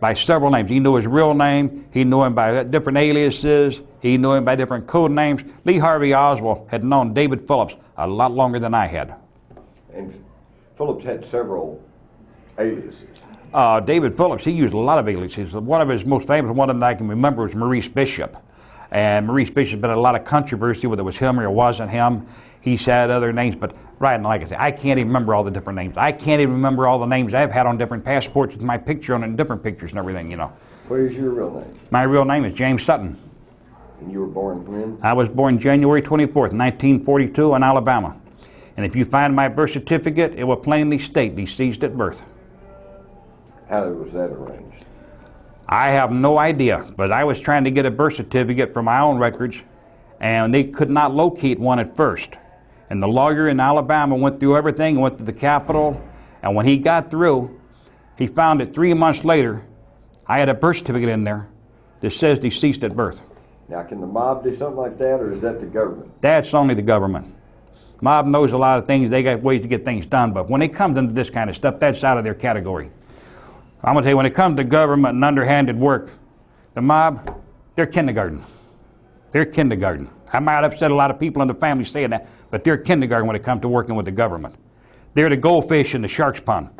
by several names. He knew his real name. He knew him by different aliases. He knew him by different code names. Lee Harvey Oswald had known David Phillips a lot longer than I had. And Phillips had several aliases. David Phillips, he used a lot of aliases. One of his most famous, one of them that I can remember, was Maurice Bishop. And Maurice Bishop's been a lot of controversy whether it was him or it wasn't him. He's had other names, but right, like I said, I can't even remember all the different names. I can't even remember all the names I've had on different passports with my picture on it and different pictures and everything, you know. What is your real name? My real name is James Sutton. And you were born when? I was born January 24th, 1942 in Alabama. And if you find my birth certificate, it will plainly state deceased at birth. How was that arranged? I have no idea, but I was trying to get a birth certificate for my own records, and they could not locate one at first. And the lawyer in Alabama went through everything, went to the Capitol, and when he got through, he found that 3 months later, I had a birth certificate in there that says deceased at birth. Now, can the mob do something like that, or is that the government? That's only the government. Mob knows a lot of things. They got ways to get things done, but when it comes into this kind of stuff, that's out of their category. I'm going to tell you, when it comes to government and underhanded work, the mob, they're kindergarten. They're kindergarten. I might upset a lot of people in the family saying that, but they're kindergarten when it comes to working with the government. They're the goldfish in the shark's pond.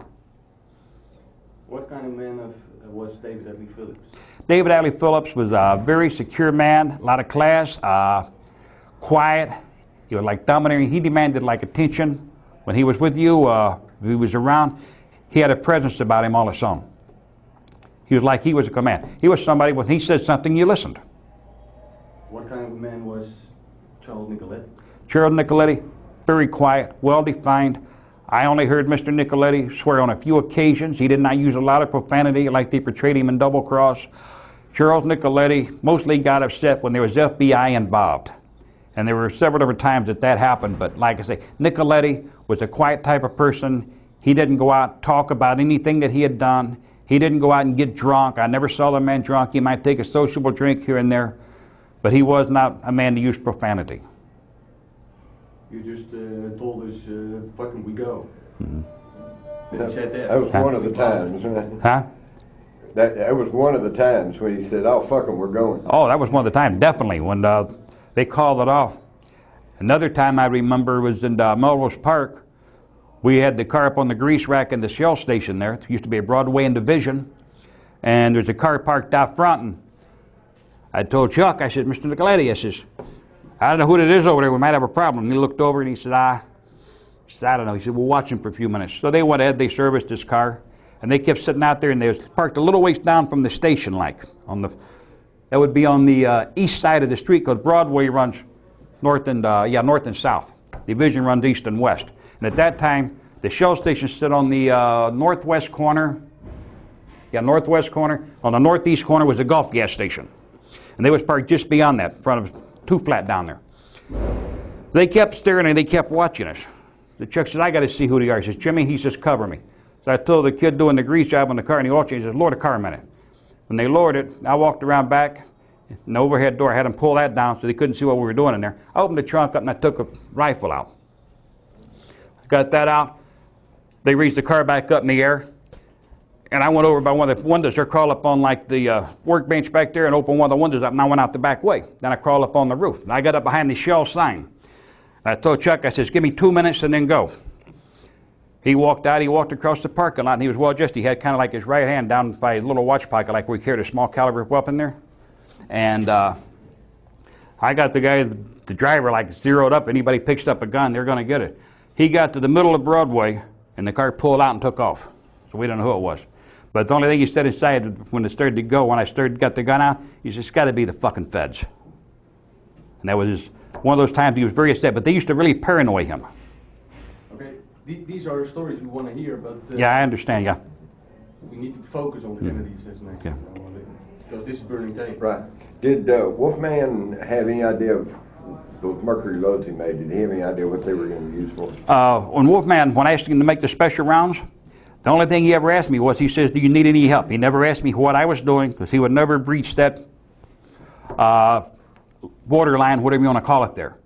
What kind of man was David Adley Phillips? David Adley Phillips was a very secure man, a lot of class, quiet. He was like domineering. He demanded like attention. When he was with you, he was around. He had a presence about him all his own. He was like he was a command. He was somebody, when he said something, you listened. What kind of a man was Charles Nicoletti? Charles Nicoletti, very quiet, well-defined. I only heard Mr. Nicoletti swear on a few occasions. He did not use a lot of profanity like they portrayed him in Double Cross. Charles Nicoletti mostly got upset when there was FBI involved. And there were several different times that happened, but like I say, Nicoletti was a quiet type of person. He didn't go out and talk about anything that he had done. He didn't go out and get drunk. I never saw the man drunk. He might take a sociable drink here and there, but he was not a man to use profanity. You just told us, fucking we go. Mm-hmm. And he said that. That was one of the times. Huh? That was one of the times when he said, oh, fuck 'em, we're going. Oh, that was one of the times, definitely, when they called it off. Another time I remember was in Melrose Park. We had the car up on the grease rack in the Shell station there. It used to be a Broadway and Division. And there's a car parked out front. And I told Chuck, I said, Mr. Nicoletti, I says, I don't know who it is over there. We might have a problem. And he looked over and he said, I don't know. He said, we'll watch him for a few minutes. So they went ahead, they serviced his car. And they kept sitting out there, and they was parked a little ways down from the station, like. That would be on the east side of the street, because Broadway runs north and south. Division runs east and west. And at that time, the Shell station stood on the northwest corner. Yeah, northwest corner. On the northeast corner was the Gulf gas station. And they was parked just beyond that, in front of two flat down there. They kept staring and they kept watching us. The Chuck says, I got to see who they are. He says, Jimmy, he says, cover me. So I told the kid doing the grease job on the car in the oil change, he says, lower the car a minute. When they lowered it, I walked around back. In the overhead door, I had them pull that down so they couldn't see what we were doing in there. I opened the trunk up and I took a rifle out. Got that out. They raised the car back up in the air. And I went over by one of the windows there, crawled up on like the workbench back there and opened one of the windows up, and I went out the back way. Then I crawled up on the roof. And I got up behind the Shell sign. I told Chuck, I says, give me 2 minutes and then go. He walked out, he walked across the parking lot, and he was well dressed. He had kind of like his right hand down by his little watch pocket, like where he carried a small caliber weapon there. And I got the guy, the driver, like zeroed up. Anybody picks up a gun, they're going to get it. He got to the middle of Broadway, and the car pulled out and took off. So we don't know who it was. But the only thing he said inside when it started to go, when I got the gun out, he said, it's got to be the fucking feds. And that was one of those times he was very upset. But they used to really paranoid him. Okay, these are stories we want to hear, but yeah, I understand. Yeah, we need to focus on Kennedy assassination. Yeah. Because this is burning tape. Right. Did Wolfman have any idea of those mercury loads he made? Did he have any idea what they were going to be used for? When Wolfman, when I asked him to make the special rounds, the only thing he ever asked me was, he says, do you need any help? He never asked me what I was doing, because he would never breach that borderline, whatever you want to call it there.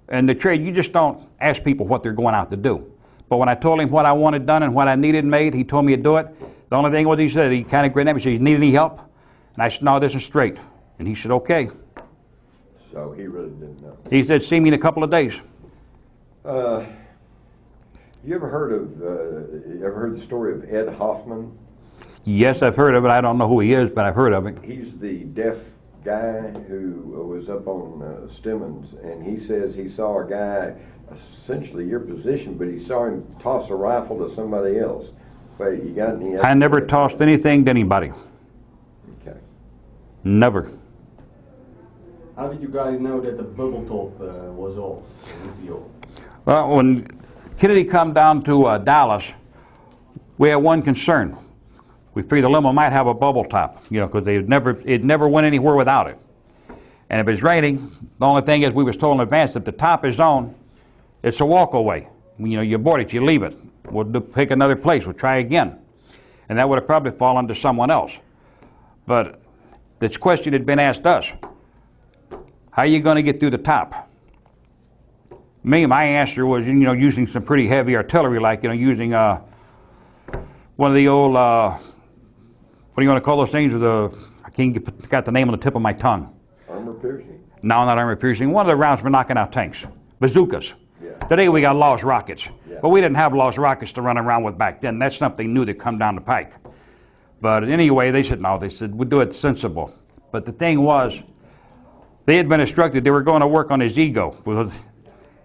And the trade, you just don't ask people what they're going out to do. But when I told him what I wanted done and what I needed made, he told me to do it. The only thing was, he said, he kind of grinned at me and said, you need any help? And I said, no, this is straight. And he said, okay. So he really didn't know. He said, see me in a couple of days. You ever heard the story of Ed Hoffman? Yes, I've heard of it. I don't know who he is, but I've heard of it. He's the deaf guy who was up on Stemmons, and he says he saw a guy, essentially your position, but he saw him toss a rifle to somebody else. Wait, you got any? I never tossed anything to anybody. Okay. Never. How did you guys know that the bubble top was off? Well, when Kennedy come down to Dallas, we had one concern. We figured the limo might have a bubble top, you know, because it never went anywhere without it. And if it's raining, the only thing is, we was told in advance, if the top is on, it's a walk away. You know, you board it, you leave it. We'll pick another place, we'll try again. And that would have probably fallen to someone else. But this question had been asked us. How are you going to get through the top? My answer was, you know, using some pretty heavy artillery, like, you know, using one of the old, what do you want to call those things? I can't got the name on the tip of my tongue. Armor piercing? No, not armor piercing. One of the rounds for knocking out tanks. Bazookas. Yeah. Today we got Lost rockets. Yeah. But we didn't have Lost rockets to run around with back then. That's something new that come down the pike. But anyway, they said, no, they said, we'll do it sensible. But the thing was, they had been instructed they were going to work on his ego.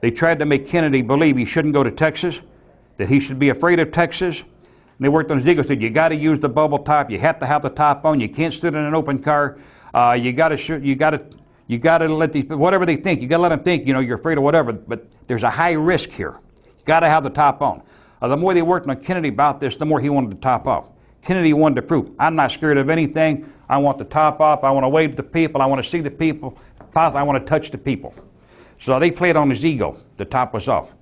They tried to make Kennedy believe he shouldn't go to Texas, that he should be afraid of Texas. And they worked on his ego, said, you got to use the bubble top, you have to have the top on, you can't sit in an open car, you got to let these, whatever they think, you got to let them think, you know, you're afraid of whatever, but there's a high risk here. You got to have the top on. The more they worked on Kennedy about this, the more he wanted the top off. Kennedy wanted to prove, I'm not scared of anything, I want the top off, I want to wave to the people, I want to see the people, I want to touch the people. So they played on his ego. The top was off.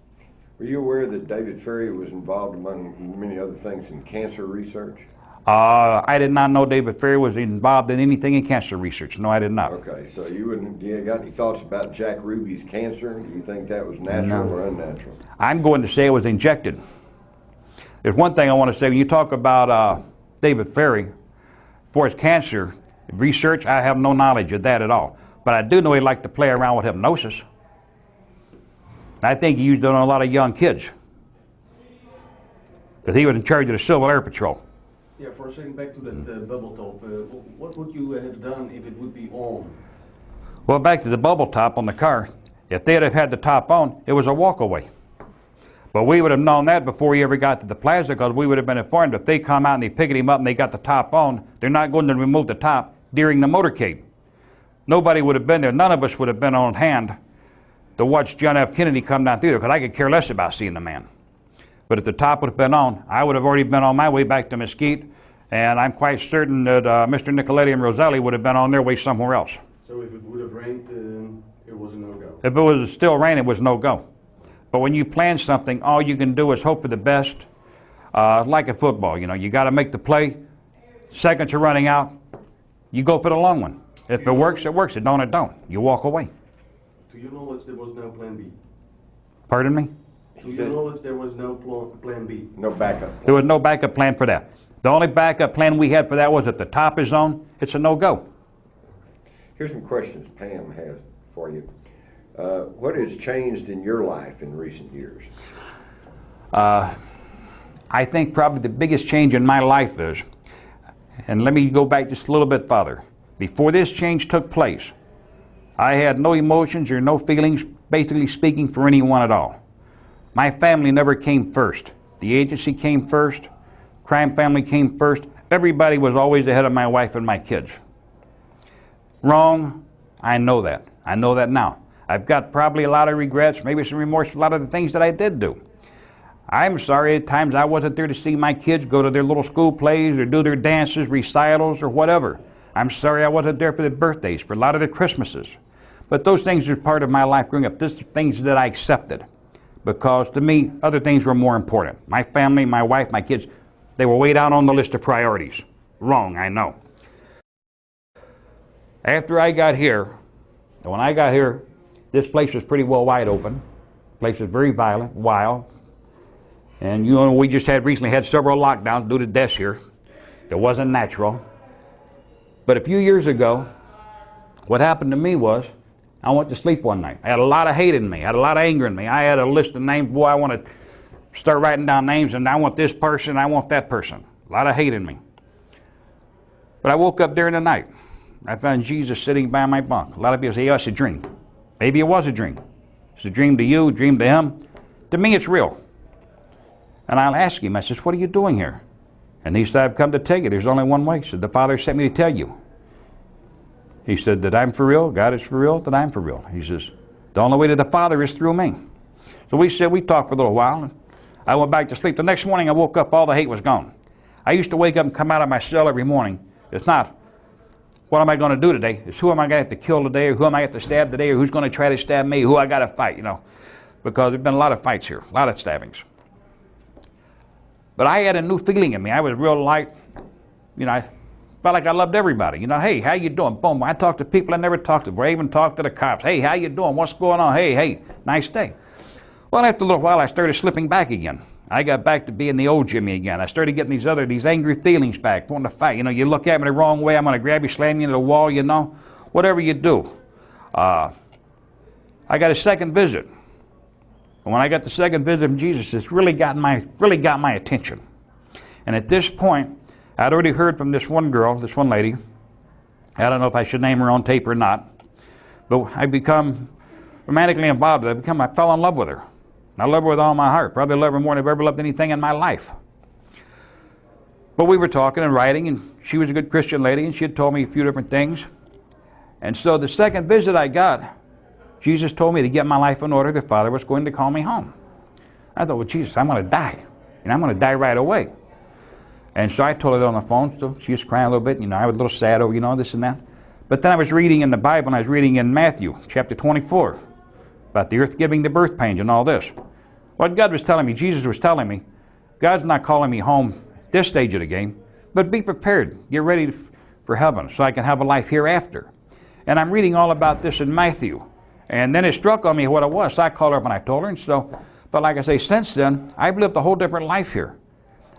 Were you aware that David Ferry was involved, among many other things, in cancer research? I did not know David Ferry was involved in anything in cancer research. No, I did not. Okay, so do you got any thoughts about Jack Ruby's cancer? Do you think that was natural or unnatural? I'm going to say it was injected. There's one thing I want to say. When you talk about David Ferry, for his cancer research, I have no knowledge of that at all. But I do know he liked to play around with hypnosis. I think he used it on a lot of young kids, because he was in charge of the Civil Air Patrol. Yeah, for a second, back to that bubble top. What would you have done if it would be on? Well, back to the bubble top on the car. If they'd have had the top on, it was a walkaway. But we would have known that before he ever got to the plaza, because we would have been informed if they come out and they pick him up and they got the top on, they're not going to remove the top during the motorcade. Nobody would have been there. None of us would have been on hand to watch John F. Kennedy come down through there, because I could care less about seeing the man. But if the top would have been on, I would have already been on my way back to Mesquite, and I'm quite certain that Mr. Nicoletti and Roselli would have been on their way somewhere else. So if it would have rained, it was a no-go? If it was still raining, it was no-go. But when you plan something, all you can do is hope for the best. Like a football, you know, you got to make the play. Seconds are running out. You go for the long one. If it works, it works. It don't, it don't. You walk away. To your knowledge, there was no plan B? Pardon me? To your knowledge, there was no plan B? No backup plan. There was no backup plan for that. The only backup plan we had for that was if the top is on, it's a no-go. Here's some questions Pam has for you. What has changed in your life in recent years? I think probably the biggest change in my life is, and let me go back just a little bit further. Before this change took place, I had no emotions or no feelings, basically speaking, for anyone at all. My family never came first. The agency came first. Crime family came first. Everybody was always ahead of my wife and my kids. Wrong. I know that. I know that now. I've got probably a lot of regrets, maybe some remorse for a lot of the things that I did do. I'm sorry at times I wasn't there to see my kids go to their little school plays or do their dances, recitals, or whatever. I'm sorry I wasn't there for their birthdays, for a lot of their Christmases. But those things are part of my life growing up. These are things that I accepted because to me, other things were more important. My family, my wife, my kids, they were way down on the list of priorities. Wrong, I know. After I got here, and when I got here, this place was pretty well wide open. The place was very violent, wild. And you know, we just recently had several lockdowns due to deaths here. It wasn't natural. But a few years ago, what happened to me was, I went to sleep one night. I had a lot of hate in me. I had a lot of anger in me. I had a list of names. Boy, I want to start writing down names, and I want this person, I want that person. A lot of hate in me. But I woke up during the night. I found Jesus sitting by my bunk. A lot of people say, oh, it's a dream. Maybe it was a dream. It's a dream to you, a dream to him. To me, it's real. And I'll ask him, I says, what are you doing here? And he said, I've come to tell you, there's only one way. He said, the Father sent me to tell you. He said that I'm for real, God is for real, that I'm for real. He says, the only way to the Father is through me. So we talked for a little while. And I went back to sleep. The next morning I woke up, all the hate was gone. I used to wake up and come out of my cell every morning. It's not, what am I going to do today? It's who am I going to have to kill today, or who am I going to have to stab today, or who's going to try to stab me, who I got to fight, you know. Because there's been a lot of fights here, a lot of stabbings. But I had a new feeling in me. I was real light, you know, I felt like I loved everybody. You know, hey, how you doing? Boom. I talked to people I never talked to before. I even talked to the cops. Hey, how you doing? What's going on? Hey, nice day. Well, after a little while, I started slipping back again. I got back to being the old Jimmy again. I started getting these angry feelings back, wanting to fight. You know, you look at me the wrong way, I'm going to grab you, slam you into the wall, you know. Whatever you do. I got a second visit. And when I got the second visit from Jesus, it's really got my attention. And at this point, I'd already heard from this one girl, this one lady. I don't know if I should name her on tape or not. But I become romantically involved with her. I fell in love with her. I love her with all my heart. Probably love her more than I've ever loved anything in my life. But we were talking and writing, and she was a good Christian lady, and she had told me a few different things. And so the second visit I got, Jesus told me to get my life in order. The Father was going to call me home. I thought, well, Jesus, I'm going to die. And I'm going to die right away. And so I told her that on the phone. So she was crying a little bit. You know, I was a little sad over, you know, this and that. But then I was reading in the Bible, and I was reading in Matthew chapter 24 about the earth giving the birth pains and all this. What God was telling me, Jesus was telling me, God's not calling me home this stage of the game, but be prepared. Get ready for heaven so I can have a life hereafter. And I'm reading all about this in Matthew. And then it struck on me what it was. So I called her up and I told her. And so, but like I say, since then, I've lived a whole different life here.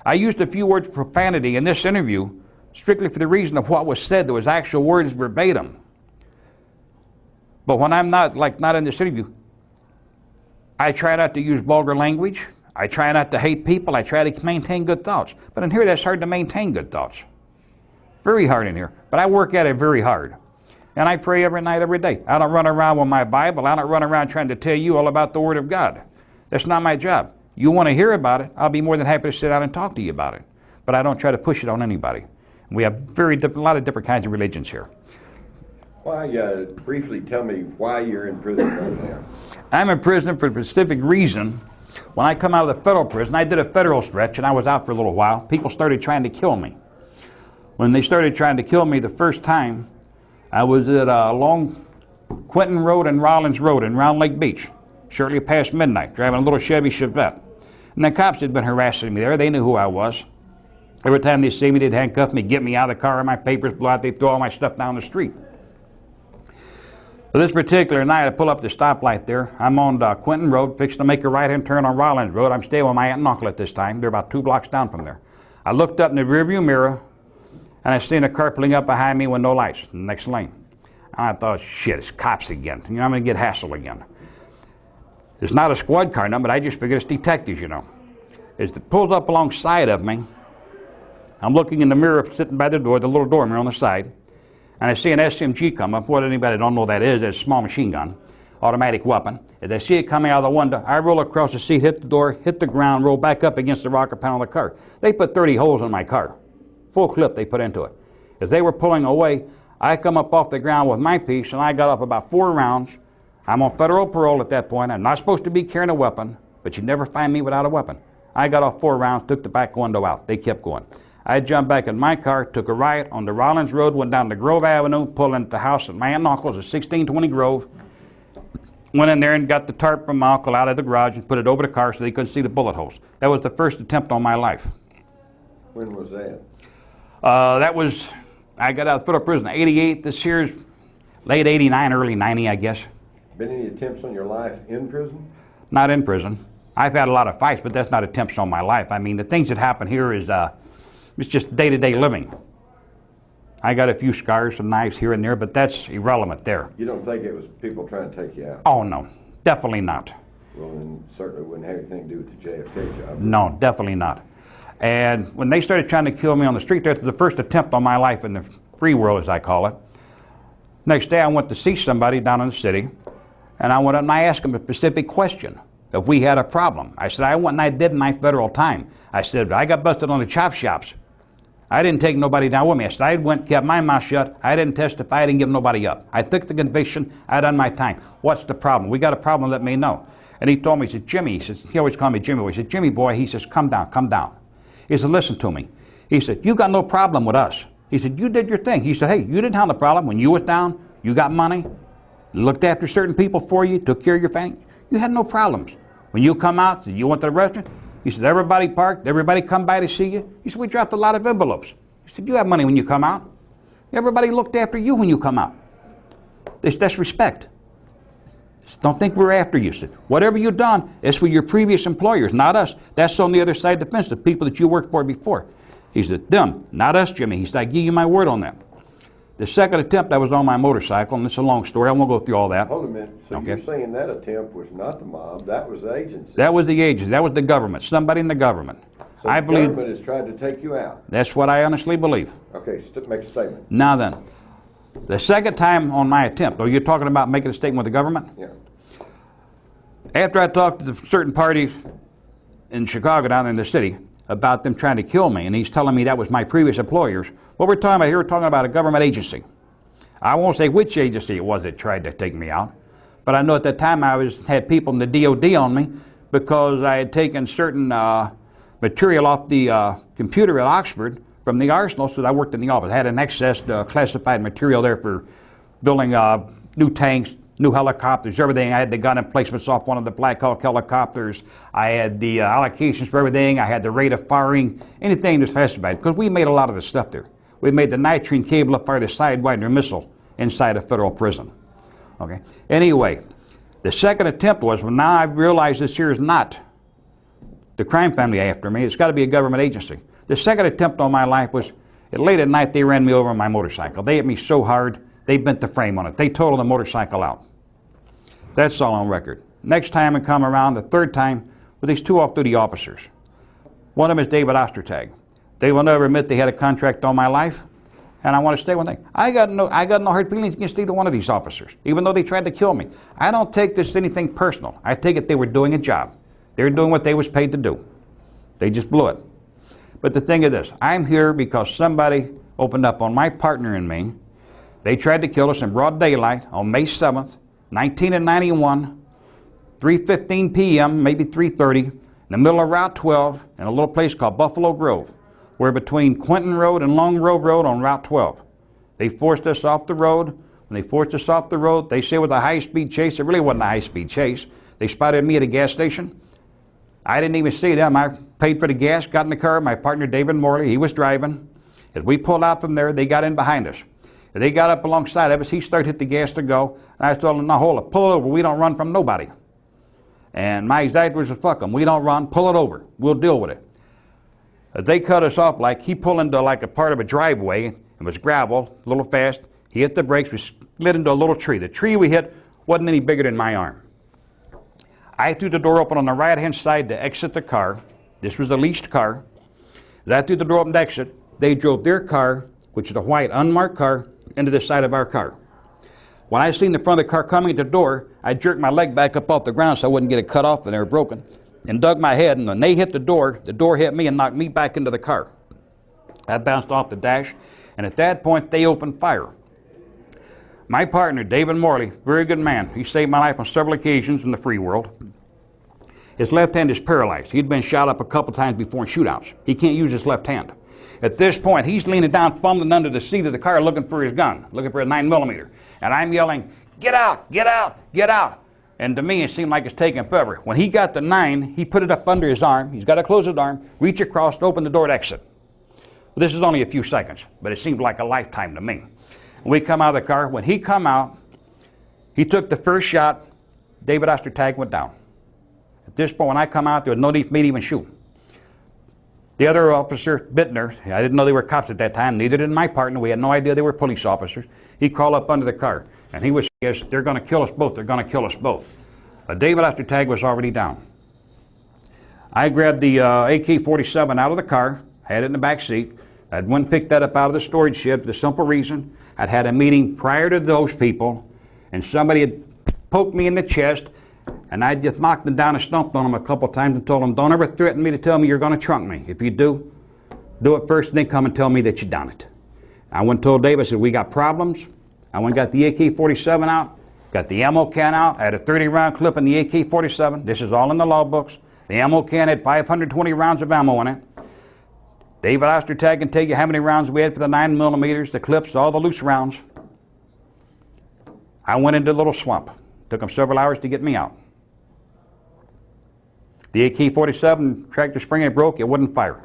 I used a few words of profanity in this interview strictly for the reason of what was said. There was actual words verbatim. But when I'm not in this interview, I try not to use vulgar language. I try not to hate people. I try to maintain good thoughts. But in here, that's hard to maintain good thoughts. Very hard in here. But I work at it very hard. And I pray every night, every day. I don't run around with my Bible. I don't run around trying to tell you all about the Word of God. That's not my job. You want to hear about it, I'll be more than happy to sit down and talk to you about it. But I don't try to push it on anybody. We have a lot of different kinds of religions here. Why, briefly tell me why you're in prison right now. I'm in prison for a specific reason. When I come out of the federal prison, I did a federal stretch and I was out for a little while. People started trying to kill me. When they started trying to kill me the first time, I was at along Quentin Road and Rollins Road in Round Lake Beach, shortly past midnight, driving a little Chevy Chevette. And the cops had been harassing me there. They knew who I was. Every time they see me, they'd handcuff me, get me out of the car, and my papers blow out. They'd throw all my stuff down the street. So this particular night, I pull up the stoplight there. I'm on Quentin Road, fixing to make a right-hand turn on Rollins Road. I'm staying with my aunt and uncle at this time. They're about 2 blocks down from there. I looked up in the rearview mirror, and I seen a car pulling up behind me with no lights in the next lane. And I thought, shit, it's cops again. You know, I'm going to get hassled again. It's not a squad car number, but I just figured it's detectives, you know. As it pulls up alongside of me, I'm looking in the mirror sitting by the door, the little door mirror on the side, and I see an SMG come up. What anybody don't know what that is, it's a small machine gun, automatic weapon. As I see it coming out of the window, I roll across the seat, hit the door, hit the ground, roll back up against the rocker panel of the car. They put 30 holes in my car. Full clip they put into it. As they were pulling away, I come up off the ground with my piece, and I got up about 4 rounds. I'm on federal parole at that point. I'm not supposed to be carrying a weapon, but you never find me without a weapon. I got off 4 rounds, took the back window out. They kept going. I jumped back in my car, took a right on the Rollins Road, went down to Grove Avenue, pulled into the house at my aunt and uncle's at 1620 Grove. Went in there and got the tarp from my uncle out of the garage and put it over the car so they couldn't see the bullet holes. That was the first attempt on my life. When was that? I got out of federal prison in '88. This year's late '89, early '90, I guess. Been any attempts on your life in prison? Not in prison. I've had a lot of fights, but that's not attempts on my life. I mean, the things that happen here is it's just day-to-day living. I got a few scars, some knives here and there, but that's irrelevant there. You don't think it was people trying to take you out? Oh, no. Definitely not. Well, then certainly wouldn't have anything to do with the JFK job. No, definitely not. And when they started trying to kill me on the street, that's the first attempt on my life in the free world, as I call it. Next day, I went to see somebody down in the city, and I went up and I asked him a specific question. If we had a problem. I said, I went and I did my federal time. I said, I got busted on the chop shops. I didn't take nobody down with me. I said, I went, kept my mouth shut. I didn't testify. I didn't give nobody up. I took the conviction. I done my time. What's the problem? We got a problem, let me know. And he told me, he said, Jimmy, he says, he always called me Jimmy boy. He said, Jimmy boy, he says, come down, come down. He said, listen to me. He said, you got no problem with us. He said, you did your thing. He said, hey, you didn't have the problem. When you was down, you got money, looked after certain people for you, took care of your family. You had no problems. When you come out, you went to the restaurant, he said, everybody parked, everybody come by to see you. He said, we dropped a lot of envelopes. He said, you have money when you come out. Everybody looked after you when you come out. That's respect. Don't think we're after you. He said, whatever you've done, it's with your previous employers, not us. That's on the other side of the fence, the people that you worked for before. He said, them, not us, Jimmy. He said, I give you my word on that. The second attempt, I was on my motorcycle, and it's a long story. I won't go through all that. Hold a minute. So okay. You're saying that attempt was not the mob, that was the agency? That was the agency. That was the government. Somebody in the government. So I the believe government has tried to take you out? That's what I honestly believe. Okay, make a statement. Now then, the second time on my attempt, you're talking about making a statement with the government? Yeah. After I talked to certain parties in Chicago, down in the city, about them trying to kill me, and he's telling me that was my previous employers, what we're talking about here, we're talking about a government agency. I won't say which agency it was that tried to take me out, but I know at that time I had people in the DOD on me because I had taken certain material off the computer at Oxford from the arsenal, so that I worked in the office. I had an excess classified material there for building new tanks, new helicopters, everything. I had the gun emplacements off one of the Black Hawk helicopters. I had the allocations for everything. I had the rate of firing, anything that's classified, because we made a lot of the stuff there. We made the nitrine cable to fire the Sidewinder missile inside a federal prison. Okay. Anyway, the second attempt was, well, now I realized this here is not the crime family after me. It's got to be a government agency. The second attempt on my life was, late at night, they ran me over on my motorcycle. They hit me so hard, they bent the frame on it. They totaled the motorcycle out. That's all on record. Next time I come around, the third time, with these 2 off-duty officers. One of them is David Ostertag. They will never admit they had a contract on my life, and I want to stay one thing. I got no hard feelings against either one of these officers, even though they tried to kill me. I don't take this anything personal. I take it they were doing a job. They were doing what they was paid to do. They just blew it. But the thing is this, I'm here because somebody opened up on my partner and me. They tried to kill us in broad daylight on May 7th, 1991, 3:15 p.m., maybe 3:30, in the middle of Route 12 in a little place called Buffalo Grove. We're between Quinton Road and Long Grove Road on Route 12. They forced us off the road. When they forced us off the road, they say it was a high-speed chase. It really wasn't a high-speed chase. They spotted me at a gas station. I didn't even see them. I paid for the gas, got in the car. My partner, David Morley, he was driving. As we pulled out from there, they got in behind us. As they got up alongside of us, he started to hit the gas to go. And I told him, now hold it, pull it over. We don't run from nobody. And my exact words were, fuck them. We don't run. Pull it over. We'll deal with it. They cut us off like he pulled into like a part of a driveway. It was gravel, a little fast. He hit the brakes. We slid into a little tree. The tree we hit wasn't any bigger than my arm. I threw the door open on the right-hand side to exit the car. This was a leased car. As I threw the door open to exit, they drove their car, which is a white unmarked car, into the side of our car. When I seen the front of the car coming at the door, I jerked my leg back up off the ground so I wouldn't get it cut off and they were broken, and dug my head, and when they hit the door hit me and knocked me back into the car. I bounced off the dash, and at that point they opened fire. My partner, David Morley, very good man. He saved my life on several occasions in the free world. His left hand is paralyzed. He'd been shot up a couple times before in shootouts. He can't use his left hand. At this point, he's leaning down, fumbling under the seat of the car looking for his gun, looking for a 9mm. And I'm yelling, "Get out, get out, get out." And to me, it seemed like it's taking forever. When he got the 9, he put it up under his arm. He's got to close his arm, reach across, open the door to exit. Well, this is only a few seconds, but it seemed like a lifetime to me. We come out of the car. When he come out, he took the first shot. David Ostertag went down. At this point, when I come out, there was no need for me to even shoot. The other officer, Bittner, I didn't know they were cops at that time, neither did my partner. We had no idea they were police officers. He crawled up under the car, and he was saying, "They're going to kill us both, they're going to kill us both." But David Ostertag was already down. I grabbed the AK-47 out of the car, had it in the back seat. I'd went and picked that up out of the storage shed for the simple reason I'd had a meeting prior to those people, and somebody had poked me in the chest, and I just knocked them down and stomped on them a couple times and told them, "Don't ever threaten me to tell me you're going to trunk me. If you do it first, and then come and tell me that you done it." I went and told Dave, I said, "We got problems." I went and got the AK-47 out, got the ammo can out. I had a 30-round clip in the AK-47. This is all in the law books. The ammo can had 520 rounds of ammo in it. David Ostertag can tell you how many rounds we had for the 9mm, the clips, all the loose rounds. I went into a little swamp. Took them several hours to get me out. The AK-47 tractor spring, it broke, it wouldn't fire.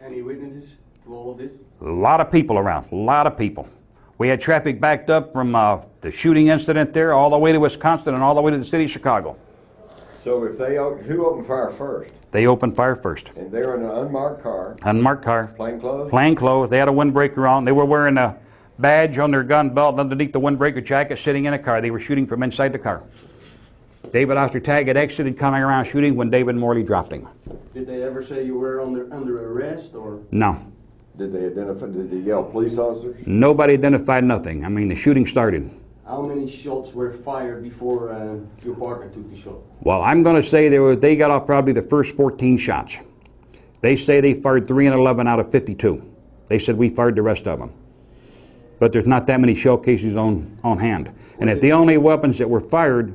Any witnesses to all of this? A lot of people around, a lot of people. We had traffic backed up from the shooting incident there all the way to Wisconsin and all the way to the city of Chicago. So if who opened fire first? They opened fire first. And they were in an unmarked car? Unmarked car. Plain clothes? Plain clothes. They had a windbreaker on. They were wearing a badge on their gun belt underneath the windbreaker jacket, sitting in a car. They were shooting from inside the car. David Ostertag had exited, coming around shooting when David Morley dropped him. Did they ever say you were under arrest, or? No. Did they yell police officers? Nobody identified nothing. I mean, the shooting started. How many shots were fired before your partner took the shot? Well, I'm going to say they got off probably the first 14 shots. They say they fired 3 and 11 out of 52. They said we fired the rest of them. But there's not that many shell casings on hand. And if the only weapons that were fired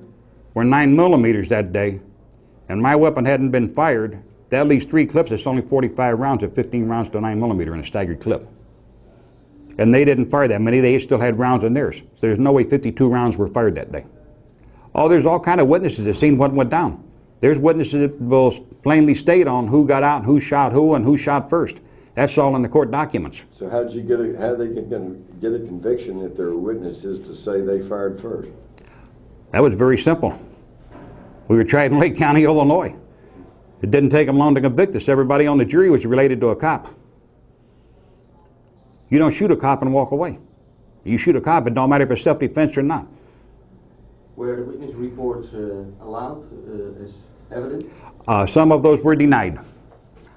were 9mm that day, and my weapon hadn't been fired, that leaves 3 clips. It's only 45 rounds of 15 rounds to 9mm in a staggered clip. And they didn't fire that many. They still had rounds in theirs. So there's no way 52 rounds were fired that day. Oh, there's all kind of witnesses that seen what went down. There's witnesses that will plainly state on who got out and who shot who and who shot first. That's all in the court documents. So how they get a conviction if there were witnesses to say they fired first? That was very simple. We were tried in Lake County, Illinois. It didn't take them long to convict us. Everybody on the jury was related to a cop. You don't shoot a cop and walk away. You shoot a cop, it don't matter if it's self-defense or not. Were the witness reports allowed as evidence? Some of those were denied.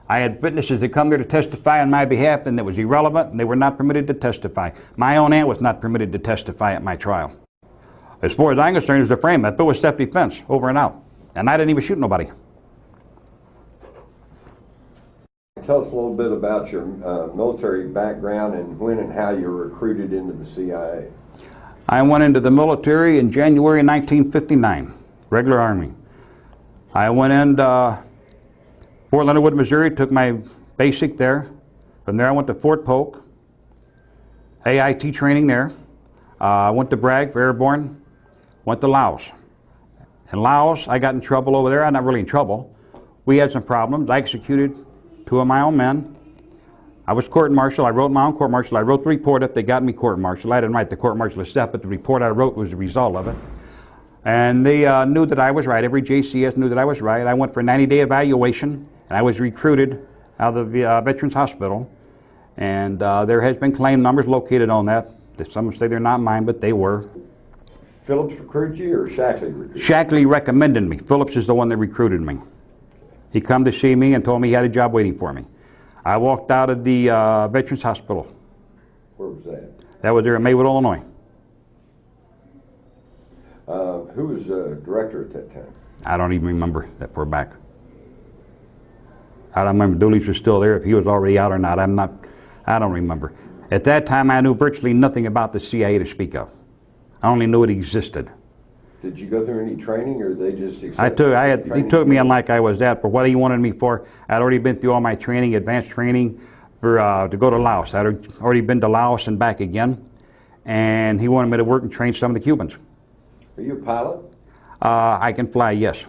I had witnesses that come there to testify on my behalf, and that was irrelevant, and they were not permitted to testify. My own aunt was not permitted to testify at my trial. As far as I'm concerned, it was a frame-up. It was self-defense, over and out. And I didn't even shoot nobody. Tell us a little bit about your military background and when and how you were recruited into the CIA. I went into the military in January 1959, regular Army. I went in Fort Leonard Wood, Missouri, took my basic there. From there I went to Fort Polk, AIT training there. I went to Bragg for airborne, went to Laos. In Laos, I got in trouble over there. I'm not really in trouble. We had some problems. I executed 2 of my own men. I was court-martialed. I wrote my own court-martial. I wrote the report up. They got me court-martialed. I didn't write the court-martial itself, but the report I wrote was the result of it. And they knew that I was right. Every JCS knew that I was right. I went for a 90-day evaluation, and I was recruited out of the Veterans Hospital. And there has been claim numbers located on that. Some say they're not mine, but they were. Phillips recruited you or Shackley recruited you? Shackley recommended me. Phillips is the one that recruited me. He come to see me and told me he had a job waiting for me. I walked out of the Veterans Hospital. Where was that? That was there in Maywood, Illinois. Who was director at that time? I don't even remember that far back. I don't remember Dooley's was still there, if he was already out or not. I don't remember. At that time, I knew virtually nothing about the CIA to speak of. I only knew it existed. Did you go through any training, or they just accepted He took me in like I was that for what he wanted me for. I'd already been through all my training, advanced training, for to go to Laos. I'd already been to Laos and back again, and he wanted me to work and train some of the Cubans. Are you a pilot? I can fly, yes.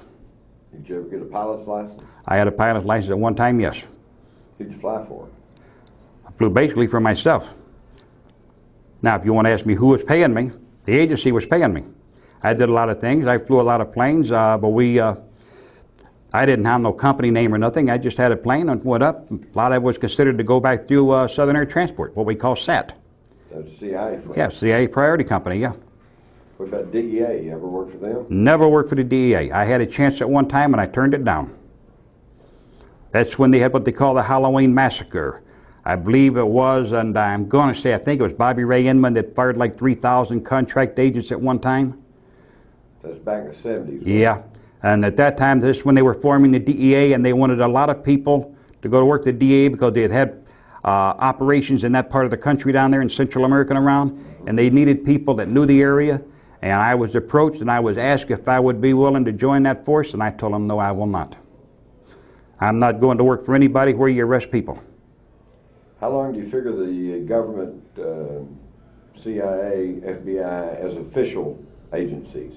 Did you ever get a pilot's license? I had a pilot's license at one time, yes. Who'd you fly for? I flew basically for myself. Now, if you want to ask me who was paying me, the agency was paying me. I did a lot of things. I flew a lot of planes, but I didn't have no company name or nothing. I just had a plane and went up. A lot of it was considered to go back through Southern Air Transport, what we call SAT. That's CIA. Yeah, CIA Priority Company, yeah. What about DEA? You ever worked for them? Never worked for the DEA. I had a chance at one time and I turned it down. That's when they had what they call the Halloween Massacre. I believe it was, and I'm going to say, I think it was Bobby Ray Inman that fired like 3,000 contract agents at one time. That's back in the 70s. Yeah, and at that time, this is when they were forming the DEA, and they wanted a lot of people to go to work at the DEA because they had operations in that part of the country down there in Central America and around, and they needed people that knew the area. And I was approached and I was asked if I would be willing to join that force, and I told them, no, I will not. I'm not going to work for anybody where you arrest people. How long do you figure the government, CIA, FBI, as official agencies,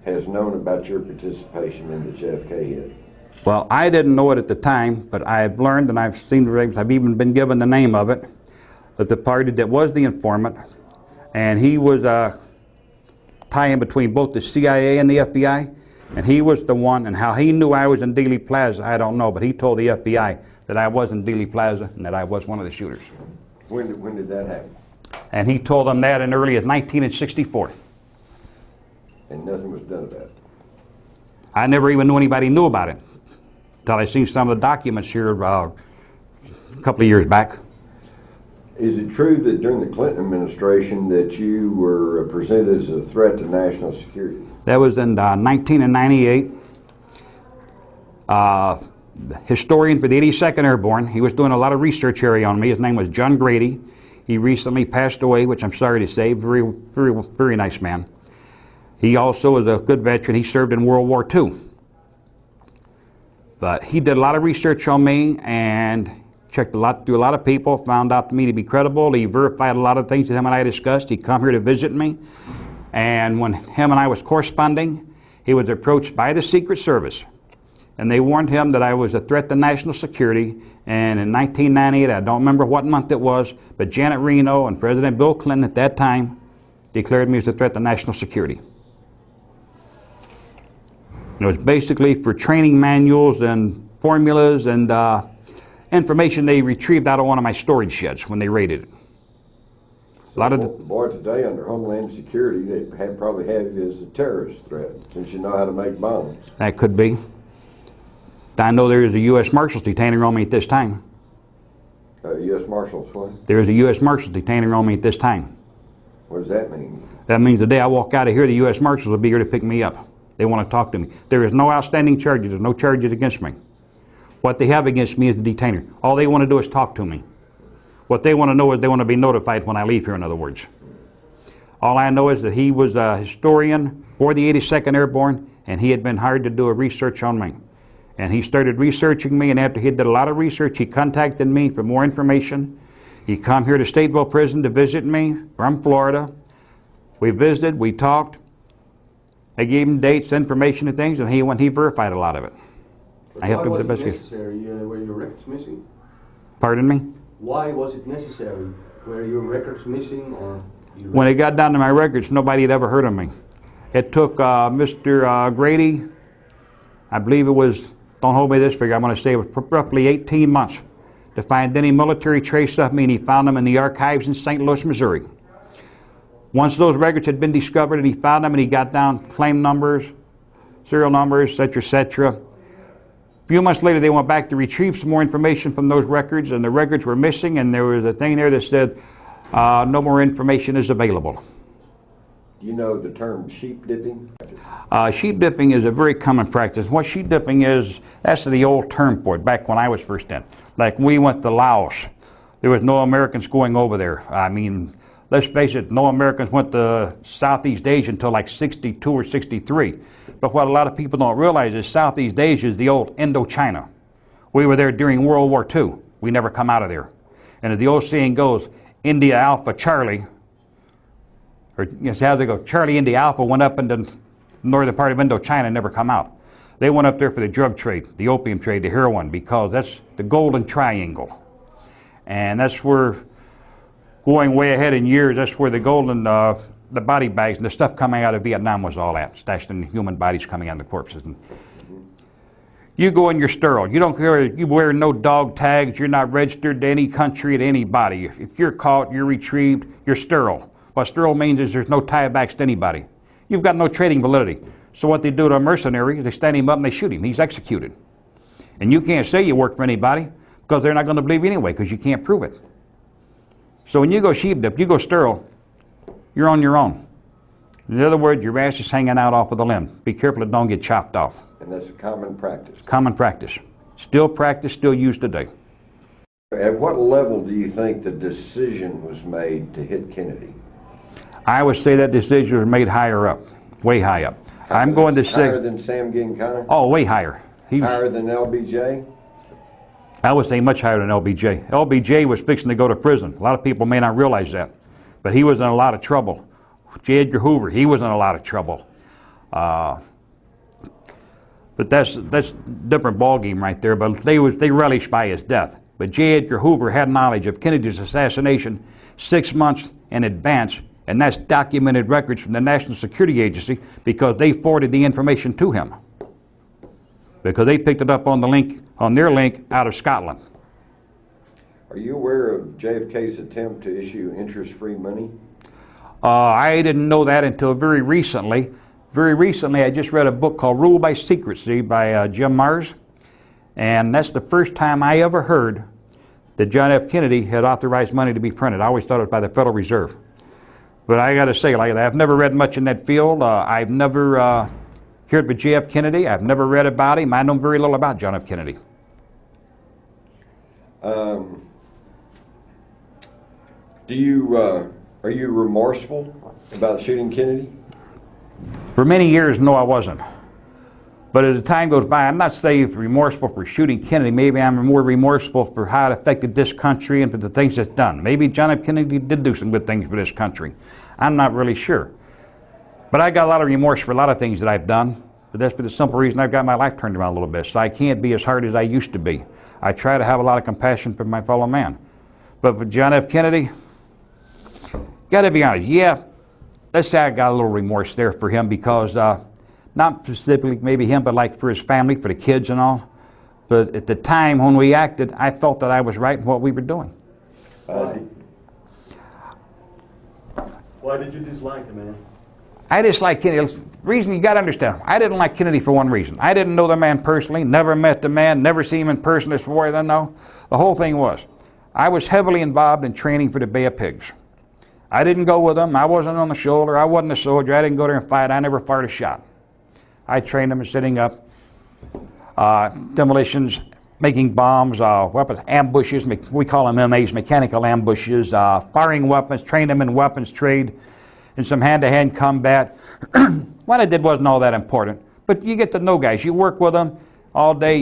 has known about your participation in the JFK hit? Well, I didn't know it at the time, but I've learned, and I've seen the names, I've even been given the name of it, that the party that was the informant, and he was tie-in between both the CIA and the FBI, and he was the one, and how he knew I was in Dealey Plaza, I don't know, but he told the FBI that I was in Dealey Plaza and that I was one of the shooters. When did that happen? And he told them that in early as 1964. And nothing was done about it? I never even knew anybody knew about it until I seen some of the documents here a couple of years back. Is it true that during the Clinton administration that you were presented as a threat to national security? That was in 1998. The historian for the 82nd Airborne, he was doing a lot of research area on me. His name was John Grady. He recently passed away, which I'm sorry to say. Very, very, very nice man. He also was a good veteran. He served in World War II. But he did a lot of research on me and checked through a lot of people, found out to me to be credible. He verified a lot of things that him and I discussed. He come here to visit me. And when him and I was corresponding, he was approached by the Secret Service. And they warned him that I was a threat to national security. And in 1998, I don't remember what month it was, but Janet Reno and President Bill Clinton at that time declared me as a threat to national security. It was basically for training manuals and formulas and information they retrieved out of one of my storage sheds when they raided it. Boy, today under Homeland Security, they probably have you as a terrorist threat, since you know how to make bombs. That could be. I know there is a U.S. Marshals detaining on me at this time. U.S. Marshals what? There is a U.S. Marshals detaining on me at this time. What does that mean? That means the day I walk out of here, the U.S. Marshals will be here to pick me up. They want to talk to me. There is no outstanding charges. There's no charges against me. What they have against me is the detainer. All they want to do is talk to me. What they want to know is they want to be notified when I leave here, in other words. All I know is that he was a historian for the 82nd Airborne, and he had been hired to do a research on me. And he started researching me, and after he did a lot of research, he contacted me for more information. He come here to Stateville Prison to visit me from Florida. We visited, we talked. I gave him dates, information, and things, and he verified a lot of it. But I helped him with the why was it best. necessary? Were your records missing? Pardon me? Why was it necessary? Were your records missing, or? When it got down to my records, nobody had ever heard of me. It took Mr. Grady, I believe it was, don't hold me to this figure, I'm going to say it was roughly 18 months to find any military trace of me, and he found them in the archives in St. Louis, Missouri. Once those records had been discovered and he found them and he got down claim numbers, serial numbers, etc., etc., A few months later, they went back to retrieve some more information from those records, and the records were missing, and there was a thing there that said, no more information is available. Do you know the term sheep dipping? Sheep dipping is a very common practice. What sheep dipping is, that's the old term for it, back when I was first in. Like when we went to Laos, there was no Americans going over there. I mean, let's face it, no Americans went to Southeast Asia until like 62 or 63. But what a lot of people don't realize is Southeast Asia is the old Indochina. We were there during World War II. We never come out of there. And as the old saying goes, India Alpha Charlie, or you know, how's it go? Charlie India Alpha went up into the northern part of Indochina and never come out. They went up there for the drug trade, the opium trade, the heroin, because that's the golden triangle. And that's where, going way ahead in years, that's where the golden, the body bags and the stuff coming out of Vietnam was all at, stashed in human bodies coming out of the corpses. And you go and you're sterile. You don't care, you wear no dog tags, you're not registered to any country, to anybody. If you're caught, you're retrieved, you're sterile. What sterile means is there's no tiebacks to anybody. You've got no trading validity. So what they do to a mercenary is they stand him up and they shoot him. He's executed. And you can't say you work for anybody because they're not going to believe you anyway because you can't prove it. So when you go sheep dip, you go sterile, you're on your own. In other words, your ass is hanging out off of the limb. Be careful it don't get chopped off. And that's a common practice. Common practice. Still practiced, still used today. At what level do you think the decision was made to hit Kennedy? I would say that decision was made higher up, way high up. I'm going to say higher than Sam Gincana? Oh, way higher. Higher than LBJ? I would say much higher than LBJ. LBJ was fixing to go to prison. A lot of people may not realize that, but he was in a lot of trouble. J. Edgar Hoover, he was in a lot of trouble. But that's a different ballgame right there. But they relished by his death. But J. Edgar Hoover had knowledge of Kennedy's assassination 6 months in advance. And that's documented records from the National Security Agency because they forwarded the information to him. Because they picked it up on their link out of Scotland. Are you aware of JFK's attempt to issue interest-free money? I didn't know that until very recently. Very recently, I just read a book called Rule by Secrecy by Jim Marrs. And that's the first time I ever heard that John F. Kennedy had authorized money to be printed. I always thought it was by the Federal Reserve. But I got to say, like, I've never read much in that field. I've never heard of J.F. Kennedy. I've never read about him. I know very little about John F. Kennedy. Are you remorseful about shooting Kennedy? For many years, no, I wasn't. But as the time goes by, I'm not saying remorseful for shooting Kennedy. Maybe I'm more remorseful for how it affected this country and for the things it's done. Maybe John F. Kennedy did do some good things for this country. I'm not really sure. But I got a lot of remorse for a lot of things that I've done. But that's for the simple reason I've got my life turned around a little bit. So I can't be as hard as I used to be. I try to have a lot of compassion for my fellow man. But for John F. Kennedy, got to be honest, yeah, let's say I got a little remorse there for him because not specifically maybe him, but like for his family, for the kids and all. But at the time when we acted, I felt that I was right in what we were doing. Why did you dislike the man? I dislike Kennedy. The reason you got to understand, I didn't like Kennedy for one reason. I didn't know the man personally, never met the man, never seen him in person as far as I know. The whole thing was, I was heavily involved in training for the Bay of Pigs. I didn't go with them. I wasn't on the shoulder. I wasn't a soldier. I didn't go there and fight. I never fired a shot. I trained them in setting up demolitions, making bombs, weapons, ambushes, we call them MAs, mechanical ambushes, firing weapons, trained them in weapons trade, and some hand-to-hand combat. What I did wasn't all that important, but you get to know guys. You work with them all day.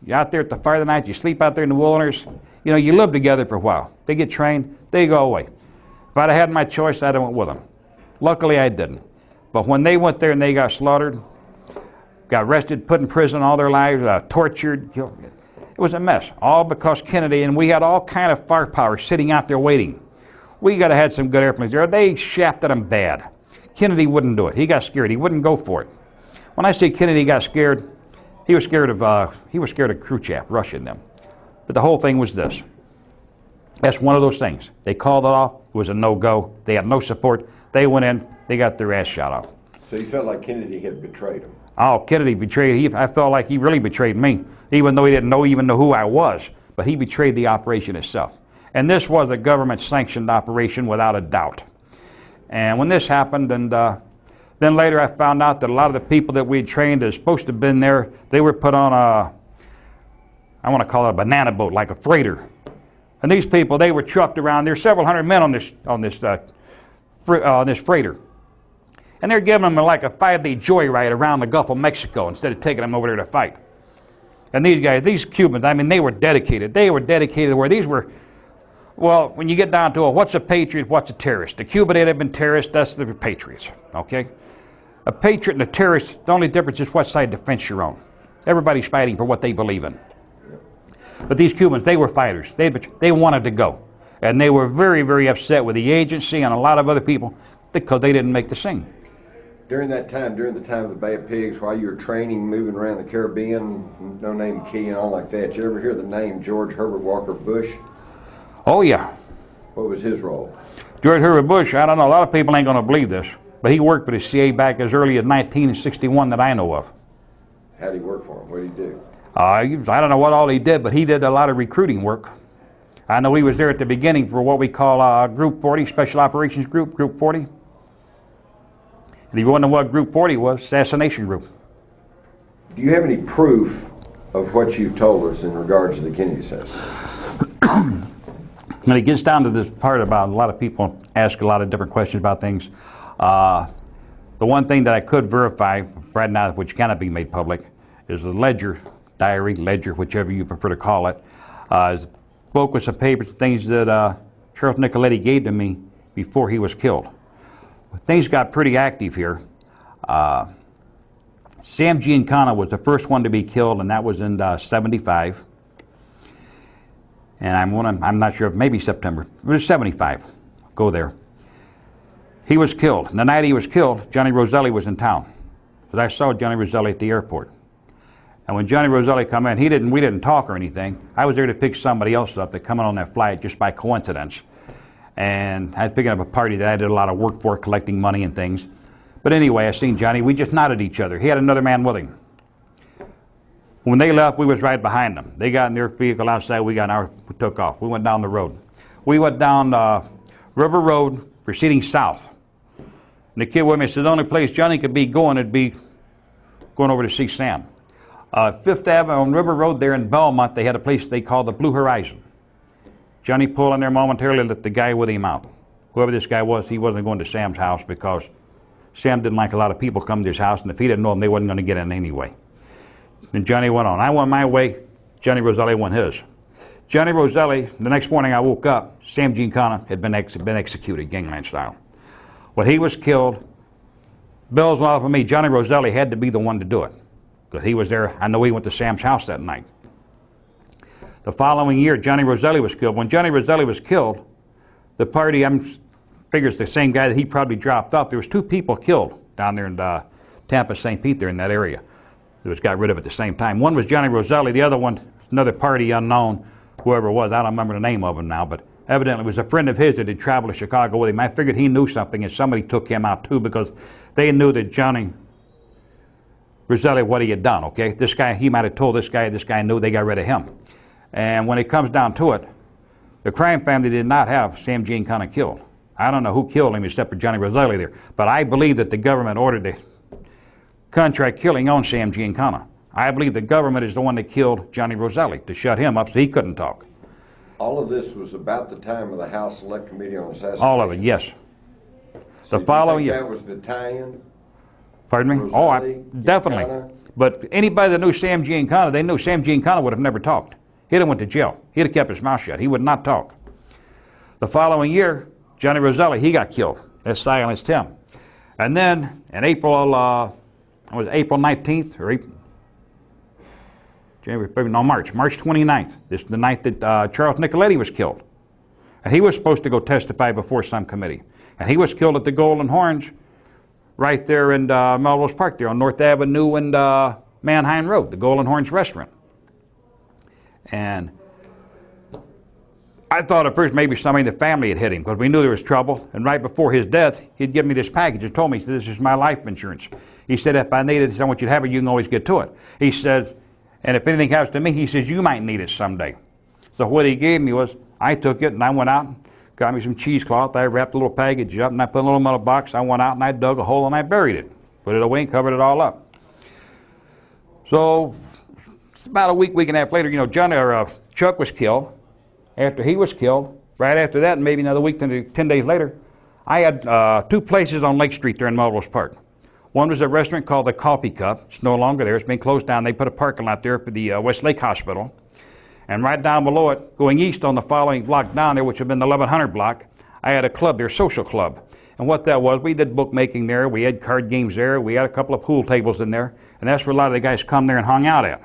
You're out there at the fire of the night. You sleep out there in the wilderness. You know, you live together for a while. They get trained. They go away. If I'd have had my choice, I'd have went with them. Luckily, I didn't. But when they went there and they got slaughtered, got arrested, put in prison all their lives, tortured, killed. It was a mess, all because Kennedy, and we had all kind of firepower sitting out there waiting. We got to had some good airplanes there. They shafted them bad. Kennedy wouldn't do it. He got scared. He wouldn't go for it. When I say Kennedy got scared, he was scared of Khrushchev, Russia and them. But the whole thing was this. That's one of those things. They called it off. It was a no-go. They had no support. They went in. They got their ass shot off. So you felt like Kennedy had betrayed him? Oh, Kennedy betrayed. I felt like he really betrayed me, even though he didn't even know who I was. But he betrayed the operation itself. And this was a government-sanctioned operation without a doubt. And when this happened, and then later I found out that a lot of the people that we had trained as supposed to have been there, they were put on I want to call it a banana boat, like a freighter. And these people, they were trucked around. There's several hundred men on this freighter. And they're giving them like a 5-day joyride around the Gulf of Mexico instead of taking them over there to fight. And these guys, these Cubans, I mean, they were dedicated. They were dedicated where these were, well, when you get down to it, what's a patriot, what's a terrorist? The Cuban that have been terrorists, that's the patriots, okay? A patriot and a terrorist, the only difference is what side of the fence you're on. Everybody's fighting for what they believe in. But these Cubans, they were fighters. They wanted to go. And they were very, very upset with the agency and a lot of other people because they didn't make the scene. During that time, during the time of the Bay of Pigs, while you were training, moving around the Caribbean, no name key and all like that, you ever hear the name George Herbert Walker Bush? Oh, yeah. What was his role? George Herbert Bush, I don't know, a lot of people ain't going to believe this, but he worked with the CIA back as early as 1961 that I know of. How did he work for him? What did he do? I don't know what all he did, but he did a lot of recruiting work. I know he was there at the beginning for what we call Group 40, Special Operations Group, Group 40. And if you want to know what Group 40 was, Assassination Group. Do you have any proof of what you've told us in regards to the Kennedy assassination? When it gets down to this part about a lot of people ask a lot of different questions about things, the one thing that I could verify right now, which cannot be made public, is the ledger, diary, ledger, whichever you prefer to call it, is a book with some papers and things that Sheriff Nicoletti gave to me before he was killed. Things got pretty active here. Sam Giancana was the first one to be killed, and that was in '75. And I'm not sure if maybe September. It was '75. Go there. He was killed. And the night he was killed, Johnny Roselli was in town. But I saw Johnny Roselli at the airport. And when Johnny Roselli come in, we didn't talk or anything. I was there to pick somebody else up that come in on that flight just by coincidence. And I was picking up a party that I did a lot of work for, collecting money and things. But anyway, I seen Johnny. We just nodded at each other. He had another man with him. When they left, we was right behind them. They got in their vehicle outside. We took off. We went down the road. We went down River Road, proceeding south. And the kid with me said the only place Johnny could be going would be going over to see Sam. Fifth Avenue on River Road there in Belmont, they had a place they called the Blue Horizon. Johnny pulled in there momentarily, let the guy with him out. Whoever this guy was, he wasn't going to Sam's house because Sam didn't like a lot of people coming to his house, and if he didn't know him, they wasn't going to get in anyway. And Johnny went on. I went my way, Johnny Roselli went his. Johnny Roselli, the next morning I woke up, Sam Giancana had been executed, gangland style. When he was killed, bells went off of me. Johnny Roselli had to be the one to do it because he was there. I know he went to Sam's house that night. The following year, Johnny Roselli was killed. When Johnny Roselli was killed, the party, figures the same guy that he probably dropped off. There was 2 people killed down there in Tampa, St. Pete, there in that area. That was got rid of at the same time. One was Johnny Roselli. The other one, another party unknown, whoever it was. I don't remember the name of him now, but evidently it was a friend of his that had traveled to Chicago with him. I figured he knew something, and somebody took him out too because they knew that Johnny Roselli, what he had done, okay? This guy, he might have told this guy knew, they got rid of him. And when it comes down to it, the crime family did not have Sam Giancana killed. I don't know who killed him except for Johnny Roselli there, but I believe that the government ordered the contract killing on Sam Giancana. I believe the government is the one that killed Johnny Roselli to shut him up so he couldn't talk. All of this was about the time of the House Select Committee on Assassination? All of it, yes. So the following year. That was the tie-in? Pardon me? Roselli, definitely. Giancana? But anybody that knew Sam Giancana, they knew Sam Giancana would have never talked. He'd have went to jail. He'd have kept his mouth shut. He would not talk. The following year, Johnny Roselli, he got killed. That silenced him. And then in April 19th or March 29th. This is the night that Charles Nicoletti was killed. And he was supposed to go testify before some committee. And he was killed at the Golden Horns right there in Melrose Park there on North Avenue and Manheim Road, the Golden Horns restaurant. And I thought at first maybe somebody in the family had hit him because we knew there was trouble. And right before his death, he'd given me this package and told me, he said, this is my life insurance. He said, if I need it, I want you to have it, you can always get to it. He said, and if anything happens to me, he says, you might need it someday. So what he gave me was, I took it and I went out and got me some cheesecloth. I wrapped a little package up and I put in a little metal box. I went out and I dug a hole and I buried it. Put it away and covered it all up. So about a week and a half later, you know, Chuck was killed. After he was killed, right after that, and maybe another week, 10 days later, I had 2 places on Lake Street there in Melrose Park. One was a restaurant called the Coffee Cup. It's no longer there. It's been closed down. They put a parking lot there for the West Lake Hospital. And right down below it, going east on the following block down there, which had been the 1100 block, I had a club there, social club. And what that was, we did bookmaking there. We had card games there. We had a couple of pool tables in there. And that's where a lot of the guys come there and hung out at.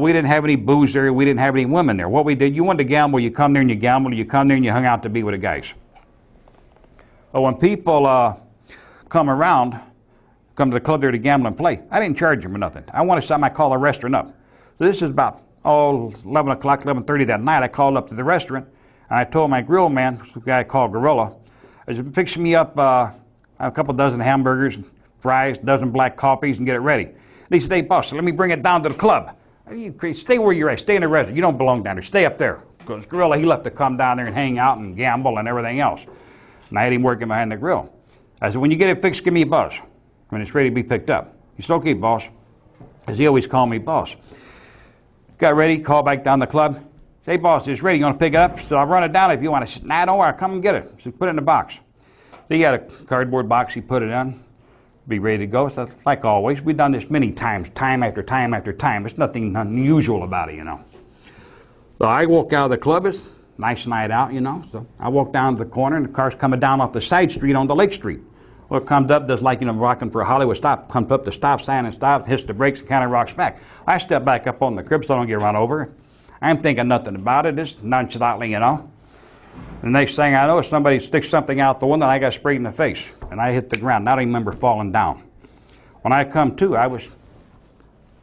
We didn't have any booze there. We didn't have any women there. What we did, you wanted to gamble, you come there and you gambled. You come there and you hung out to be with the guys. But when people come to the club there to gamble and play, I didn't charge them or nothing. I wanted something, I called the restaurant up. So this is about 11 o'clock, 11:30 that night. I called up to the restaurant and I told my grill man, a guy called Gorilla, I said, fix me up a couple dozen hamburgers, fries, a dozen black coffees, and get it ready. And he said, hey, boss, let me bring it down to the club. Stay where you're at. Stay in the restaurant. You don't belong down there. Stay up there. Because Gorilla, he left to come down there and hang out and gamble and everything else. And I had him working behind the grill. I said, when you get it fixed, give me a buzz when it's ready to be picked up. He said, okay, boss. Because he always called me boss. Got ready, called back down the club. Said, hey, boss, it's ready. You want to pick it up? So I'll run it down if you want. I said, nah, don't worry. I'll come and get it. So put it in the box. So he had a cardboard box. He put it in. Be ready to go. So like always, we've done this many times, time after time after time. There's nothing unusual about it, you know. So I walk out of the club. It's a nice night out, you know. So I walk down to the corner, and the car's coming down off the side street onto Lake Street. Well, it comes up, does like, you know, rocking for a Hollywood stop, comes up the stop sign and stops, hits the brakes, and kind of rocks back. I step back up on the crib so I don't get run over. I'm thinking nothing about it, just nonchalantly, you know. The next thing I know is somebody sticks something out the window and I got sprayed in the face. And I hit the ground. I don't even remember falling down. When I come to, I was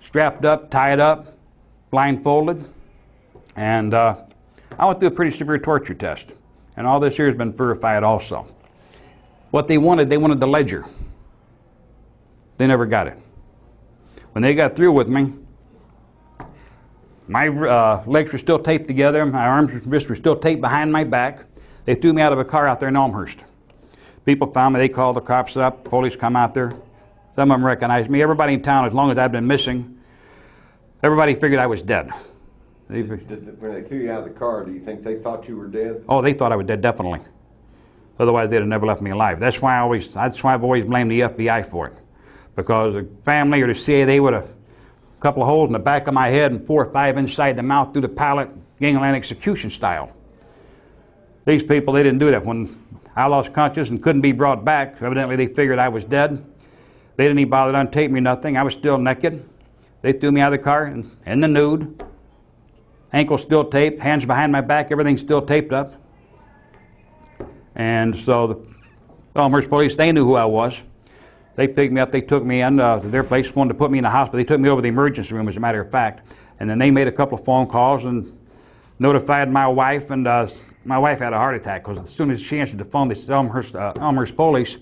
strapped up, tied up, blindfolded. And I went through a pretty severe torture test. And all this here has been verified also. What they wanted the ledger. They never got it. When they got through with me, my legs were still taped together. My arms and wrists were still taped behind my back. They threw me out of a car out there in Elmhurst. People found me. They called the cops up. Police come out there. Some of them recognized me. Everybody in town, as long as I've been missing, everybody figured I was dead. When they threw you out of the car, do you think they thought you were dead? Oh, they thought I was dead, definitely. Otherwise, they'd have never left me alive. That's why I've always blamed the FBI for it. Because the family or the CIA, they would have a couple of holes in the back of my head and 4 or 5 inside the mouth through the palate, gangland execution style. These people, they didn't do that. When I lost consciousness and couldn't be brought back, evidently they figured I was dead. They didn't even bother to untape me, nothing. I was still naked. They threw me out of the car in the nude. Ankles still taped, hands behind my back, everything still taped up. And so the Elmhurst police, they knew who I was. They picked me up, they took me in to their place, wanted to put me in the hospital. They took me over to the emergency room, as a matter of fact. And then they made a couple of phone calls and notified my wife, and my wife had a heart attack because as soon as she answered the phone, they said, Elmhurst police,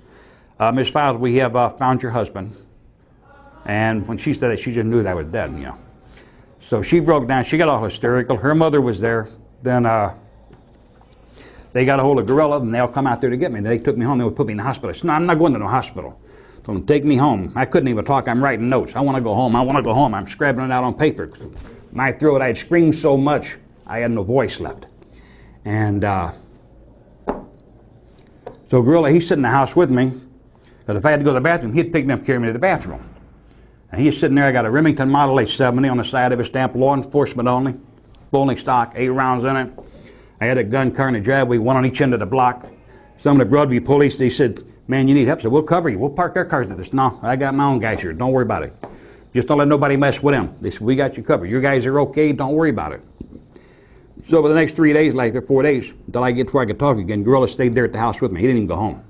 Ms. Files, we have found your husband. And when she said that, she just knew that I was dead, you know. So she broke down. She got all hysterical. Her mother was there. Then they got a hold of Gorilla, and they'll come out there to get me. They took me home. They would put me in the hospital. I said, no, I'm not going to no hospital. Told them, take me home. I couldn't even talk. I'm writing notes. I want to go home. I want to go home. I'm scribbling it out on paper. My throat, I had screamed so much, I had no voice left. And so Gorilla, he's sitting in the house with me. Because if I had to go to the bathroom, he'd pick me up and carry me to the bathroom. And he's sitting there. I got a Remington Model A70 on the side of it, stamped law enforcement only, bowling stock, 8 rounds in it. I had a gun car in the driveway, one on each end of the block. Some of the Broadview police, they said, man, you need help. I said, we'll cover you. We'll park our cars at this. No, I got my own guys here. Don't worry about it. Just don't let nobody mess with them. They said, we got you covered. Your guys are okay. Don't worry about it. So over the next 3 days, like 4 days, until I get to where I could talk again, Gorilla stayed there at the house with me. He didn't even go home.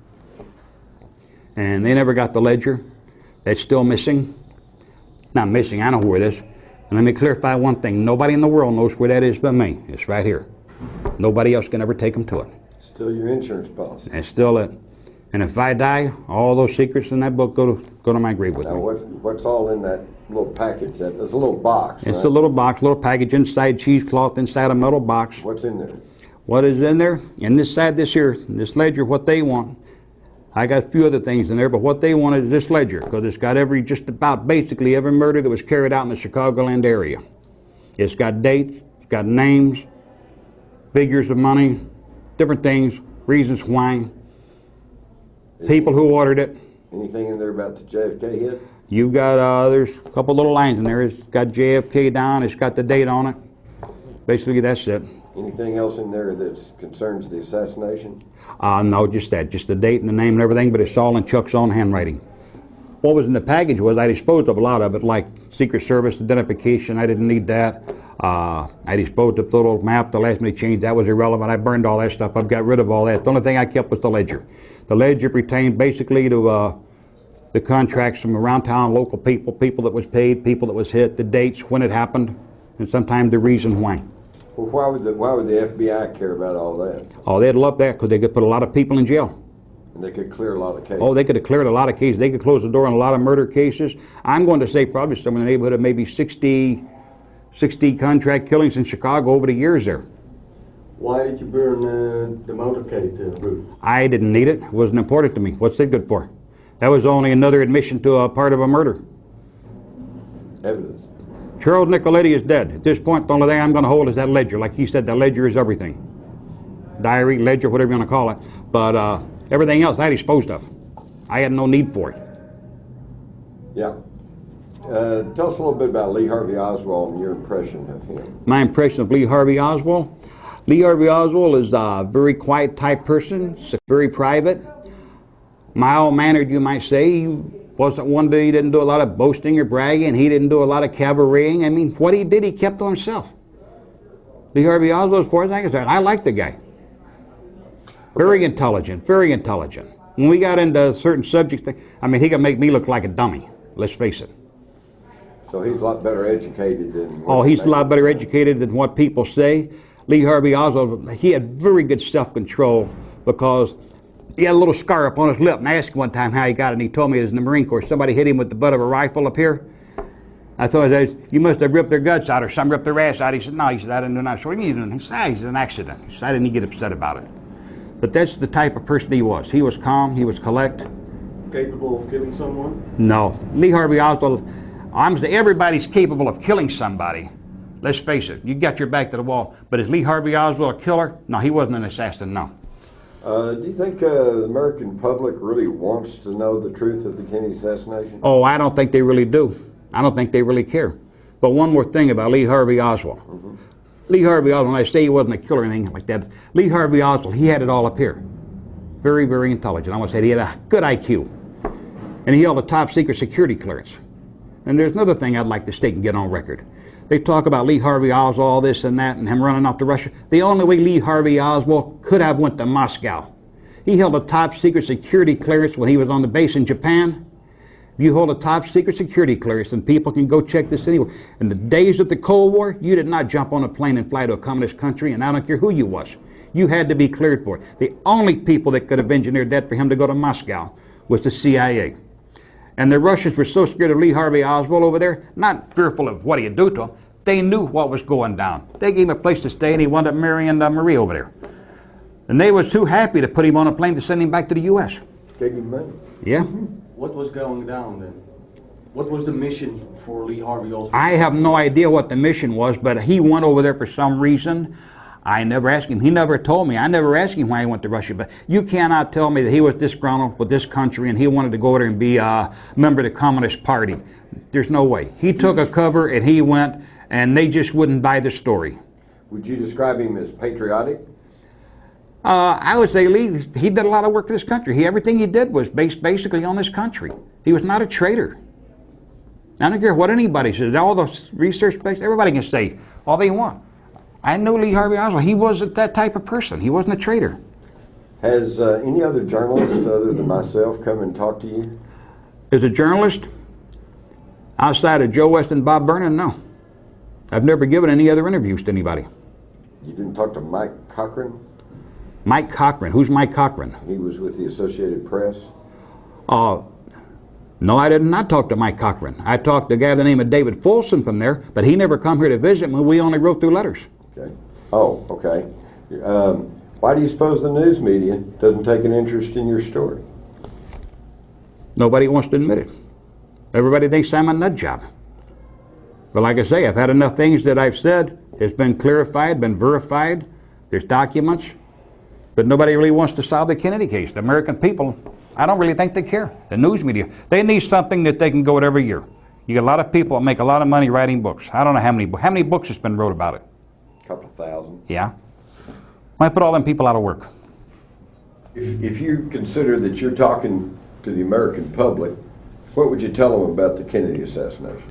And they never got the ledger. That's still missing. Not missing. I know where it is. And let me clarify one thing. Nobody in the world knows where that is but me. It's right here. Nobody else can ever take them to it. Still your insurance policy. That's still it. And if I die, all those secrets in that book go to my grave with now, me. what's all in that little package? There's a little box, It's right? a little box, little package inside cheesecloth, inside a metal box. What's in there? What is in there? In this side, this ledger, what they want. I got a few other things in there, but what they want is this ledger, because it's got just about basically every murder that was carried out in the Chicagoland area. It's got dates, it's got names, figures of money, different things, reasons why, people who ordered it. Anything in there about the JFK hit? You've got, there's a couple little lines in there. It's got JFK down, it's got the date on it. Basically, that's it. Anything else in there that concerns the assassination? No, just that. Just the date and the name and everything, but it's all in Chuck's own handwriting. What was in the package was I disposed of a lot of it, like Secret Service identification. I didn't need that. I disposed of the little map, the last minute change. That was irrelevant. I burned all that stuff. I've got rid of all that. The only thing I kept was the ledger. The ledger pertained basically to the contracts from around town, local people, people that was paid, people that was hit, the dates, when it happened, and sometimes the reason why. Well, why would the FBI care about all that? Oh, they'd love that because they could put a lot of people in jail. And they could clear a lot of cases. Oh, they could have cleared a lot of cases. They could close the door on a lot of murder cases. I'm going to say probably somewhere in the neighborhood of maybe 60 contract killings in Chicago over the years there. Why did you burn the motorcade route? I didn't need it. It wasn't important to me. What's it good for? That was only another admission to a part of a murder. Evidence. Charles Nicoletti is dead. At this point, the only thing I'm going to hold is that ledger. Like he said, that ledger is everything. Diary, ledger, whatever you want to call it. But everything else I disposed of. I had no need for it. Yeah. Tell us a little bit about Lee Harvey Oswald and your impression of him. My impression of Lee Harvey Oswald? Lee Harvey Oswald is a very quiet type person, very private, mild-mannered, you might say. He wasn't one that he didn't do a lot of boasting or bragging. He didn't do a lot of cabareting. I mean, what he did, he kept to himself. Lee Harvey Oswald, as far as I'm concerned, I like the guy. Very intelligent, very intelligent. When we got into certain subjects, I mean, he could make me look like a dummy, let's face it. So he's a lot better educated than... Oh, he's a lot better educated than what people say. Lee Harvey Oswald, he had very good self-control because he had a little scar up on his lip. And I asked him one time how he got it, and he told me it was in the Marine Corps. Somebody hit him with the butt of a rifle up here. I thought, you must have ripped their guts out or some ripped their ass out. He said, no, he said, I didn't do that. So what do you mean? He said, it's an accident. He said, I didn't get upset about it. But that's the type of person he was. He was calm, he was collect. Capable of killing someone? No. Lee Harvey Oswald, everybody's capable of killing somebody. Let's face it, you got your back to the wall. But is Lee Harvey Oswald a killer? No, he wasn't an assassin, no. Do you think the American public really wants to know the truth of the Kennedy assassination? Oh, I don't think they really do. I don't think they really care. But one more thing about Lee Harvey Oswald. Mm-hmm. Lee Harvey Oswald, when I say he wasn't a killer or anything like that, Lee Harvey Oswald, he had it all up here. Very, very intelligent. I almost said he had a good IQ. And he held a top secret security clearance. And there's another thing I'd like to state and get on record. They talk about Lee Harvey Oswald, all this and that, and him running off to Russia. The only way Lee Harvey Oswald could have went to Moscow. He held a top secret security clearance when he was on the base in Japan. If you hold a top secret security clearance, then people can go check this anywhere. In the days of the Cold War, you did not jump on a plane and fly to a communist country, and I don't care who you was. You had to be cleared for it. The only people that could have engineered that for him to go to Moscow was the CIA. And the Russians were so scared of Lee Harvey Oswald over there, not fearful of what he'd do to them. They knew what was going down. They gave him a place to stay, and he wound up marrying Marie over there. And they was too happy to put him on a plane to send him back to the U.S. Gave him money. Yeah. What was going down then? What was the mission for Lee Harvey Oswald? I have no idea what the mission was, but he went over there for some reason. I never asked him. He never told me. I never asked him why he went to Russia. But you cannot tell me that he was disgruntled with this country and he wanted to go over there and be a member of the Communist Party. There's no way. He took a cover and he went, and they just wouldn't buy the story. Would you describe him as patriotic? I would say Lee, he did a lot of work for this country. Everything he did was based basically on this country. He was not a traitor. I don't care what anybody says. All the research-based, everybody can say all they want. I knew Lee Harvey Oswald. He wasn't that type of person. He wasn't a traitor. Has any other journalist other than myself come and talk to you? As a journalist, outside of Joe West and Bob Burnham, no. I've never given any other interviews to anybody. You didn't talk to Mike Cochran? Mike Cochran. Who's Mike Cochran? He was with the Associated Press. No, I did not talk to Mike Cochran. I talked to a guy by the name of David Folsom from there, but he never come here to visit me. We only wrote through letters. Okay. Oh, okay. Why do you suppose the news media doesn't take an interest in your story? Nobody wants to admit it. Everybody thinks I'm a nut job. But like I say, I've had enough things that I've said. It's been clarified, been verified. There's documents. But nobody really wants to solve the Kennedy case. The American people, I don't really think they care. The news media, they need something that they can go with every year. You get a lot of people that make a lot of money writing books. I don't know how many books has been wrote about it. A couple of thousand. Yeah. Why put all them people out of work? If you consider that you're talking to the American public, what would you tell them about the Kennedy assassination?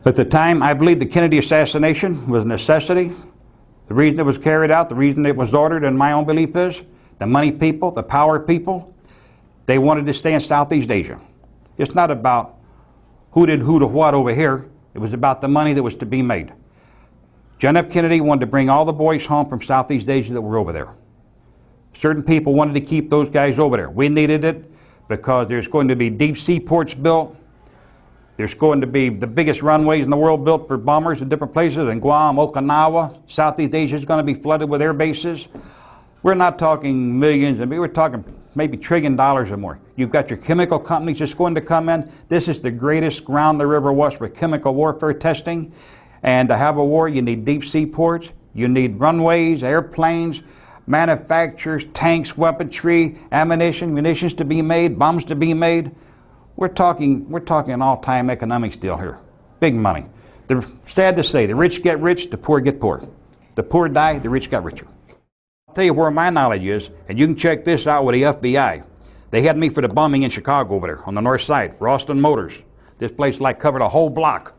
At the time, I believe the Kennedy assassination was a necessity. The reason it was carried out, the reason it was ordered, in my own belief, is the money people, the power people, they wanted to stay in Southeast Asia. It's not about who did who to what over here. It was about the money that was to be made. John F. Kennedy wanted to bring all the boys home from Southeast Asia that were over there. Certain people wanted to keep those guys over there. We needed it because there's going to be deep sea ports built. There's going to be the biggest runways in the world built for bombers in different places, in Guam, Okinawa. Southeast Asia is going to be flooded with air bases. We're not talking millions, we're talking maybe $1 trillion or more. You've got your chemical companies just going to come in. This is the greatest ground there ever was for chemical warfare testing. And to have a war, you need deep sea ports, you need runways, airplanes, manufacturers, tanks, weaponry, ammunition, munitions to be made, bombs to be made. We're talking an all-time economics deal here. Big money. They're sad to say, the rich get rich, the poor get poor. The poor die, the rich got richer. I'll tell you where my knowledge is, and you can check this out with the FBI. They had me for the bombing in Chicago over there on the north side for Austin Motors. This place like covered a whole block.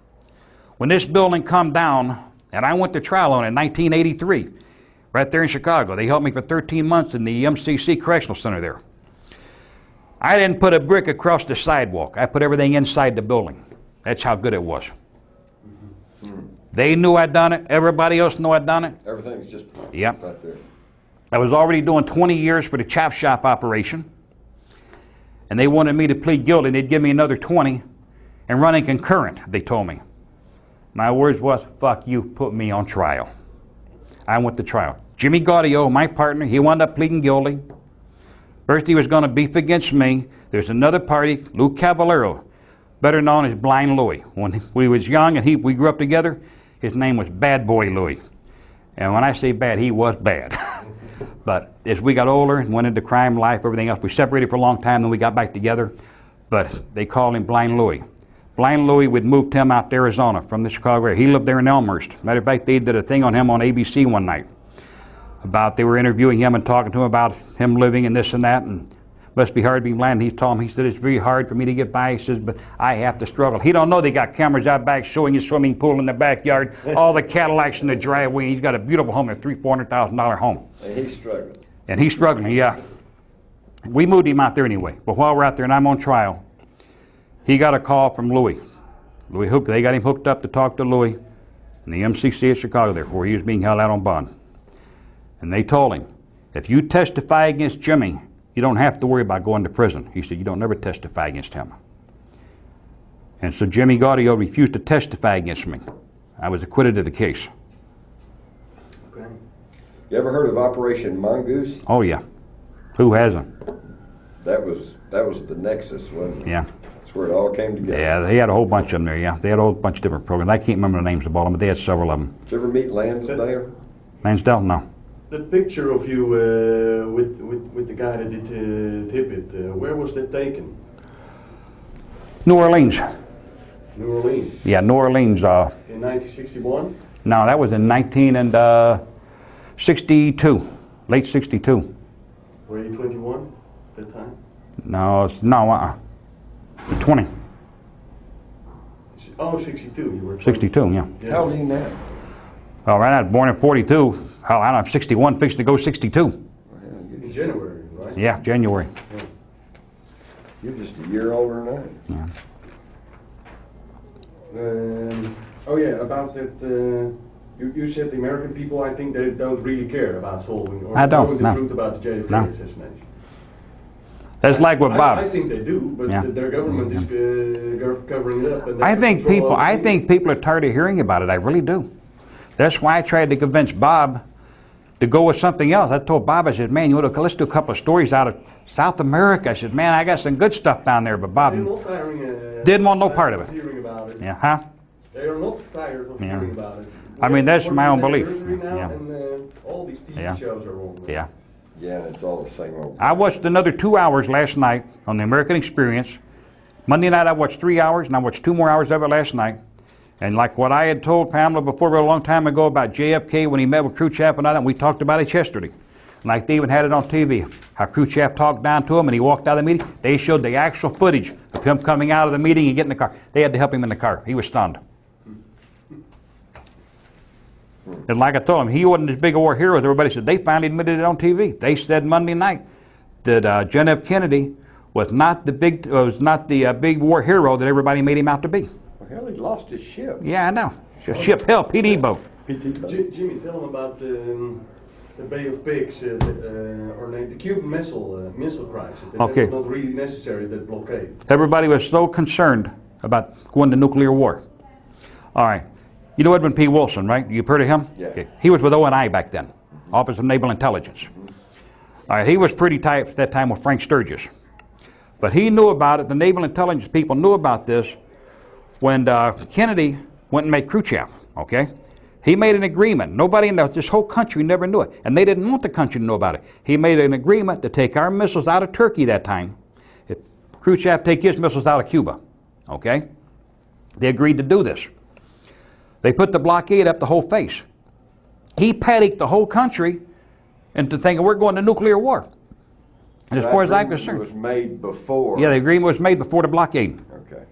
When this building come down, and I went to trial on it in 1983, right there in Chicago. They held me for 13 months in the MCC Correctional Center there. I didn't put a brick across the sidewalk. I put everything inside the building. That's how good it was. They knew I'd done it. Everybody else knew I'd done it. Everything's just Yep. right there. I was already doing 20 years for the chop shop operation. And they wanted me to plead guilty. They'd give me another 20 and running concurrent, they told me. My words was, fuck you, put me on trial. I went to trial. Jimmy Gaudio, my partner, he wound up pleading guilty. First he was going to beef against me. There's another party, Lou Caballero, better known as Blind Louie. When we was young and we grew up together, his name was Bad Boy Louie. And when I say bad, he was bad. But as we got older and went into crime life, everything else, we separated for a long time, then we got back together. But they called him Blind Louie. Blind Louie would moved him out to Arizona from the Chicago area. He lived there in Elmhurst. Matter of fact, they did a thing on him on ABC one night. They were interviewing him and talking to him about him living and this and that, and must be hard being blind. He told him, he said, it's very hard for me to get by. He says, but I have to struggle. He don't know they got cameras out back showing his swimming pool in the backyard, all the Cadillacs in the driveway. He's got a beautiful home, a $300,000-$400,000 home. And he's struggling. And he's struggling, yeah. We moved him out there anyway. But while we're out there and I'm on trial, he got a call from Louie. They got him hooked up to talk to Louie in the MCC of Chicago there, where he was being held out on bond. And they told him, if you testify against Jimmy, you don't have to worry about going to prison. He said, you don't never testify against him. And so Jimmy Gaudio refused to testify against me. I was acquitted of the case. Okay. You ever heard of Operation Mongoose? Oh yeah. Who hasn't? That was the nexus, wasn't it? Yeah. That's where it all came together. Yeah, they had a whole bunch of them there, yeah. They had a whole bunch of different programs. I can't remember the names of all of them, but they had several of them. Did you ever meet Lansdale? Lansdale? No. That picture of you with the guy that did Tippit, where was that taken? New Orleans. New Orleans. Yeah, New Orleans. In 1961? No, that was in 1962, late 62. Were you 21 at that time? No, 20. Oh, 62. You were 62, yeah. How old are you now? Well, right now, I was born in 42. Hell, I'm 61, fixed to go 62. In January, right? Yeah, January. Yeah. You're just a year older than I am. Yeah. Oh yeah, about that You said the American people, I think they don't really care about solving or I don't, knowing the no. truth about the JFK No. assassination. That's like with Bob. I think they do, but Yeah. their government is covering it up. And I that's think control people. of the I media. think people are tired of hearing about it. I really do. That's why I tried to convince Bob to go with something else. I told Bob, I said, man, you want to let's do a couple of stories out of South America. I said, man, I got some good stuff down there. But Bob They're not tiring, didn't want no part of it. Hearing about it. Yeah, huh? They are not tired of Yeah. hearing about it. I mean, that's my own belief. Now, Yeah. And all these TV Yeah. shows are on. Yeah. Yeah, it's all the same old. I watched another 2 hours last night on the American Experience. Monday night I watched 3 hours, and I watched 2 more hours of it last night. And like what I had told Pamela before a long time ago about JFK when he met with Khrushchev and all that, we talked about it yesterday. Like they even had it on TV, how Khrushchev talked down to him and he walked out of the meeting. They showed the actual footage of him coming out of the meeting and getting in the car. They had to help him in the car. He was stunned. And like I told him, he wasn't as big a war hero as everybody said. They finally admitted it on TV. They said Monday night that John F. Kennedy was not the big big war hero that everybody made him out to be. Well, hell, he lost his ship. Yeah, I know. Ship, hell, PD boat. Jimmy, tell them about the Bay of Pigs, the Cuban missile crisis. That Okay. was not really necessary, that blockade. Everybody was so concerned about going to nuclear war. All right. You know Edwin P. Wilson, right? You've heard of him? Yeah. Okay. He was with ONI back then, Office of Naval Intelligence. All right. He was pretty tight at that time with Frank Sturgis. But he knew about it. The Naval Intelligence people knew about this when Kennedy went and met Khrushchev, okay? He made an agreement. Nobody in this whole country never knew it. And they didn't want the country to know about it. He made an agreement to take our missiles out of Turkey that time. If Khrushchev take his missiles out of Cuba, okay? They agreed to do this. They put the blockade up the whole face. He panicked the whole country into thinking we're going to nuclear war. And as far as I'm concerned. It was made before. Yeah, the agreement was made before the blockade. Okay.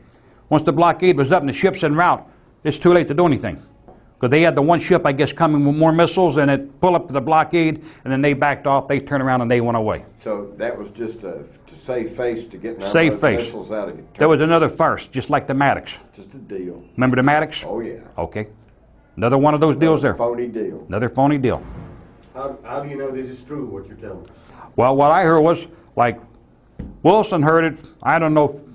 Once the blockade was up and the ships en route, it's too late to do anything. Because they had the one ship, I guess, coming with more missiles, and it pulled up to the blockade, and then they backed off, they turned around, and they went away. So that was just to save face to get Save face. missiles out of it. There was another farce, just like the Maddox. Just a deal. Remember the Maddox? Oh, yeah. Okay. Another one of those deals there. Phony deal. Another phony deal. How do you know this is true, what you're telling me? Well, what I heard was, like, Wilson heard it. I don't know.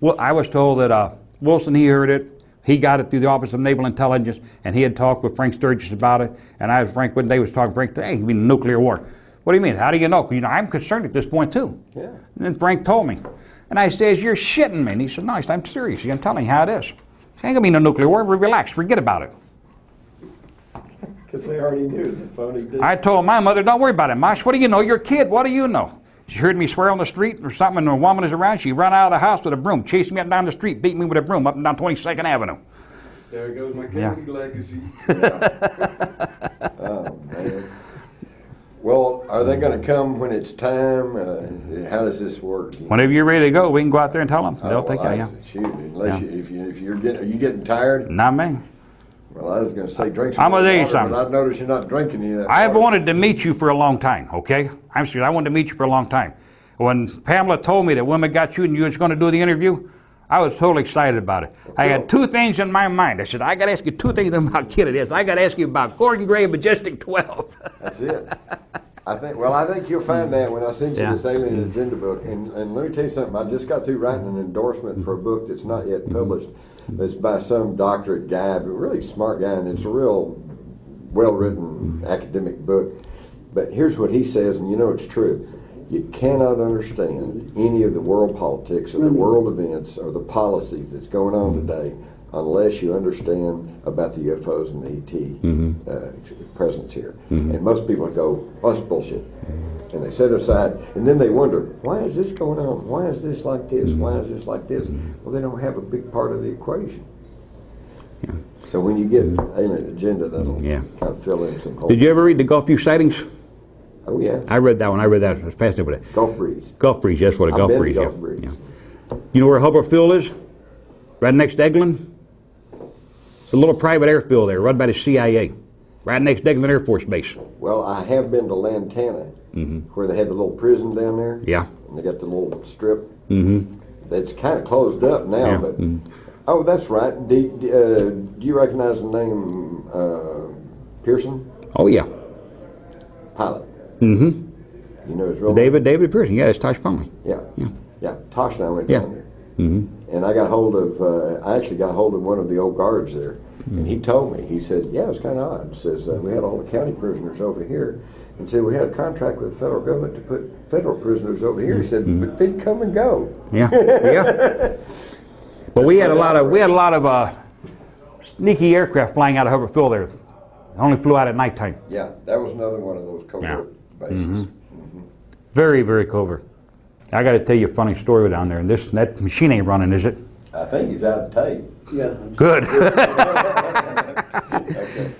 Well, I was told that Wilson, he heard it. He got it through the Office of Naval Intelligence, and he had talked with Frank Sturgis about it. And I was Frank when they was talking. Frank, hey, you mean nuclear war? What do you mean? How do you know? You know, I'm concerned at this point too. Yeah. And then Frank told me, and I says, "You're shitting me." And he said, "No, I'm serious. I'm telling you how it is. It ain't gonna be no nuclear war. Relax, forget about it." Because they already knew the phony deal. I told my mother, "Don't worry about it, Mosh. What do you know? You're a kid. What do you know?" She heard me swear on the street or something, and a woman is around. She run out of the house with a broom, chased me up down the street, beat me with a broom up and down 22nd Avenue. There goes my Kennedy legacy. Oh, man. Well, are they going to come when it's time? How does this work? Whenever you're ready to go, we can go out there and tell them. They'll take care of you. Shoot, unless Yeah. if you're getting, are you getting tired? Not me. Well, I was going to say drink some I'm gonna more tell you water, something. but I've noticed you're not drinking any of that I've water. wanted to meet you for a long time, okay? I'm serious. I wanted to meet you for a long time. When Pamela told me that women got you and you was going to do the interview, I was totally excited about it. I had two things in my mind. I said, I got to ask you two things about Kennedy. I got to ask you about Gordon Gray and Majestic 12. That's it. I think you'll find that when I send you Yeah. this Alien Agenda book. And let me tell you something. I just got through writing an endorsement for a book that's not yet published. It's by some doctorate guy, but really smart guy, and it's a real well-written academic book. But here's what he says, and you know it's true. You cannot understand any of the world politics or the world events or the policies that's going on today unless you understand about the UFOs and the ET presence here. And most people go, oh, that's bullshit. And they set it aside, and then they wonder, why is this going on? Why is this like this? Why is this like this? Well, they don't have a big part of the equation. Yeah. So when you get Alien Agenda, that'll Yeah. kind of fill in some holes. Did you ever read the Gulf View Sightings? Oh, yeah. I read that one. I read that. I was fascinated with it. Gulf Breeze. Gulf Breeze, that's what a I've Gulf been to Breeze Gulf yeah. Breeze. Yeah. You know where Hubbard Field is? Right next to Eglin? It's a little private airfield there, run by the CIA. Right next to Eglin Air Force Base. Well, I have been to Lantana, where they have the little prison down there. Yeah. And they got the little strip. That's kind of closed up now, Yeah. but Oh, that's right. Do you recognize the name Pearson? Oh, yeah. Pilot. Mm-hmm. You know his real name? David Pearson. Yeah, it's Tosh Pony. Yeah. Yeah. Yeah. Tosh and I went Yeah. down there. Mm-hmm. And I actually got hold of one of the old guards there. And he told me, he said, yeah, it's kind of odd. He says, we had all the county prisoners over here. And said, we had a contract with the federal government to put federal prisoners over here. He said, but they'd come and go. Yeah, yeah. But we had a lot of sneaky aircraft flying out of Hubbard Field there. Only flew out at nighttime. Yeah, that was another one of those covert bases. Mm-hmm. Very, very covert. I got to tell you a funny story down there. And that machine ain't running, is it? I think he's out of tape. Yeah. Good. Okay.